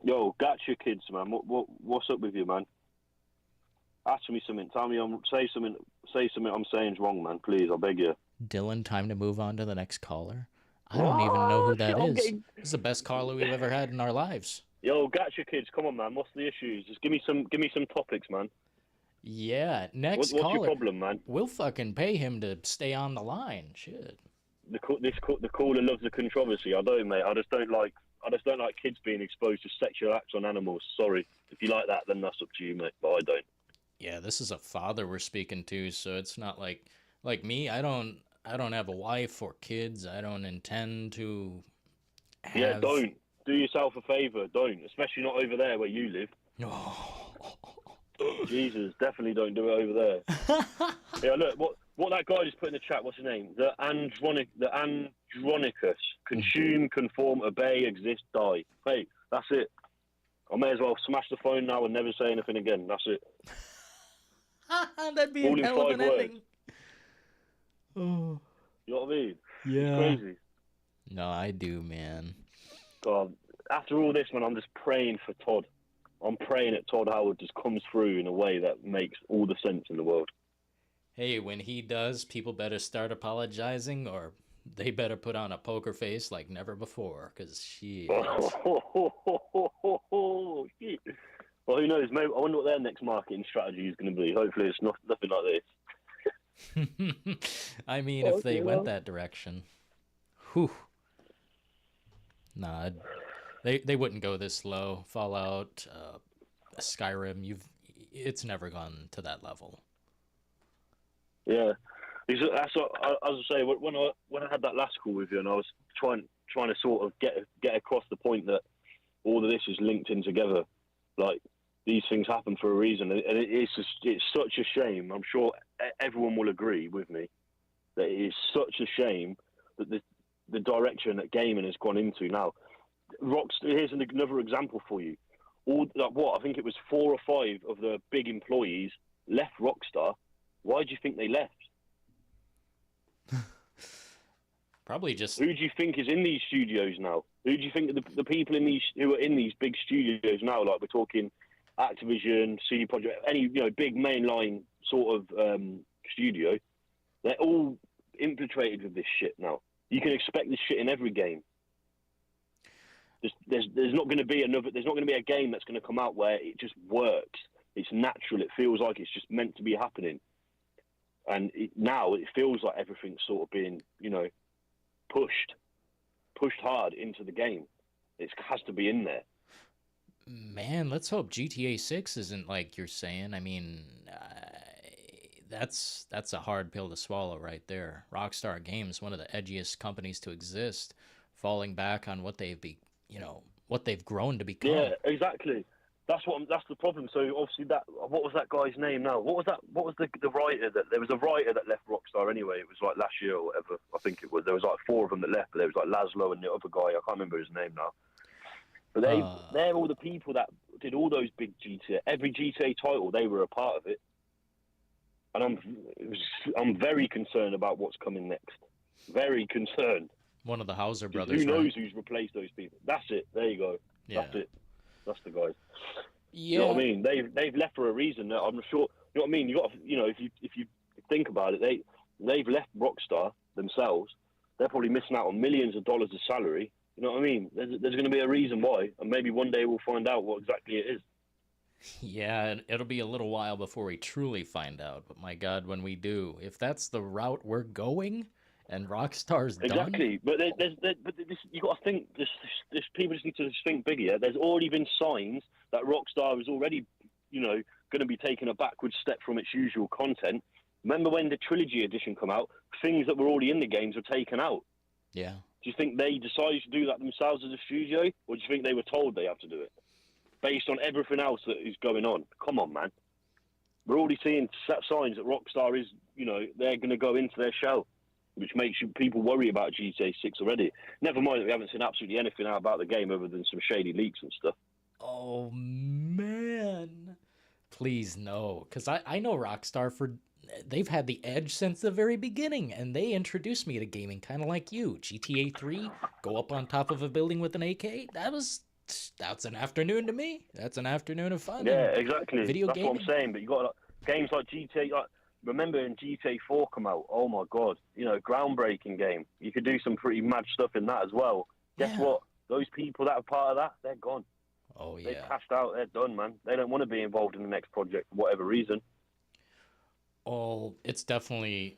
Yo, gotcha, kids, man. What's up with you, man? Ask me something. Tell me, say something I'm saying's wrong, man. Please, I beg you. Dylan, time to move on to the next caller. I don't even know who that is. This is the best caller we've ever had in our lives. Yo, gotcha, kids. Come on, man. What's the issues? Just give me some topics, man. Yeah, next what's caller. What's your problem, man? We'll fucking pay him to stay on the line. Shit. The caller loves the controversy. I don't, mate. I just don't like kids being exposed to sexual acts on animals. Sorry. If you like that, then that's up to you, mate. But I don't. Yeah, this is a father we're speaking to, so it's not like me. I don't have a wife or kids. I don't intend to have... Yeah, don't. Do yourself a favour. Don't. Especially not over there where you live. Jesus, definitely don't do it over there. Yeah, look, what that guy just put in the chat, what's his name? The Andronicus. Consume, conform, obey, exist, die. Hey, that's it. I may as well smash the phone now and never say anything again. That's it. That'd be a hell of an ending. Oh. You know what I mean? Yeah. It's crazy. No, I do, man. God, after all this, man, I'm just praying for Todd. I'm praying that Todd Howard just comes through in a way that makes all the sense in the world. Hey, when he does, people better start apologizing, or they better put on a poker face like never before, because shit. Well, who knows? Maybe, I wonder what their next marketing strategy is going to be. Hopefully it's nothing like this. I mean, if they went that direction. Whew. Nah, They wouldn't go this low. Fallout, Skyrim, it's never gone to that level. Yeah, that's what, as I say, when I had that last call with you, and I was trying to sort of get across the point that all of this is linked in together. Like, these things happen for a reason, and it's such a shame. I'm sure everyone will agree with me that it is such a shame that the direction that gaming has gone into now. Here's another example for you. I think it was 4 or 5 of the big employees left Rockstar. Why do you think they left? Probably just... Who do you think is in these studios now? Who do you think are the people who are in these big studios now? Like, we're talking Activision, CD Projekt, any big mainline sort of studio. They're all infiltrated with this shit now. You can expect this shit in every game. There's not going to be a game that's going to come out where it just works. It's natural. It feels like it's just meant to be happening. And now it feels like everything's sort of being, pushed hard into the game. It has to be in there. Man, let's hope GTA 6 isn't like you're saying. I mean, that's a hard pill to swallow right there. Rockstar Games, one of the edgiest companies to exist, falling back on what they've what they've grown to become. Yeah, exactly. That's the problem. So obviously what was that guy's name now? What was the writer there was a writer that left Rockstar anyway. It was like last year or whatever. I think it was. There was like 4 of them that left, but there was like Laszlo and the other guy. I can't remember his name now. But they're all the people that did all those big GTA. Every GTA title, they were a part of it. And I'm very concerned about what's coming next. Very concerned. One of the Hauser brothers. Who knows who's replaced those people? That's it. There you go. Yeah. That's it. That's the guys. Yeah. You know what I mean? They've left for a reason. I'm sure. You know what I mean? You got if you think about it, they've left Rockstar themselves. They're probably missing out on millions of dollars of salary. You know what I mean? There's going to be a reason why, and maybe one day we'll find out what exactly it is. Yeah, it'll be a little while before we truly find out. But my God, when we do, if that's the route we're going, and Rockstar's done... Exactly, but you got to think. This people just need to think bigger. Yeah? There's already been signs that Rockstar is already, going to be taking a backward step from its usual content. Remember when the Trilogy Edition come out? Things that were already in the games were taken out. Yeah. Do you think they decided to do that themselves as a studio, or do you think they were told they have to do it? Based on everything else that is going on. Come on, man. We're already seeing signs that Rockstar is, they're going to go into their shell, which makes people worry about GTA 6 already. Never mind that we haven't seen absolutely anything out about the game other than some shady leaks and stuff. Oh, man. Please, no. Because I know Rockstar they've had the edge since the very beginning, and they introduced me to gaming kind of like you. GTA 3, go up on top of a building with an AK, that's an afternoon to me. That's an afternoon of fun. Yeah, exactly. That's gaming. what I'm saying. But you got games like GTA. Remember in GTA 4 come out? Oh my God! Groundbreaking game. You could do some pretty mad stuff in that as well. Guess what? Those people that are part of that, they're gone. Oh yeah. They've cashed out. They're done, man. They don't want to be involved in the next project for whatever reason. Oh, it definitely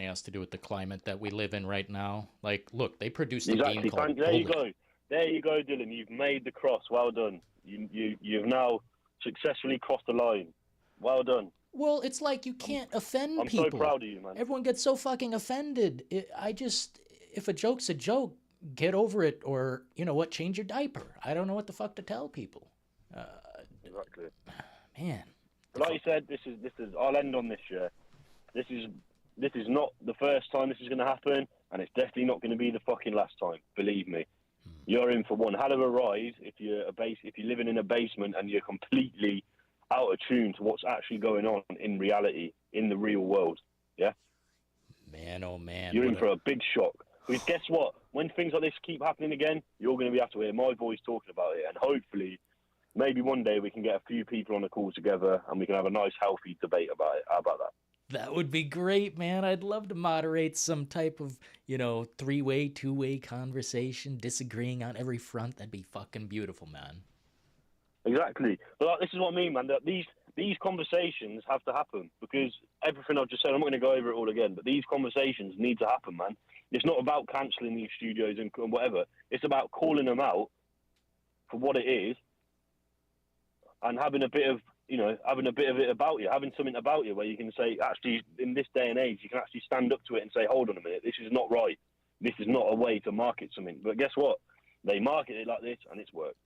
has to do with the climate that we live in right now. Like, look, they produced a game called There you go. There you go, Dylan. You've made the cross. Well done. You've now successfully crossed the line. Well done. Well, it's like you can't offend I'm people. so proud of you, man. Everyone gets so fucking offended. If a joke's a joke, get over it, or, change your diaper. I don't know what the fuck to tell people. Exactly. Man. Like you said, this is. I'll end on this. Yeah, this is not the first time this is going to happen, and it's definitely not going to be the fucking last time. Believe me, you're in for one hell of a ride if you're living in a basement and you're completely out of tune to what's actually going on in reality in the real world. Yeah. Man, oh man. You're in for a big shock. Because guess what? When things like this keep happening again, you're going to be able to hear my voice talking about it, and hopefully. Maybe one day we can get a few people on a call together and we can have a nice, healthy debate about it. How about that? That would be great, man. I'd love to moderate some type of, 3-way, 2-way conversation, disagreeing on every front. That'd be fucking beautiful, man. Exactly. But this is what I mean, man. That these conversations have to happen because everything I've just said, I'm not going to go over it all again, but these conversations need to happen, man. It's not about cancelling these studios and whatever. It's about calling them out for what it is, and having a bit of it about you, having something about you where you can say, actually, in this day and age, you can actually stand up to it and say, hold on a minute, this is not right. This is not a way to market something. But guess what? They market it like this, and it's worked.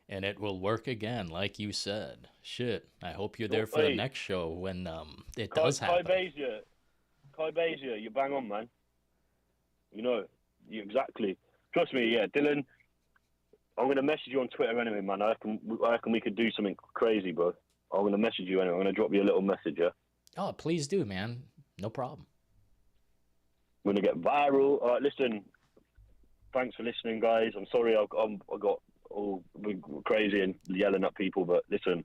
And it will work again, like you said. Shit, I hope you're there for the next show when it does happen. Kai Bazia, you bang on, man. You know, you exactly. Trust me, yeah, Dylan. I'm gonna message you on Twitter anyway, man. I reckon we could do something crazy, bro. I'm gonna message you anyway. I'm gonna drop you a little message, yeah. Oh, please do, man. No problem. We're gonna get viral. All right, listen. Thanks for listening, guys. I'm sorry I got all crazy and yelling at people, but listen,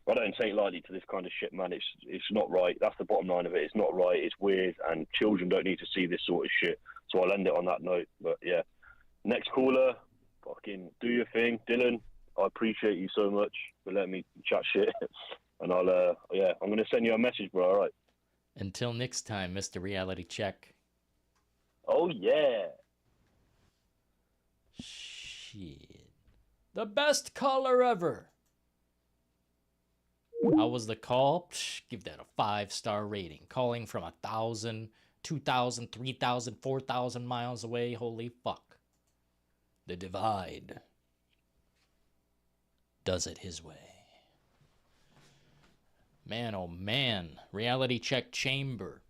I don't take lightly to this kind of shit, man. It's not right. That's the bottom line of it. It's not right. It's weird, and children don't need to see this sort of shit. So I'll end it on that note. But yeah, next caller, fucking do your thing, Dylan. I appreciate you so much for letting me chat shit, and I'm gonna send you a message, bro. All right. Until next time, Mr. Reality Check. Oh yeah. Shit. The best caller ever. How was the call? Give that a 5-star rating. Calling from 1,000, 2,000, 3,000, 4,000 miles away. Holy fuck. The Divide does it his way. Man, oh man. Reality Check Chamber.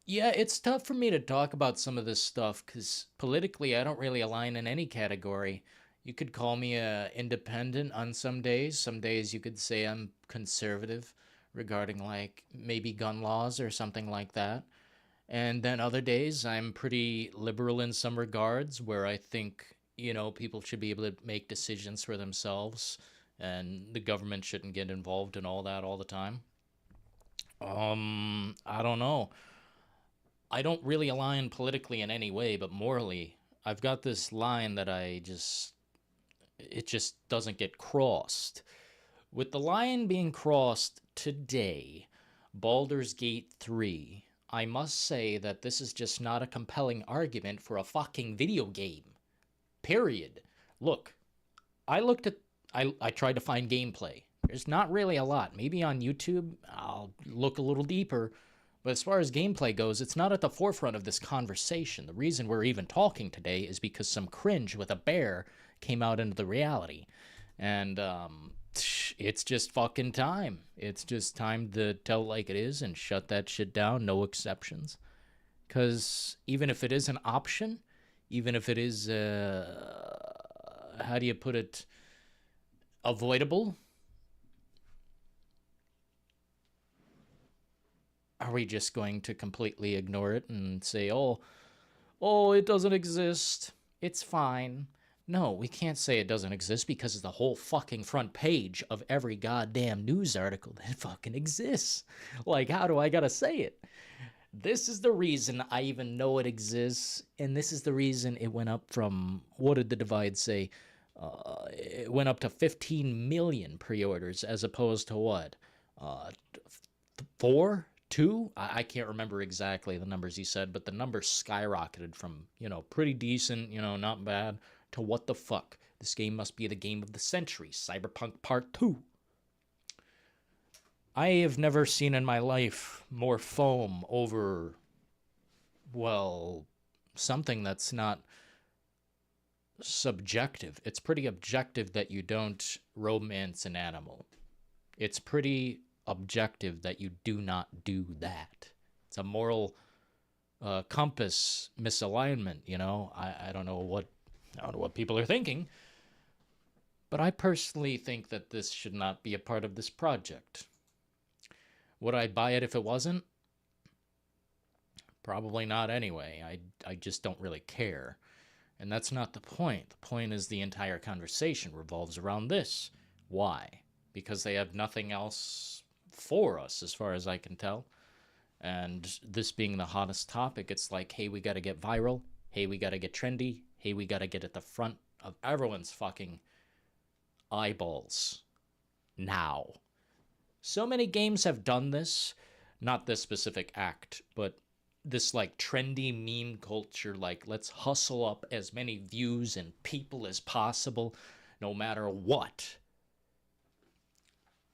Yeah, it's tough for me to talk about some of this stuff because politically I don't really align in any category. You could call me independent on some days. Some days you could say I'm conservative regarding like maybe gun laws or something like that. And then other days I'm pretty liberal in some regards where I think, you know, people should be able to make decisions for themselves and the government shouldn't get involved in all that all the time. I don't know. I don't really align politically in any way, but morally, I've got this line that it just doesn't get crossed. With the line being crossed today, Baldur's Gate 3, I must say that this is just not a compelling argument for a fucking video game. Period. Look, I tried to find gameplay. There's not really a lot. Maybe on YouTube, I'll look a little deeper. But as far as gameplay goes, it's not at the forefront of this conversation. The reason we're even talking today is because some cringe with a bear came out into the reality. And it's just fucking time. It's just time to tell it like it is and shut that shit down, no exceptions. Because even if it is an option, even if it is, how do you put it, avoidable, are we just going to completely ignore it and say, oh, it doesn't exist, it's fine? No, we can't say it doesn't exist because it's the whole fucking front page of every goddamn news article that fucking exists. Like, how do I gotta say it? This is the reason I even know it exists, and this is the reason it went up from, what did the Divide say? It went up to 15 million pre-orders as opposed to what? 4? 2? I can't remember exactly the numbers he said, but the numbers skyrocketed from, pretty decent, not bad, to what the fuck. This game must be the game of the century. Cyberpunk Part 2. I have never seen in my life more foam over, well, something that's not subjective. It's pretty objective that you don't romance an animal. It's pretty objective that you do not do that. It's a moral compass misalignment, I don't know what people are thinking, but I personally think that this should not be a part of this project. Would I buy it if it wasn't? Probably not anyway. I just don't really care. And that's not the point. The point is the entire conversation revolves around this. Why? Because they have nothing else for us, as far as I can tell. And this being the hottest topic, it's like, hey, we got to get viral. Hey, we got to get trendy. Hey, we got to get at the front of everyone's fucking eyeballs now. So many games have done this. Not this specific act, but this like trendy meme culture, like let's hustle up as many views and people as possible, no matter what.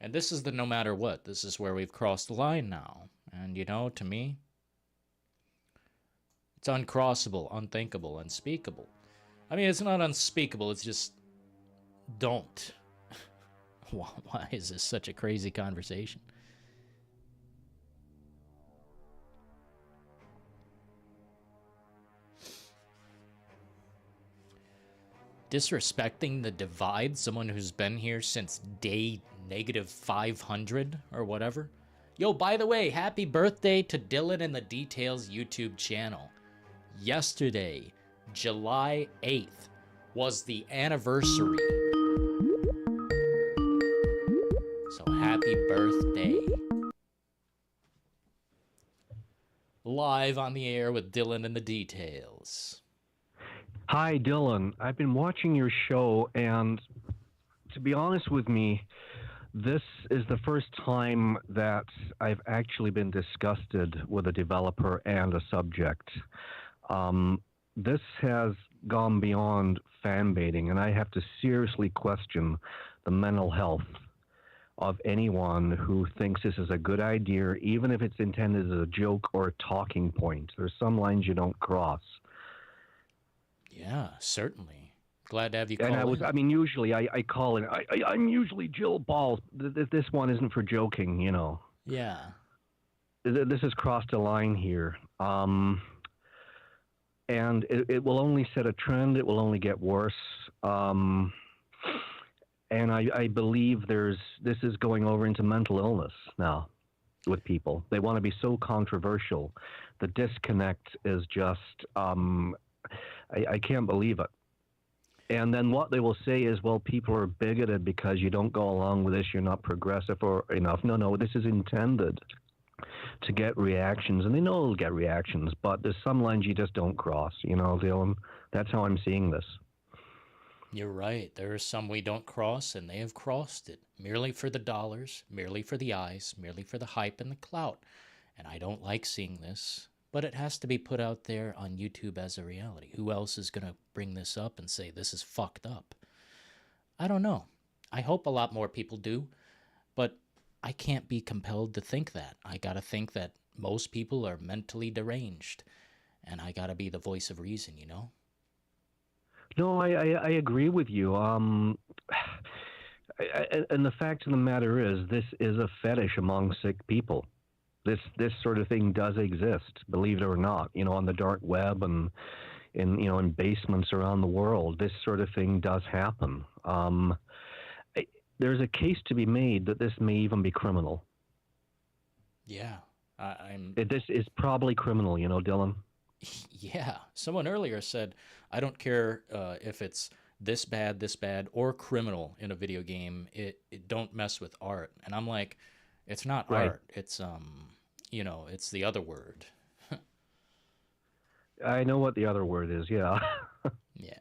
And this is the no matter what. This is where we've crossed the line now. And you know, to me, it's uncrossable, unthinkable, unspeakable. I mean, it's not unspeakable, it's just don't. Why is this such a crazy conversation? Disrespecting the divide, someone who's been here since day -500 or whatever. Yo, by the way, happy birthday to Dillon and the Details YouTube channel. Yesterday, July 8th, was the anniversary. So happy birthday. Live on the air with Dillon and the Details. Hi, Dillon. I've been watching your show, and to be honest with me, this is the first time that I've actually been disgusted with a developer and a subject. This has gone beyond fan baiting, and I have to seriously question the mental health of anyone who thinks this is a good idea, even if it's intended as a joke or a talking point. There's some lines you don't cross. Yeah, certainly. Glad to have you call and I mean, usually I call in. I'm usually Jill Balls. This one isn't for joking, you know. Yeah. This has crossed a line here. And it will only set a trend. It will only get worse. And I believe this is going over into mental illness now with people. They want to be so controversial. The disconnect is just, I can't believe it. And then what they will say is, well, people are bigoted because you don't go along with this, you're not progressive or enough. No, this is intended to get reactions, and they know it'll get reactions, but there's some lines you just don't cross, you know, Dylan. That's how I'm seeing this. You're right. There are some we don't cross, and they have crossed it, merely for the dollars, merely for the eyes, merely for the hype and the clout. And I don't like seeing this, but it has to be put out there on YouTube as a reality. Who else is going to bring this up and say this is fucked up? I don't know. I hope a lot more people do, but I can't be compelled to think that. I got to think that most people are mentally deranged, and I got to be the voice of reason, you know? No, I agree with you. And the fact of the matter is, this is a fetish among sick people. This sort of thing does exist, believe it or not. You know, on the dark web and in basements around the world, this sort of thing does happen. There's a case to be made that this may even be criminal. Yeah, This is probably criminal, you know, Dylan. Yeah, someone earlier said, I don't care if it's this bad, or criminal in a video game. It don't mess with art. And I'm like, it's not right. Art. It's it's the other word. I know what the other word is. Yeah. Yeah.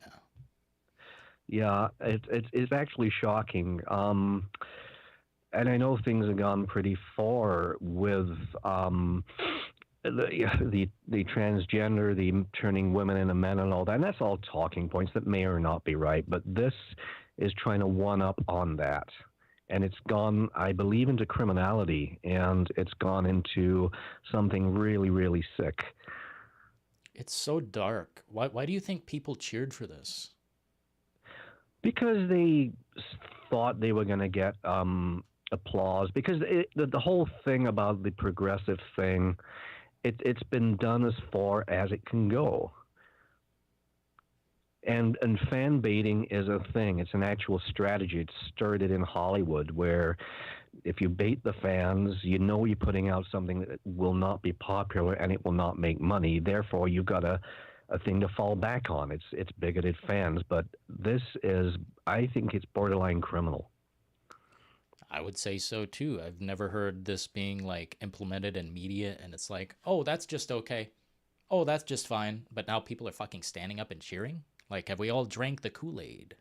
Yeah, it's actually shocking. And I know things have gone pretty far with the transgender, the turning women into men and all that. And that's all talking points that may or not be right. But this is trying to one up on that. And it's gone, I believe, into criminality. And it's gone into something really, really sick. It's so dark. Why do you think people cheered for this? Because they thought they were going to get applause. Because the whole thing about the progressive thing, it's been done as far as it can go. And fan baiting is a thing. It's an actual strategy. It started in Hollywood, where if you bait the fans, you know you're putting out something that will not be popular and it will not make money. Therefore, you've got a thing to fall back on. It's bigoted fans. But this is, I think it's borderline criminal. I would say so too. I've never heard this being like implemented in media, and it's like, oh, that's just okay. Oh, that's just fine. But now people are fucking standing up and cheering? Like, have we all drank the Kool-Aid?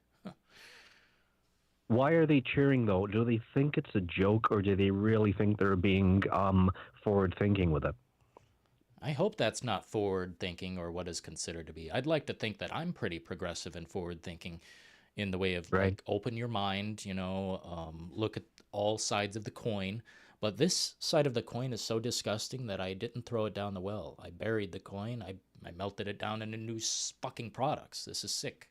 Why are they cheering, though? Do they think it's a joke, or do they really think they're being forward-thinking with it? I hope that's not forward thinking or what is considered to be. I'd like to think that I'm pretty progressive and forward thinking in the way of like open your mind, look at all sides of the coin. But this side of the coin is so disgusting that I didn't throw it down the well. I buried the coin. I melted it down into new fucking products. This is sick.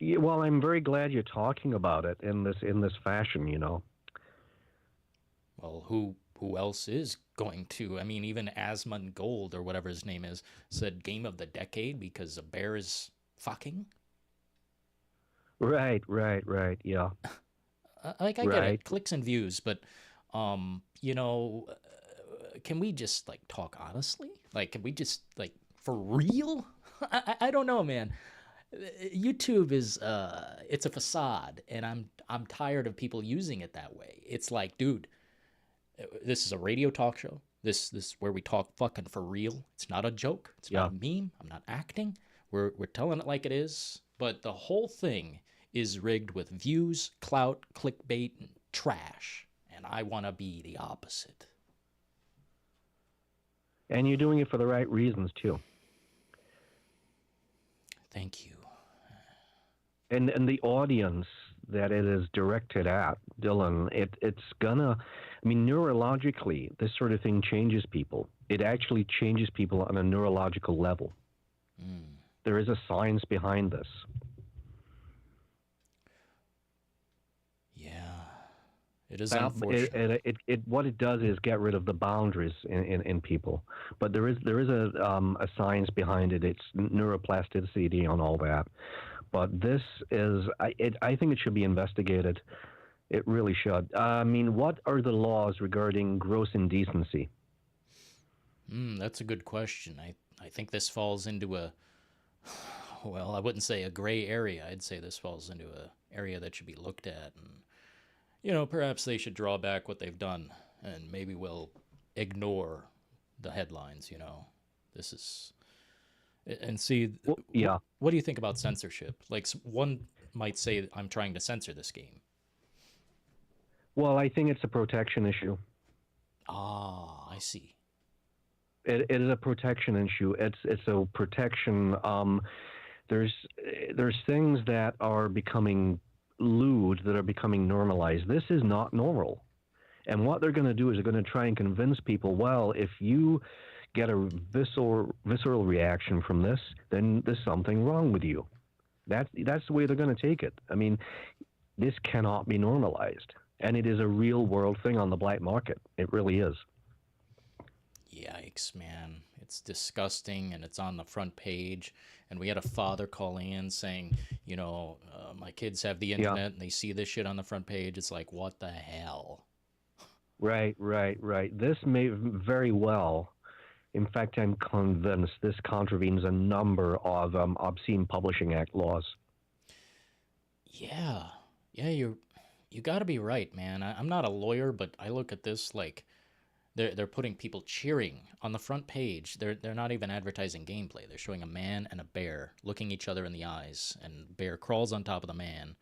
Yeah, well, I'm very glad you're talking about it in this fashion, Well, who else is going to? I mean, even Asmund Gold or whatever his name is said game of the decade because a bear is fucking. Right, yeah. I get it, clicks and views, but can we just like talk honestly? Like, can we just like for real? I don't know, man. YouTube is it's a facade, and I'm tired of people using it that way. It's like, dude, this is a radio talk show. This is where we talk fucking for real. It's not a joke. It's not a meme. I'm not acting. We're telling it like it is. But the whole thing is rigged with views, clout, clickbait, and trash. And I want to be the opposite. And you're doing it for the right reasons too. Thank you. And the audience that it is directed at, Dylan, it's gonna, I mean, neurologically, this sort of thing changes people. It actually changes people on a neurological level. There is a science behind this. Yeah, it is unfortunate. What it does is get rid of the boundaries in people. But there is a science behind it. It's neuroplasticity and all that. But this is, I think it should be investigated. It really should. I mean, what are the laws regarding gross indecency? That's a good question. I think this falls into a, well, I wouldn't say a gray area. I'd say this falls into a area that should be looked at. And, perhaps they should draw back what they've done. And maybe we'll ignore the headlines, This is... And see, what do you think about censorship? Like, one might say, I'm trying to censor this game. Well, I think it's a protection issue. Ah, I see. It is a protection issue. It's a protection. There's things that are becoming lewd, that are becoming normalized. This is not normal. And what they're going to do is they're going to try and convince people, well, if you get a visceral reaction from this, then there's something wrong with you. That's the way they're going to take it. I mean, this cannot be normalized. And it is a real world thing on the black market. It really is. Yikes, man. It's disgusting, and it's on the front page. And we had a father calling in saying, my kids have the internet, and they see this shit on the front page. It's like, what the hell? Right. This may very well... In fact, I'm convinced this contravenes a number of Obscene Publishing Act laws. Yeah, you got to be right, man. I'm not a lawyer, but I look at this like they're putting people cheering on the front page. They're not even advertising gameplay. They're showing a man and a bear looking each other in the eyes, and bear crawls on top of the man,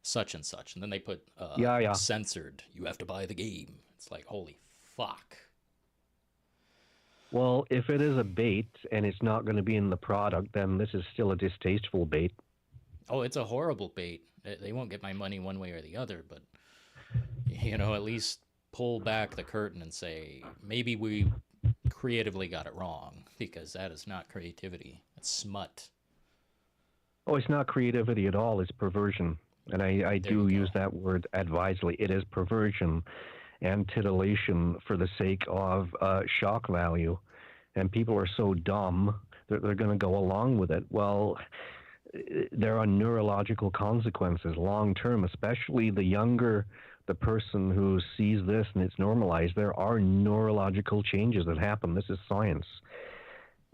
such and such, and then they put censored. You have to buy the game. It's like, holy fuck. Well, if it is a bait and it's not going to be in the product, then this is still a distasteful bait. Oh, it's a horrible bait. They won't get my money one way or the other, but, at least pull back the curtain and say, maybe we creatively got it wrong, because that is not creativity. It's smut. Oh, it's not creativity at all. It's perversion. And I do use that word advisedly. It is perversion and titillation for the sake of shock value. And people are so dumb that they're going to go along with it. Well, there are neurological consequences long term, especially the younger the person who sees this and it's normalized. There are neurological changes that happen. This is science.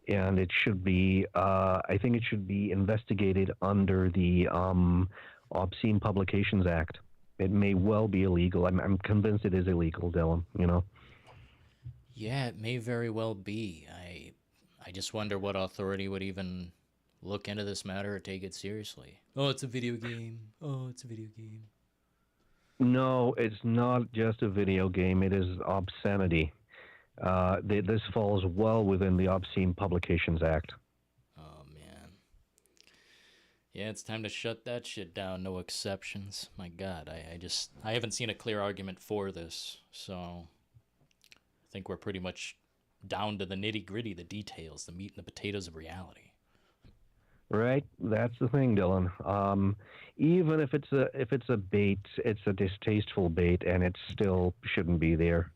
And it should be, I think it should be investigated under the Obscene Publications Act. It may well be illegal. I'm convinced it is illegal, Dylan, Yeah, it may very well be. I just wonder what authority would even look into this matter or take it seriously. Oh, it's a video game. Oh, it's a video game. No, it's not just a video game. It is obscenity. This falls well within the Obscene Publications Act. Oh, man. Yeah, it's time to shut that shit down. No exceptions. My God, I haven't seen a clear argument for this, so I think we're pretty much down to the nitty-gritty, the details, the meat and the potatoes of reality. Right, that's the thing, Dylan. Even if it's a bait, it's a distasteful bait, and it still shouldn't be there.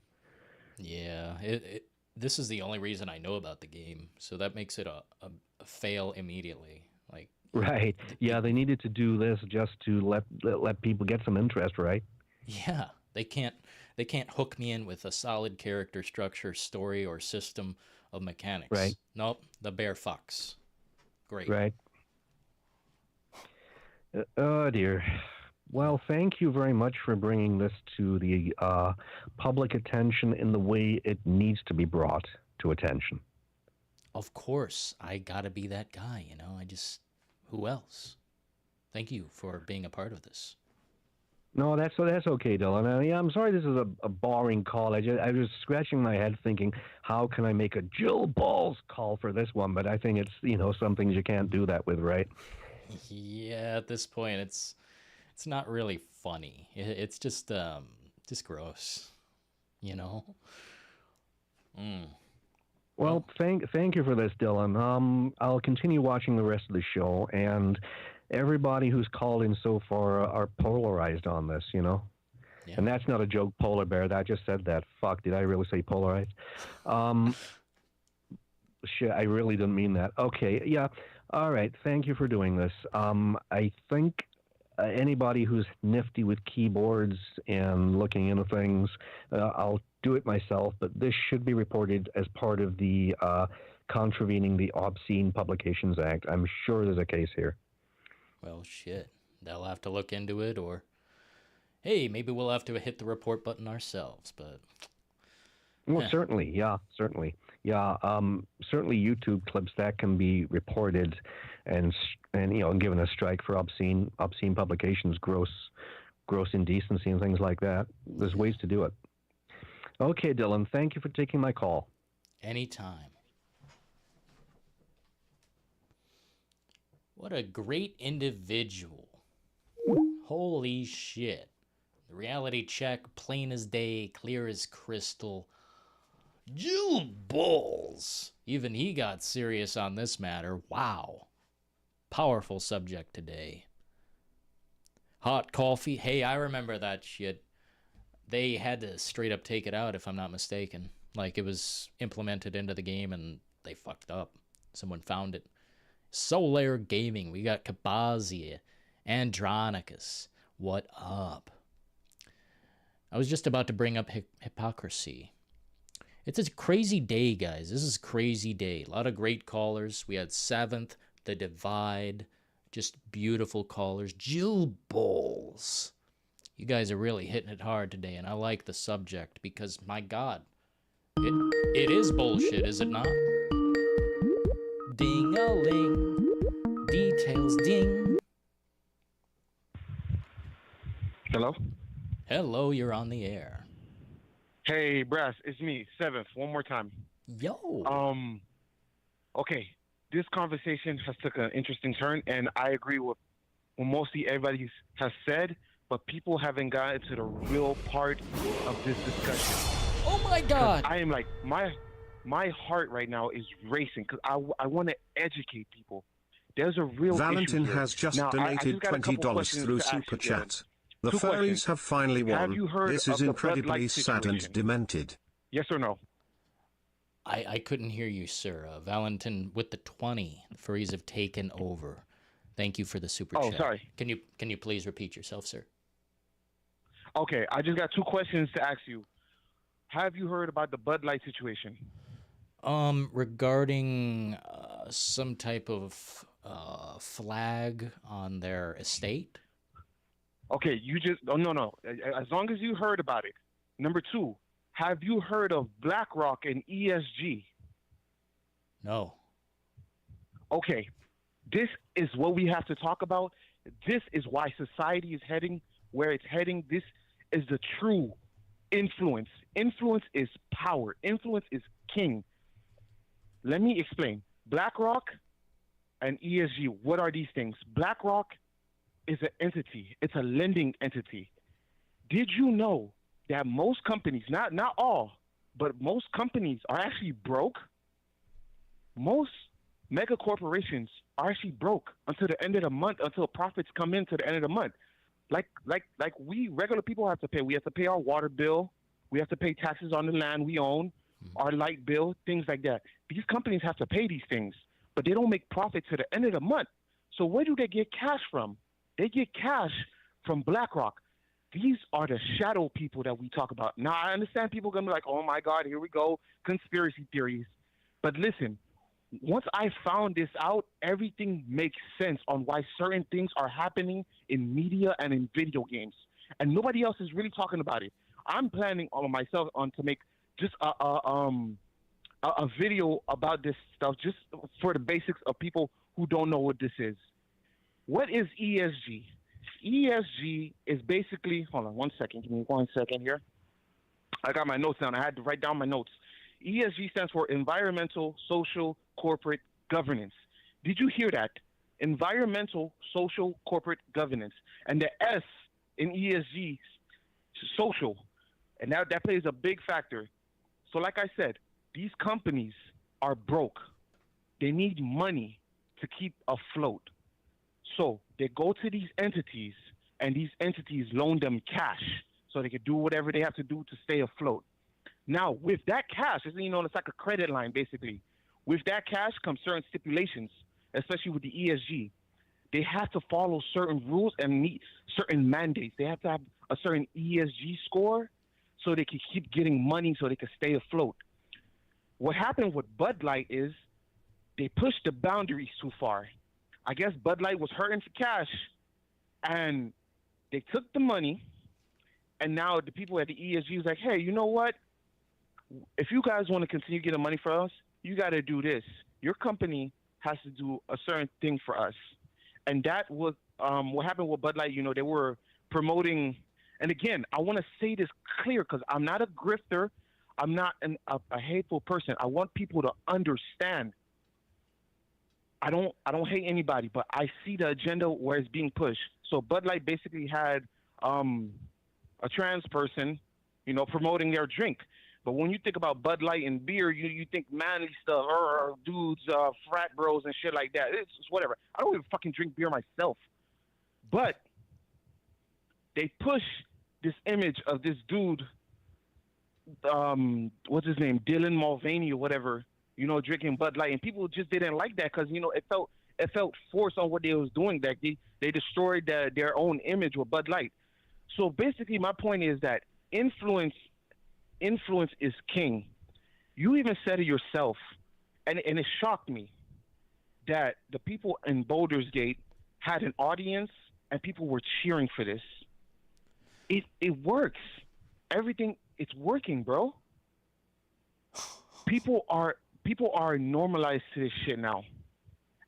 Yeah, this is the only reason I know about the game, so that makes it a fail immediately. Like, right? Yeah, they needed to do this just to let people get some interest, right? Yeah, they can't hook me in with a solid character structure, story, or system of mechanics. Right. Nope, the bear fucks. Great. Right. Oh, dear. Well, thank you very much for bringing this to the public attention in the way it needs to be brought to attention. Of course, I gotta be that guy, you know? Who else? Thank you for being a part of this. No, that's okay, Dylan. Yeah, I'm sorry this is a boring call. I was scratching my head thinking, how can I make a Jill Balls call for this one? But I think it's, some things you can't do that with, right? Yeah, at this point, it's not really funny. It's just gross, you know? Well, thank you for this, Dylan. I'll continue watching the rest of the show, and everybody who's called in so far are polarized on this, Yeah. And that's not a joke, polar bear. I just said that. Fuck, did I really say polarized? Shit, I really didn't mean that. Okay, yeah. All right, thank you for doing this. I think anybody who's nifty with keyboards and looking into things, I'll do it myself, but this should be reported as part of the contravening the Obscene Publications Act. I'm sure there's a case here. Well, shit. They'll have to look into it, or hey, maybe we'll have to hit the report button ourselves, but... Well, certainly, yeah, certainly. Yeah, certainly YouTube clips that can be reported and given a strike for obscene publications, gross indecency and things like that. There's ways to do it. Okay, Dylan, thank you for taking my call. Anytime. What a great individual. Holy shit. The reality check, plain as day, clear as crystal. Jill Balls. Even he got serious on this matter. Wow. Powerful subject today. Hot coffee. Hey, I remember that shit. They had to straight up take it out, if I'm not mistaken. Like, it was implemented into the game and they fucked up. Someone found it. Solar Gaming. We got Kabazia. Andronicus. What up? I was just about to bring up hypocrisy. It's a crazy day, guys. This is a crazy day. A lot of great callers. We had Seventh, The Divide. Just beautiful callers. Jill Balls. You guys are really hitting it hard today, and I like the subject because, my God, it is bullshit, is it not? Ding-a-ling. Details ding. Hello? Hello, you're on the air. Hey, Brass, it's me, Seventh, one more time. Yo. Okay, this conversation has took an interesting turn, and I agree with what mostly everybody has said, but people haven't gotten to the real part of this discussion. Oh my God! I am like, my heart right now is racing because I want to educate people. There's a real Valentin issue has just now, donated $20 through Super Chat. The furries have finally won. This is incredibly sad and demented. Yes or no? I couldn't hear you, sir. Valentin with the 20. The furries have taken over. Thank you for the super chat. Oh, sorry. Can you please repeat yourself, sir? Okay, I just got two questions to ask you. Have you heard about the Bud Light situation? Regarding some type of flag on their estate? Okay, no. As long as you heard about it. Number two, have you heard of BlackRock and ESG? No. Okay, this is what we have to talk about. This is why society is heading where it's heading. This is the true influence. Influence is power. Influence is king. Let me explain. BlackRock and ESG, what are these things? BlackRock is an entity. It's a lending entity. Did you know that most companies, not all, but most companies are actually broke? Most mega corporations are actually broke until the end of the month, until profits come in to the end of the month. Like we regular people have to pay. We have to pay our water bill. We have to pay taxes on the land we own, our light bill, things like that. These companies have to pay these things, but they don't make profit to the end of the month. So where do they get cash from? They get cash from BlackRock. These are the shadow people that we talk about. Now, I understand people are going to be like, oh, my God, here we go, conspiracy theories. But listen, once I found this out, everything makes sense on why certain things are happening in media and in video games. And nobody else is really talking about it. I'm planning on myself to make just a video about this stuff, just for the basics of people who don't know what this is. What is ESG? ESG is basically, hold on one second, give me 1 second here. I got my notes down. I had to write down my notes. ESG stands for Environmental, Social, Corporate Governance. Did you hear that? Environmental, Social, Corporate Governance. And the S in ESG, social. And that plays a big factor. So like I said, these companies are broke. They need money to keep afloat. So they go to these entities, and these entities loan them cash so they can do whatever they have to do to stay afloat. Now, with that cash, it's like a credit line, basically. With that cash comes certain stipulations, especially with the ESG. They have to follow certain rules and meet certain mandates. They have to have a certain ESG score so they can keep getting money so they can stay afloat. What happened with Bud Light is they pushed the boundaries too far. I guess Bud Light was hurting for cash, and they took the money, and now the people at the ESG was like, hey, you know what? If you guys want to continue getting money for us, you got to do this. Your company has to do a certain thing for us. And that was what happened with Bud Light. They were promoting, and again, I want to say this clear because I'm not a grifter. I'm not a hateful person. I want people to understand. I don't hate anybody, but I see the agenda where it's being pushed. So Bud Light basically had a trans person, promoting their drink. But when you think about Bud Light and beer, you think manly stuff, dudes, frat bros and shit like that. It's whatever. I don't even fucking drink beer myself. But they push this image of this dude, what's his name, Dylan Mulvaney or whatever, drinking Bud Light, and people just didn't like that because it felt forced on what they was doing. That they destroyed their own image with Bud Light. So basically, my point is that influence is king. You even said it yourself, and it shocked me that the people in Balder'S Gate had an audience and people were cheering for this. It works. Everything, it's working, bro. People are normalized to this shit now,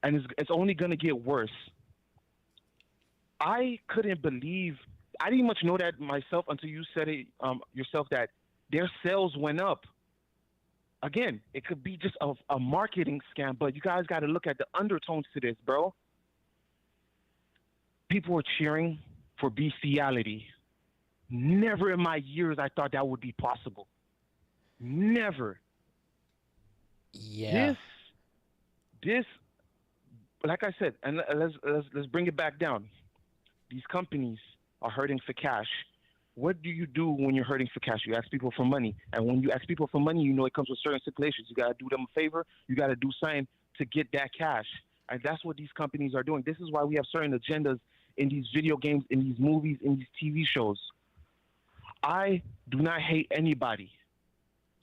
and it's only gonna get worse. I couldn't believe. I didn't much know that myself until you said it yourself that their sales went up. Again, it could be just a marketing scam, but you guys got to look at the undertones to this, bro. People are cheering for bestiality. Never in my years I thought that would be possible. Never. Yeah. This, like I said, and let's bring it back down. These companies are hurting for cash. What do you do when you're hurting for cash? You ask people for money. And when you ask people for money, it comes with certain stipulations. You got to do them a favor. You got to do something to get that cash. And that's what these companies are doing. This is why we have certain agendas in these video games, in these movies, in these TV shows. I do not hate anybody.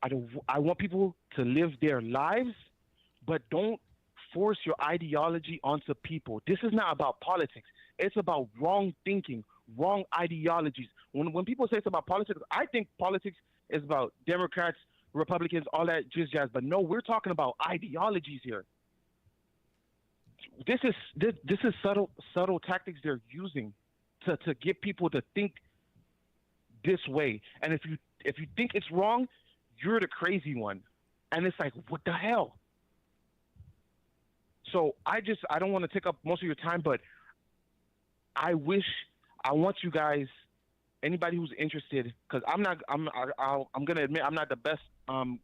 I want people to live their lives, but don't force your ideology onto people. This is not about politics. It's about wrong thinking, wrong ideologies. When people say it's about politics, I think politics is about Democrats, Republicans, all that jazz. But no, we're talking about ideologies here. This is subtle tactics they're using to get people to think this way. And if you if you think it's wrong, you're the crazy one. And it's like, what the hell? So I don't want to take up most of your time, but I want you guys, anybody who's interested, because I'm gonna admit I'm not the best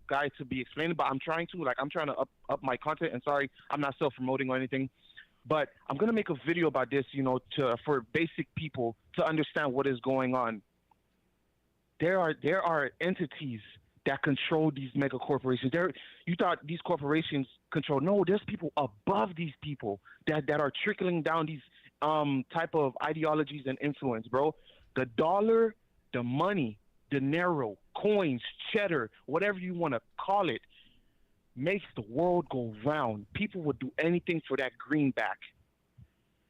guy to be explaining, but I'm trying to up my content. And sorry, I'm not self-promoting or anything, but I'm gonna make a video about this, for basic people to understand what is going on. There are entities that control these mega corporations. You thought these corporations control? No, there's people above these people that are trickling down these type of ideologies and influence, bro. The dollar, the money, dinero, coins, cheddar, whatever you want to call it, makes the world go round. People would do anything for that greenback.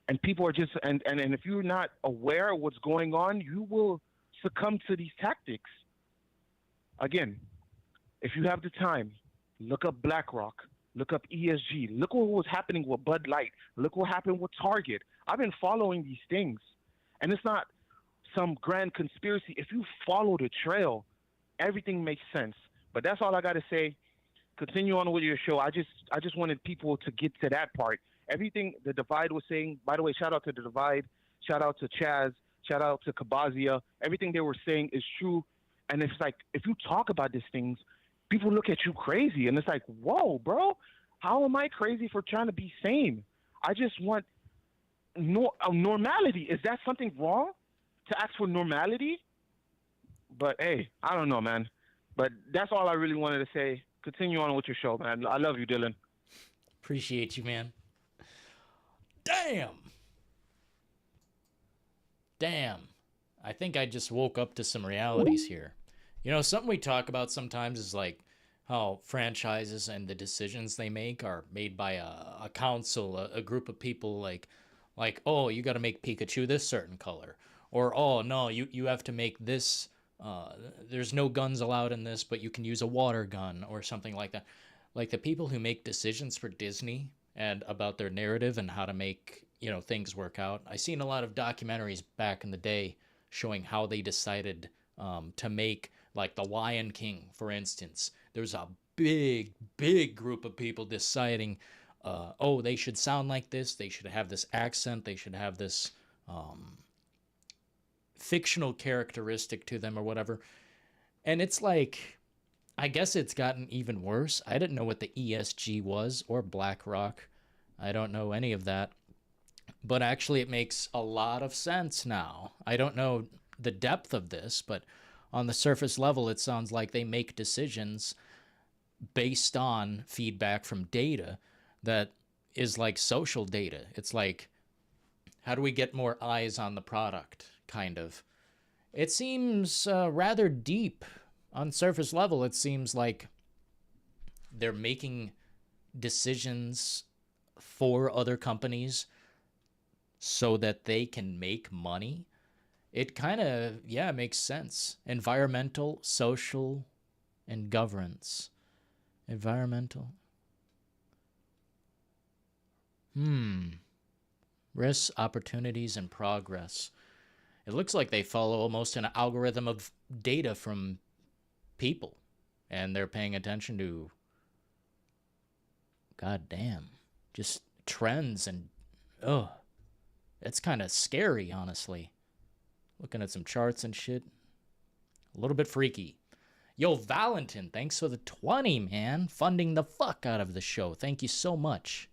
And people are just, and if you're not aware of what's going on, you will succumb to these tactics. Again, if you have the time, look up BlackRock, look up ESG, look what was happening with Bud Light, look what happened with Target. I've been following these things, and it's not some grand conspiracy. If you follow the trail, everything makes sense. But that's all I got to say. Continue on with your show. I just wanted people to get to that part. Everything the Divide was saying, by the way, shout out to the Divide, shout out to Chaz, shout out to Kabazia. Everything they were saying is true. And it's like, if you talk about these things, people look at you crazy. And it's like, whoa, bro, how am I crazy for trying to be sane? I just want normality. Is that something wrong to ask for normality? But hey, I don't know, man. But that's all I really wanted to say. Continue on with your show, man. I love you, Dillon. Appreciate you, man. Damn. I think I just woke up to some realities here. Something we talk about sometimes is like how franchises and the decisions they make are made by a council, a group of people like, oh, you got to make Pikachu this certain color. Or, oh, no, you have to make this, there's no guns allowed in this, but you can use a water gun or something like that. Like the people who make decisions for Disney and about their narrative and how to make, things work out. I seen a lot of documentaries back in the day showing how they decided to make, like, The Lion King, for instance. There's a big group of people deciding, oh, they should sound like this, they should have this accent, they should have this fictional characteristic to them or whatever. And it's like, I guess it's gotten even worse. I didn't know what the ESG was, or BlackRock. I don't know any of that. But actually it makes a lot of sense now. I don't know the depth of this, but on the surface level, it sounds like they make decisions based on feedback from data that is like social data. It's like, how do we get more eyes on the product, kind of. It seems rather deep. On surface level, it seems like they're making decisions for other companies so that they can make money. It kind of, makes sense. Environmental, social, and governance. Environmental. Risks, opportunities, and progress. It looks like they follow almost an algorithm of data from people. And they're paying attention to, goddamn, just trends and, it's kind of scary, honestly. Looking at some charts and shit. A little bit freaky. Yo, Valentin, thanks for the 20, man. Funding the fuck out of the show. Thank you so much.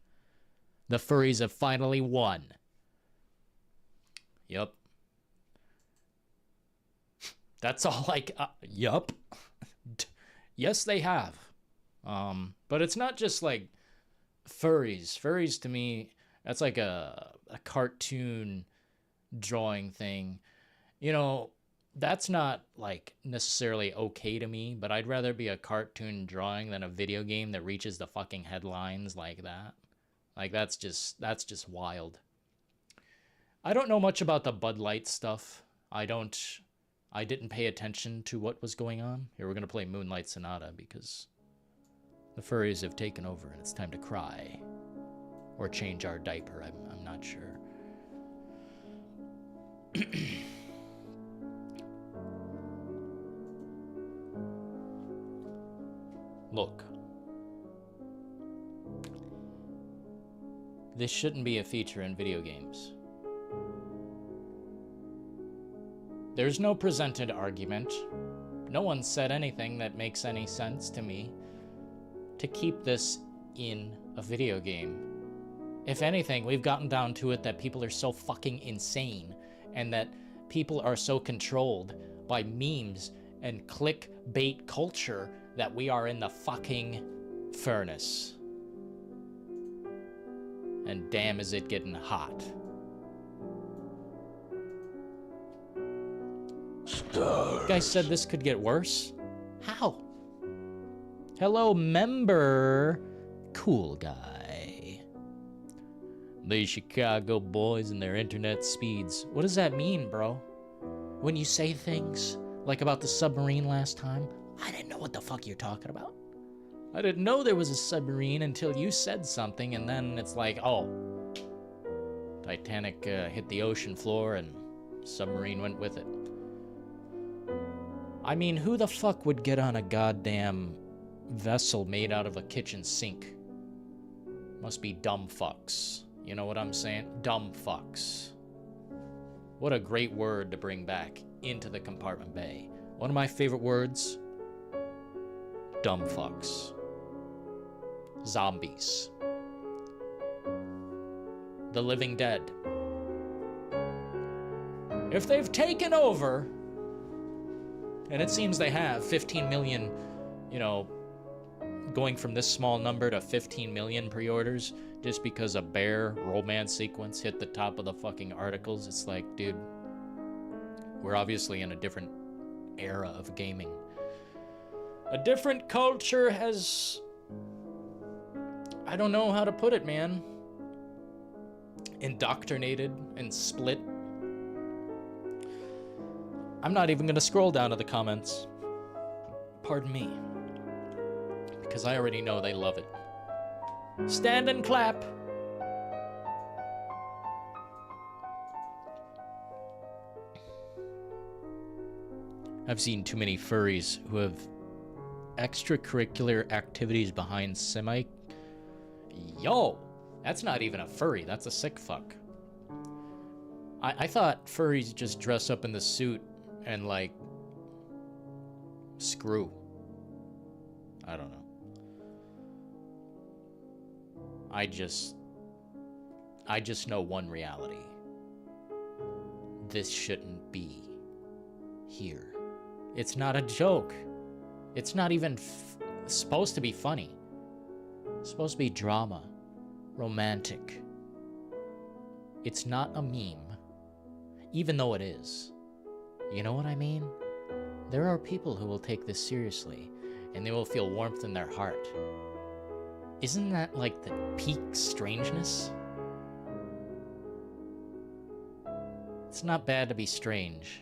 The furries have finally won. Yup. That's all yup. Yes, they have. But it's not just like furries. Furries to me, that's like a cartoon drawing thing. That's not like necessarily okay to me, but I'd rather be a cartoon drawing than a video game that reaches the fucking headlines like that. Like that's just wild. I don't know much about the Bud Light stuff. I didn't pay attention to what was going on. Here, we're going to play Moonlight Sonata because the furries have taken over and it's time to cry. Or change our diaper, I'm not sure. Look. This shouldn't be a feature in video games. There's no presented argument. No one said anything that makes any sense to me to keep this in a video game. If anything, we've gotten down to it that people are so fucking insane and that people are so controlled by memes and clickbait culture that we are in the fucking furnace. And damn is it getting hot. You guys said this could get worse? How? Hello, member. Cool guy. The Chicago boys and their internet speeds. What does that mean, bro? When you say things like about the submarine last time, I didn't know what the fuck you're talking about. I didn't know there was a submarine until you said something, and then it's like, oh, Titanic hit the ocean floor and submarine went with it. I mean, who the fuck would get on a goddamn vessel made out of a kitchen sink? Must be dumb fucks. You know what I'm saying? Dumb fucks. What a great word to bring back into the compartment bay. One of my favorite words, dumb fucks. Zombies. The living dead. If they've taken over, and it seems they have, 15 million, you know, going from this small number to 15 million pre-orders just because a bear romance sequence hit the top of the fucking articles. It's like, dude, we're obviously in a different era of gaming. A different culture has... I don't know how to put it, man. Indoctrinated and split. I'm not even going to scroll down to the comments. Pardon me. Because I already know they love it. Stand and clap. I've seen too many furries who have extracurricular activities behind semi... Yo! That's not even a furry, that's a sick fuck. I thought furries just dress up in the suit and, like, screw. I don't know. I just know one reality. This shouldn't be here. It's not a joke. It's not even supposed to be funny. It's supposed to be drama. Romantic. It's not a meme. Even though it is. You know what I mean? There are people who will take this seriously, and they will feel warmth in their heart. Isn't that like the peak strangeness? It's not bad to be strange,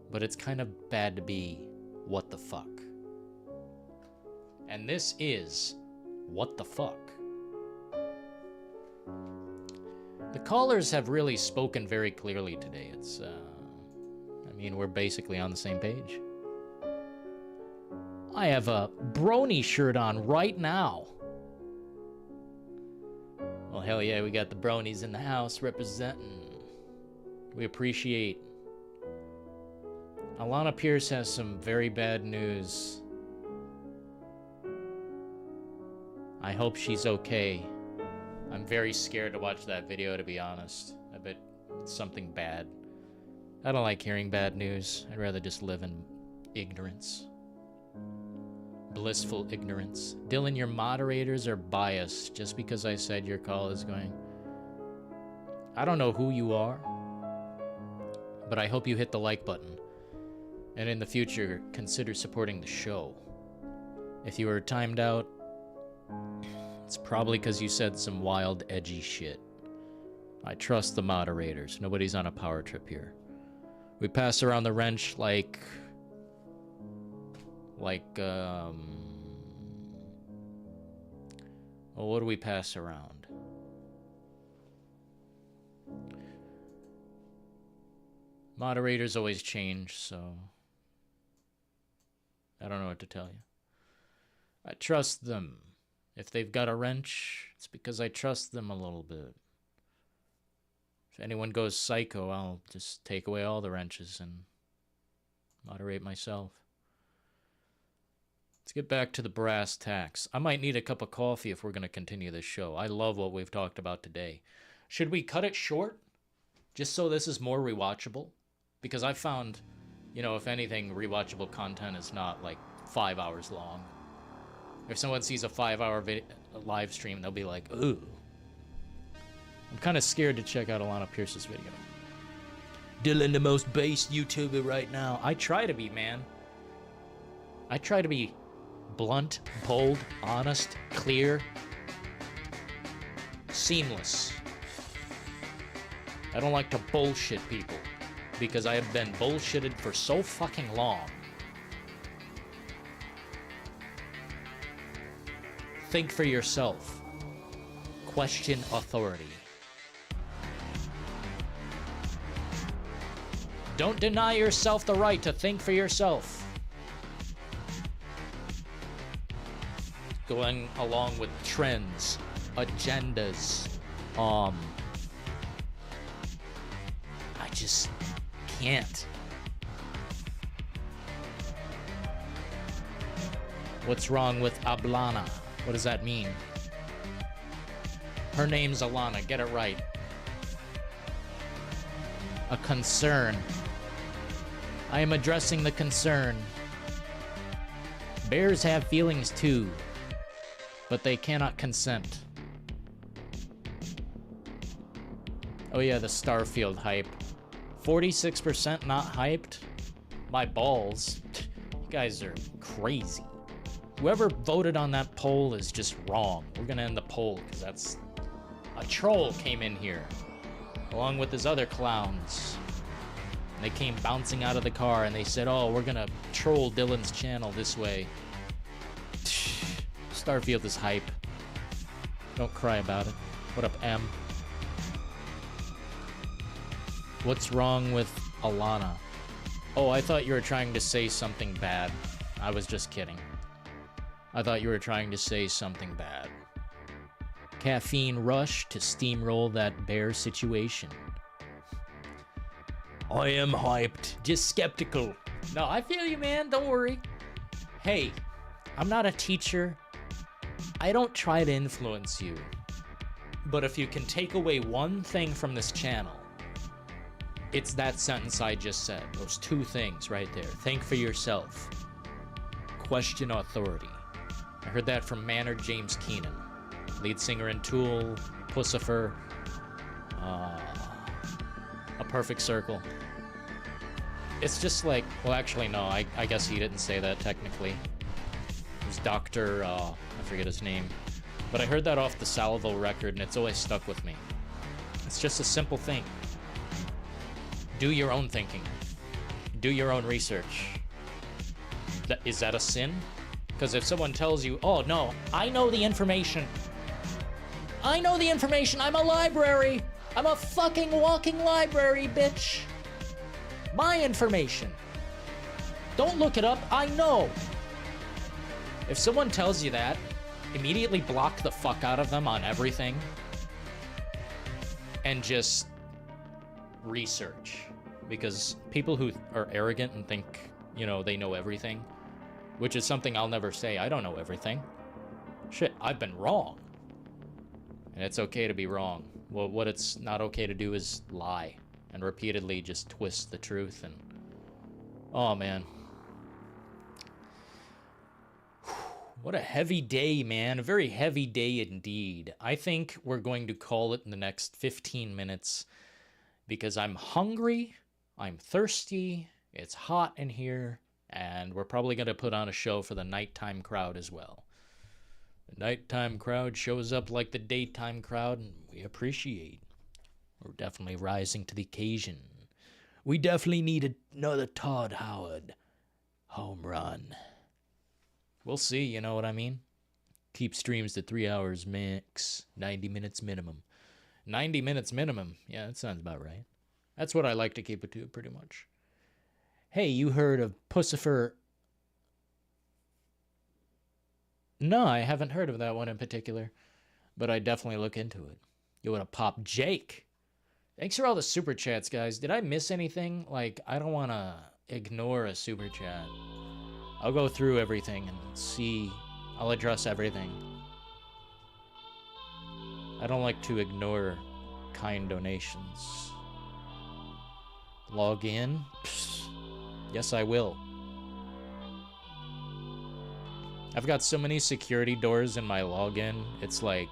but it's kind of bad to be what the fuck. And this is what the fuck. The callers have really spoken very clearly today. It's, I mean, we're basically on the same page. I have a brony shirt on right now. Well, hell yeah, we got the bronies in the house representing. We appreciate. Alana Pierce has some very bad news. I hope she's okay. I'm very scared to watch that video, to be honest. I bet it's something bad. I don't like hearing bad news. I'd rather just live in ignorance. Blissful ignorance. Dylan, your moderators are biased just because I said your call is going. I don't know who you are, but I hope you hit the like button. And in the future, consider supporting the show. If you were timed out, it's probably because you said some wild, edgy shit. I trust the moderators. Nobody's on a power trip here. We pass around the wrench like... Well, what do we pass around? Moderators always change, so... I don't know what to tell you. I trust them. If they've got a wrench, it's because I trust them a little bit. If anyone goes psycho, I'll just take away all the wrenches and moderate myself. Let's get back to the brass tacks. I might need a cup of coffee if we're going to continue this show. I love what we've talked about today. Should we cut it short? Just so this is more rewatchable? Because I found, you know, if anything, rewatchable content is not like 5 hours long. If someone sees a 5-hour live stream, they'll be like, ooh. I'm kind of scared to check out Alana Pierce's video. Dillon, the most based YouTuber right now. I try to be, man. I try to be blunt, bold, honest, clear, seamless. I don't like to bullshit people because I have been bullshitted for so fucking long. Think for yourself. Question authority. Don't deny yourself the right to think for yourself. Going along with trends, agendas, I just can't. What's wrong with Ablana? What does that mean? Her name's Alana, get it right. A concern. I am addressing the concern. Bears have feelings too, but they cannot consent. Oh yeah, the Starfield hype. 46% not hyped? My balls. You guys are crazy. Whoever voted on that poll is just wrong. We're gonna end the poll because that's... A troll came in here, along with his other clowns. And they came bouncing out of the car and they said, oh, we're gonna troll Dillon's channel this way. Starfield is hype. Don't cry about it. What up, M? What's wrong with Alana? Oh, I thought you were trying to say something bad. I was just kidding. I thought you were trying to say something bad. Caffeine rush to steamroll that bear situation. I am hyped, just skeptical. No, I feel you, man. Don't worry. Hey, I'm not a teacher. I don't try to influence you. But if you can take away one thing from this channel, it's that sentence I just said. Those two things right there. Think for yourself. Question authority. I heard that from Manor James Keenan, lead singer in Tool, Pussifer, A Perfect Circle. It's just like, well, actually, no, I guess he didn't say that technically. It was Dr. I forget his name. But I heard that off the Salvo record, and it's always stuck with me. It's just a simple thing. Do your own thinking. Do your own research. Is that a sin? Because if someone tells you, oh, no, I know the information. I know the information. I'm a library. I'm a fucking walking library, bitch. My information. Don't look it up. I know. If someone tells you that, immediately block the fuck out of them on everything. And just research. Because people who are arrogant and think, you know, they know everything, which is something I'll never say. I don't know everything. Shit, I've been wrong. And it's okay to be wrong. Well, what it's not okay to do is lie and repeatedly just twist the truth. And oh, man. What a heavy day, man. A very heavy day indeed. I think we're going to call it in the next 15 minutes because I'm hungry, I'm thirsty, it's hot in here, and we're probably going to put on a show for the nighttime crowd as well. The nighttime crowd shows up like the daytime crowd, and we appreciate. We're definitely rising to the occasion. We definitely need another Todd Howard home run. We'll see, you know what I mean? Keep streams to 3 hours max, 90 minutes minimum. 90 minutes minimum. Yeah, that sounds about right. That's what I like to keep it to, pretty much. Hey, you heard of Pussifer No, I haven't heard of that one in particular, but I definitely look into it. You want to pop Jake? Thanks for all the super chats, guys. Did I miss anything? Like, I don't want to ignore a super chat. I'll go through everything and see. I'll address everything. I don't like to ignore kind donations. Log in? Psst. Yes, I will. I've got so many security doors in my login. It's like,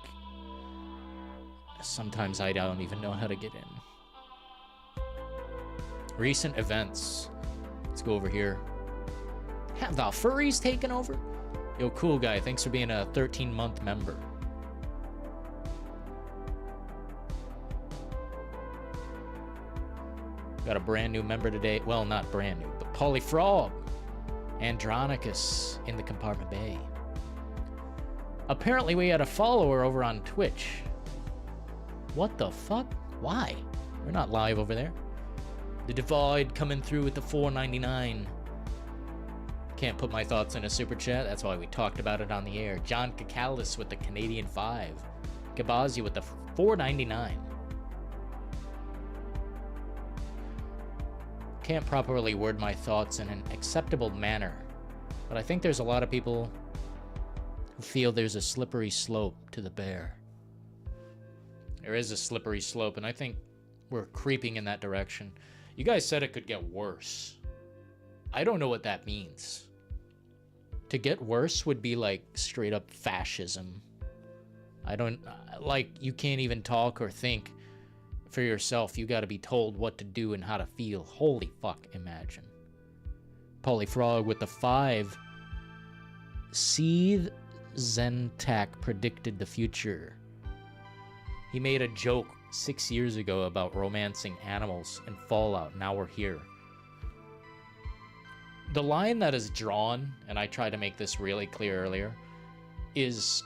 sometimes I don't even know how to get in. Recent events. Let's go over here. Have the furries taken over? Yo, cool guy. Thanks for being a 13-month member. Got a brand new member today. Well, not brand new, but Polyfrog. Andronicus in the compartment bay. Apparently we had a follower over on Twitch. What the fuck? Why? We're not live over there. The Divide coming through with the $4.99. Can't put my thoughts in a super chat. That's why we talked about it on the air. John Kakalis with the Canadian 5. Gabazi with the $4.99. Can't properly word my thoughts in an acceptable manner, but I think there's a lot of people who feel there's a slippery slope to the bear. There is a slippery slope, and I think we're creeping in that direction. You guys said it could get worse. I don't know what that means. To get worse would be like straight up fascism. I don't, like, you can't even talk or think for yourself. You got to be told what to do and how to feel. Holy fuck, imagine. Polyfrog with the 5. Seethe Zentak predicted the future. He made a joke 6 years ago about romancing animals in Fallout. Now we're here. The line that is drawn, and I tried to make this really clear earlier, is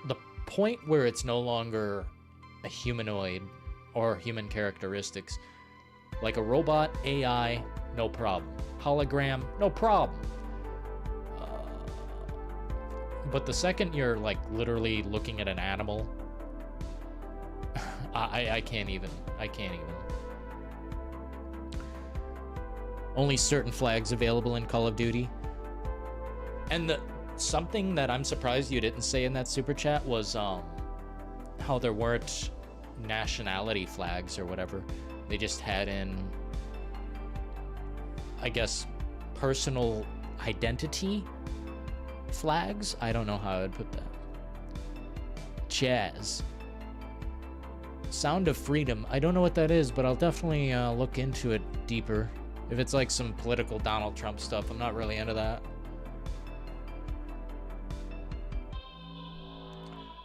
the point where it's no longer a humanoid or human characteristics. Like a robot, AI, no problem. Hologram, no problem. But the second you're like literally looking at an animal, I can't even. Only certain flags available in Call of Duty. And something that I'm surprised you didn't say in that super chat was how there weren't nationality flags or whatever. They just had in, I guess, personal identity flags. I don't know how I'd put that. Jazz. Sound of Freedom. I don't know what that is, but I'll definitely look into it deeper. If it's like some political Donald Trump stuff, I'm not really into that.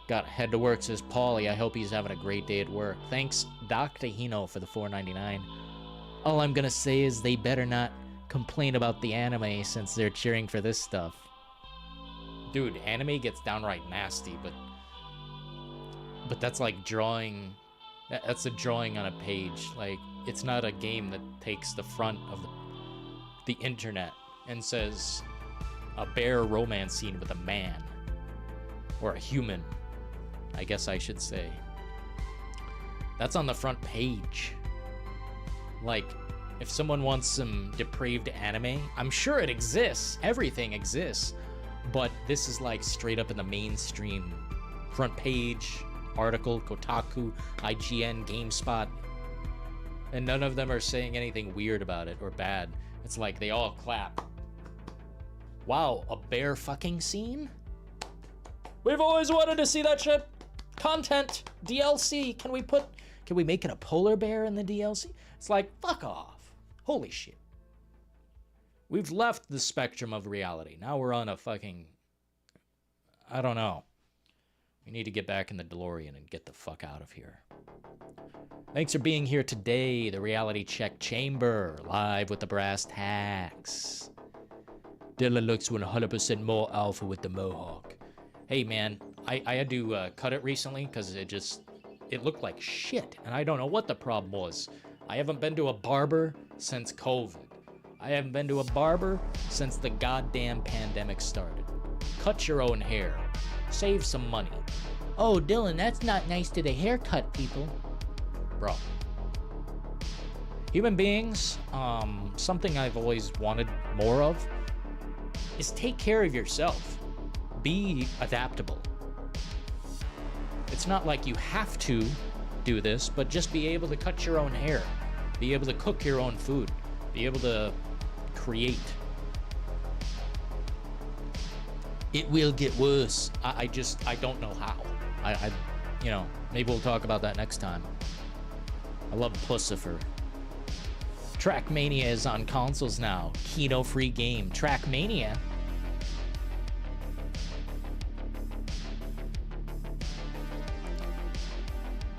Got head to work, says Paulie. I hope he's having a great day at work. Thanks, Dr. Hino, for the $4.99. All I'm gonna say is they better not complain about the anime since they're cheering for this stuff. Dude, anime gets downright nasty, but that's like drawing. That's a drawing on a page. Like, it's not a game that takes the front of the internet and says a bear romance scene with a man or a human, I guess I should say. That's on the front page. Like, if someone wants some depraved anime, I'm sure it exists. Everything exists. But this is like straight up in the mainstream. Front page, article, Kotaku, IGN, GameSpot. And none of them are saying anything weird about it or bad. It's like they all clap. Wow, a bear fucking scene? We've always wanted to see that shit. Content, DLC. Can we make it a polar bear in the DLC? It's like, fuck off. Holy shit. We've left the spectrum of reality. Now we're on a fucking, I don't know. We need to get back in the DeLorean and get the fuck out of here. Thanks for being here today. The Reality Check Chamber, live with the brass tacks. Dylan looks 100% more alpha with the mohawk. Hey man, I had to cut it recently because it looked like shit. And I don't know what the problem was. I haven't been to a barber since COVID. I haven't been to a barber since the goddamn pandemic started. Cut your own hair. Save some money. Oh, Dylan, that's not nice to the haircut people. Bro. Human beings, something I've always wanted more of is take care of yourself. Be adaptable. It's not like you have to do this, but just be able to cut your own hair. Be able to cook your own food. Be able to create. It will get worse. I don't know how. You know, maybe we'll talk about that next time. I love Pussifer. Trackmania is on consoles now. Kino free game. Trackmania.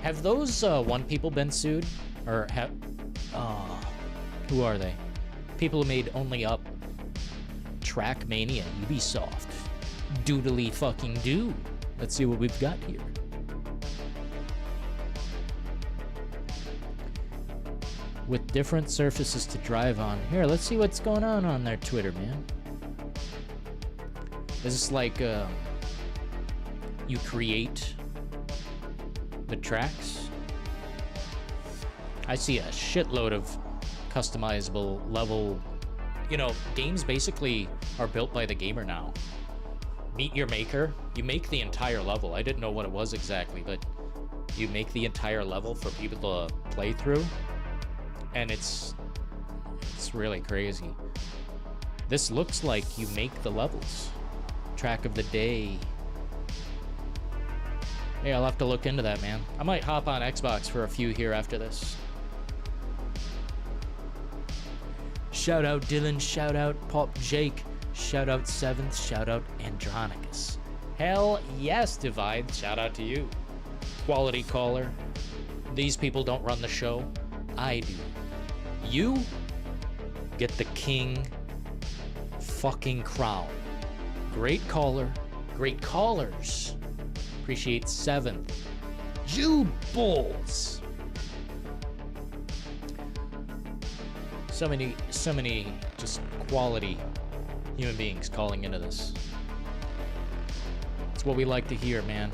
Have those one people been sued? Or have... who are they? People who made Only Up. Trackmania. Ubisoft. Doodly fucking do. Let's see what we've got here. With different surfaces to drive on. Here, let's see what's going on their Twitter, man. Is this like, you create the tracks? I see a shitload of customizable level. You know, games basically are built by the gamer now. Meet your maker. You make the entire level. I didn't know what it was exactly, but you make the entire level for people to play through. And it's really crazy. This looks like you make the levels. Track of the day. Hey, I'll have to look into that, man. I might hop on Xbox for a few here after this. Shout out Dylan, shout out Pop Jake, shout out Seventh, shout out Andronicus. Hell yes, Divide, shout out to you. Quality caller. These people don't run the show. I do. You get the king fucking crown. Great caller. Great callers. Appreciate Seventh. Juballs. So many just quality human beings calling into this. It's what we like to hear, man.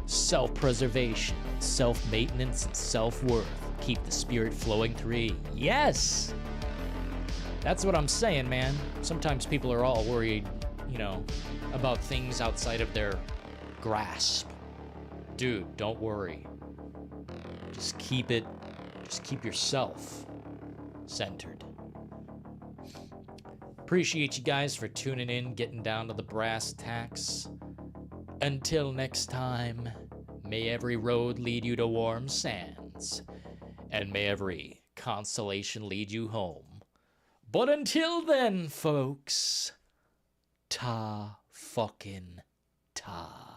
Self-preservation, self-maintenance, and self-worth. Keep the spirit flowing through. Yes! That's what I'm saying, man. Sometimes people are all worried, you know, about things outside of their grasp. Dude, don't worry. Just keep yourself centered. Appreciate you guys for tuning in, getting down to the brass tacks. Until next time, may every road lead you to warm sands, and may every consolation lead you home. But until then, folks, ta fucking ta.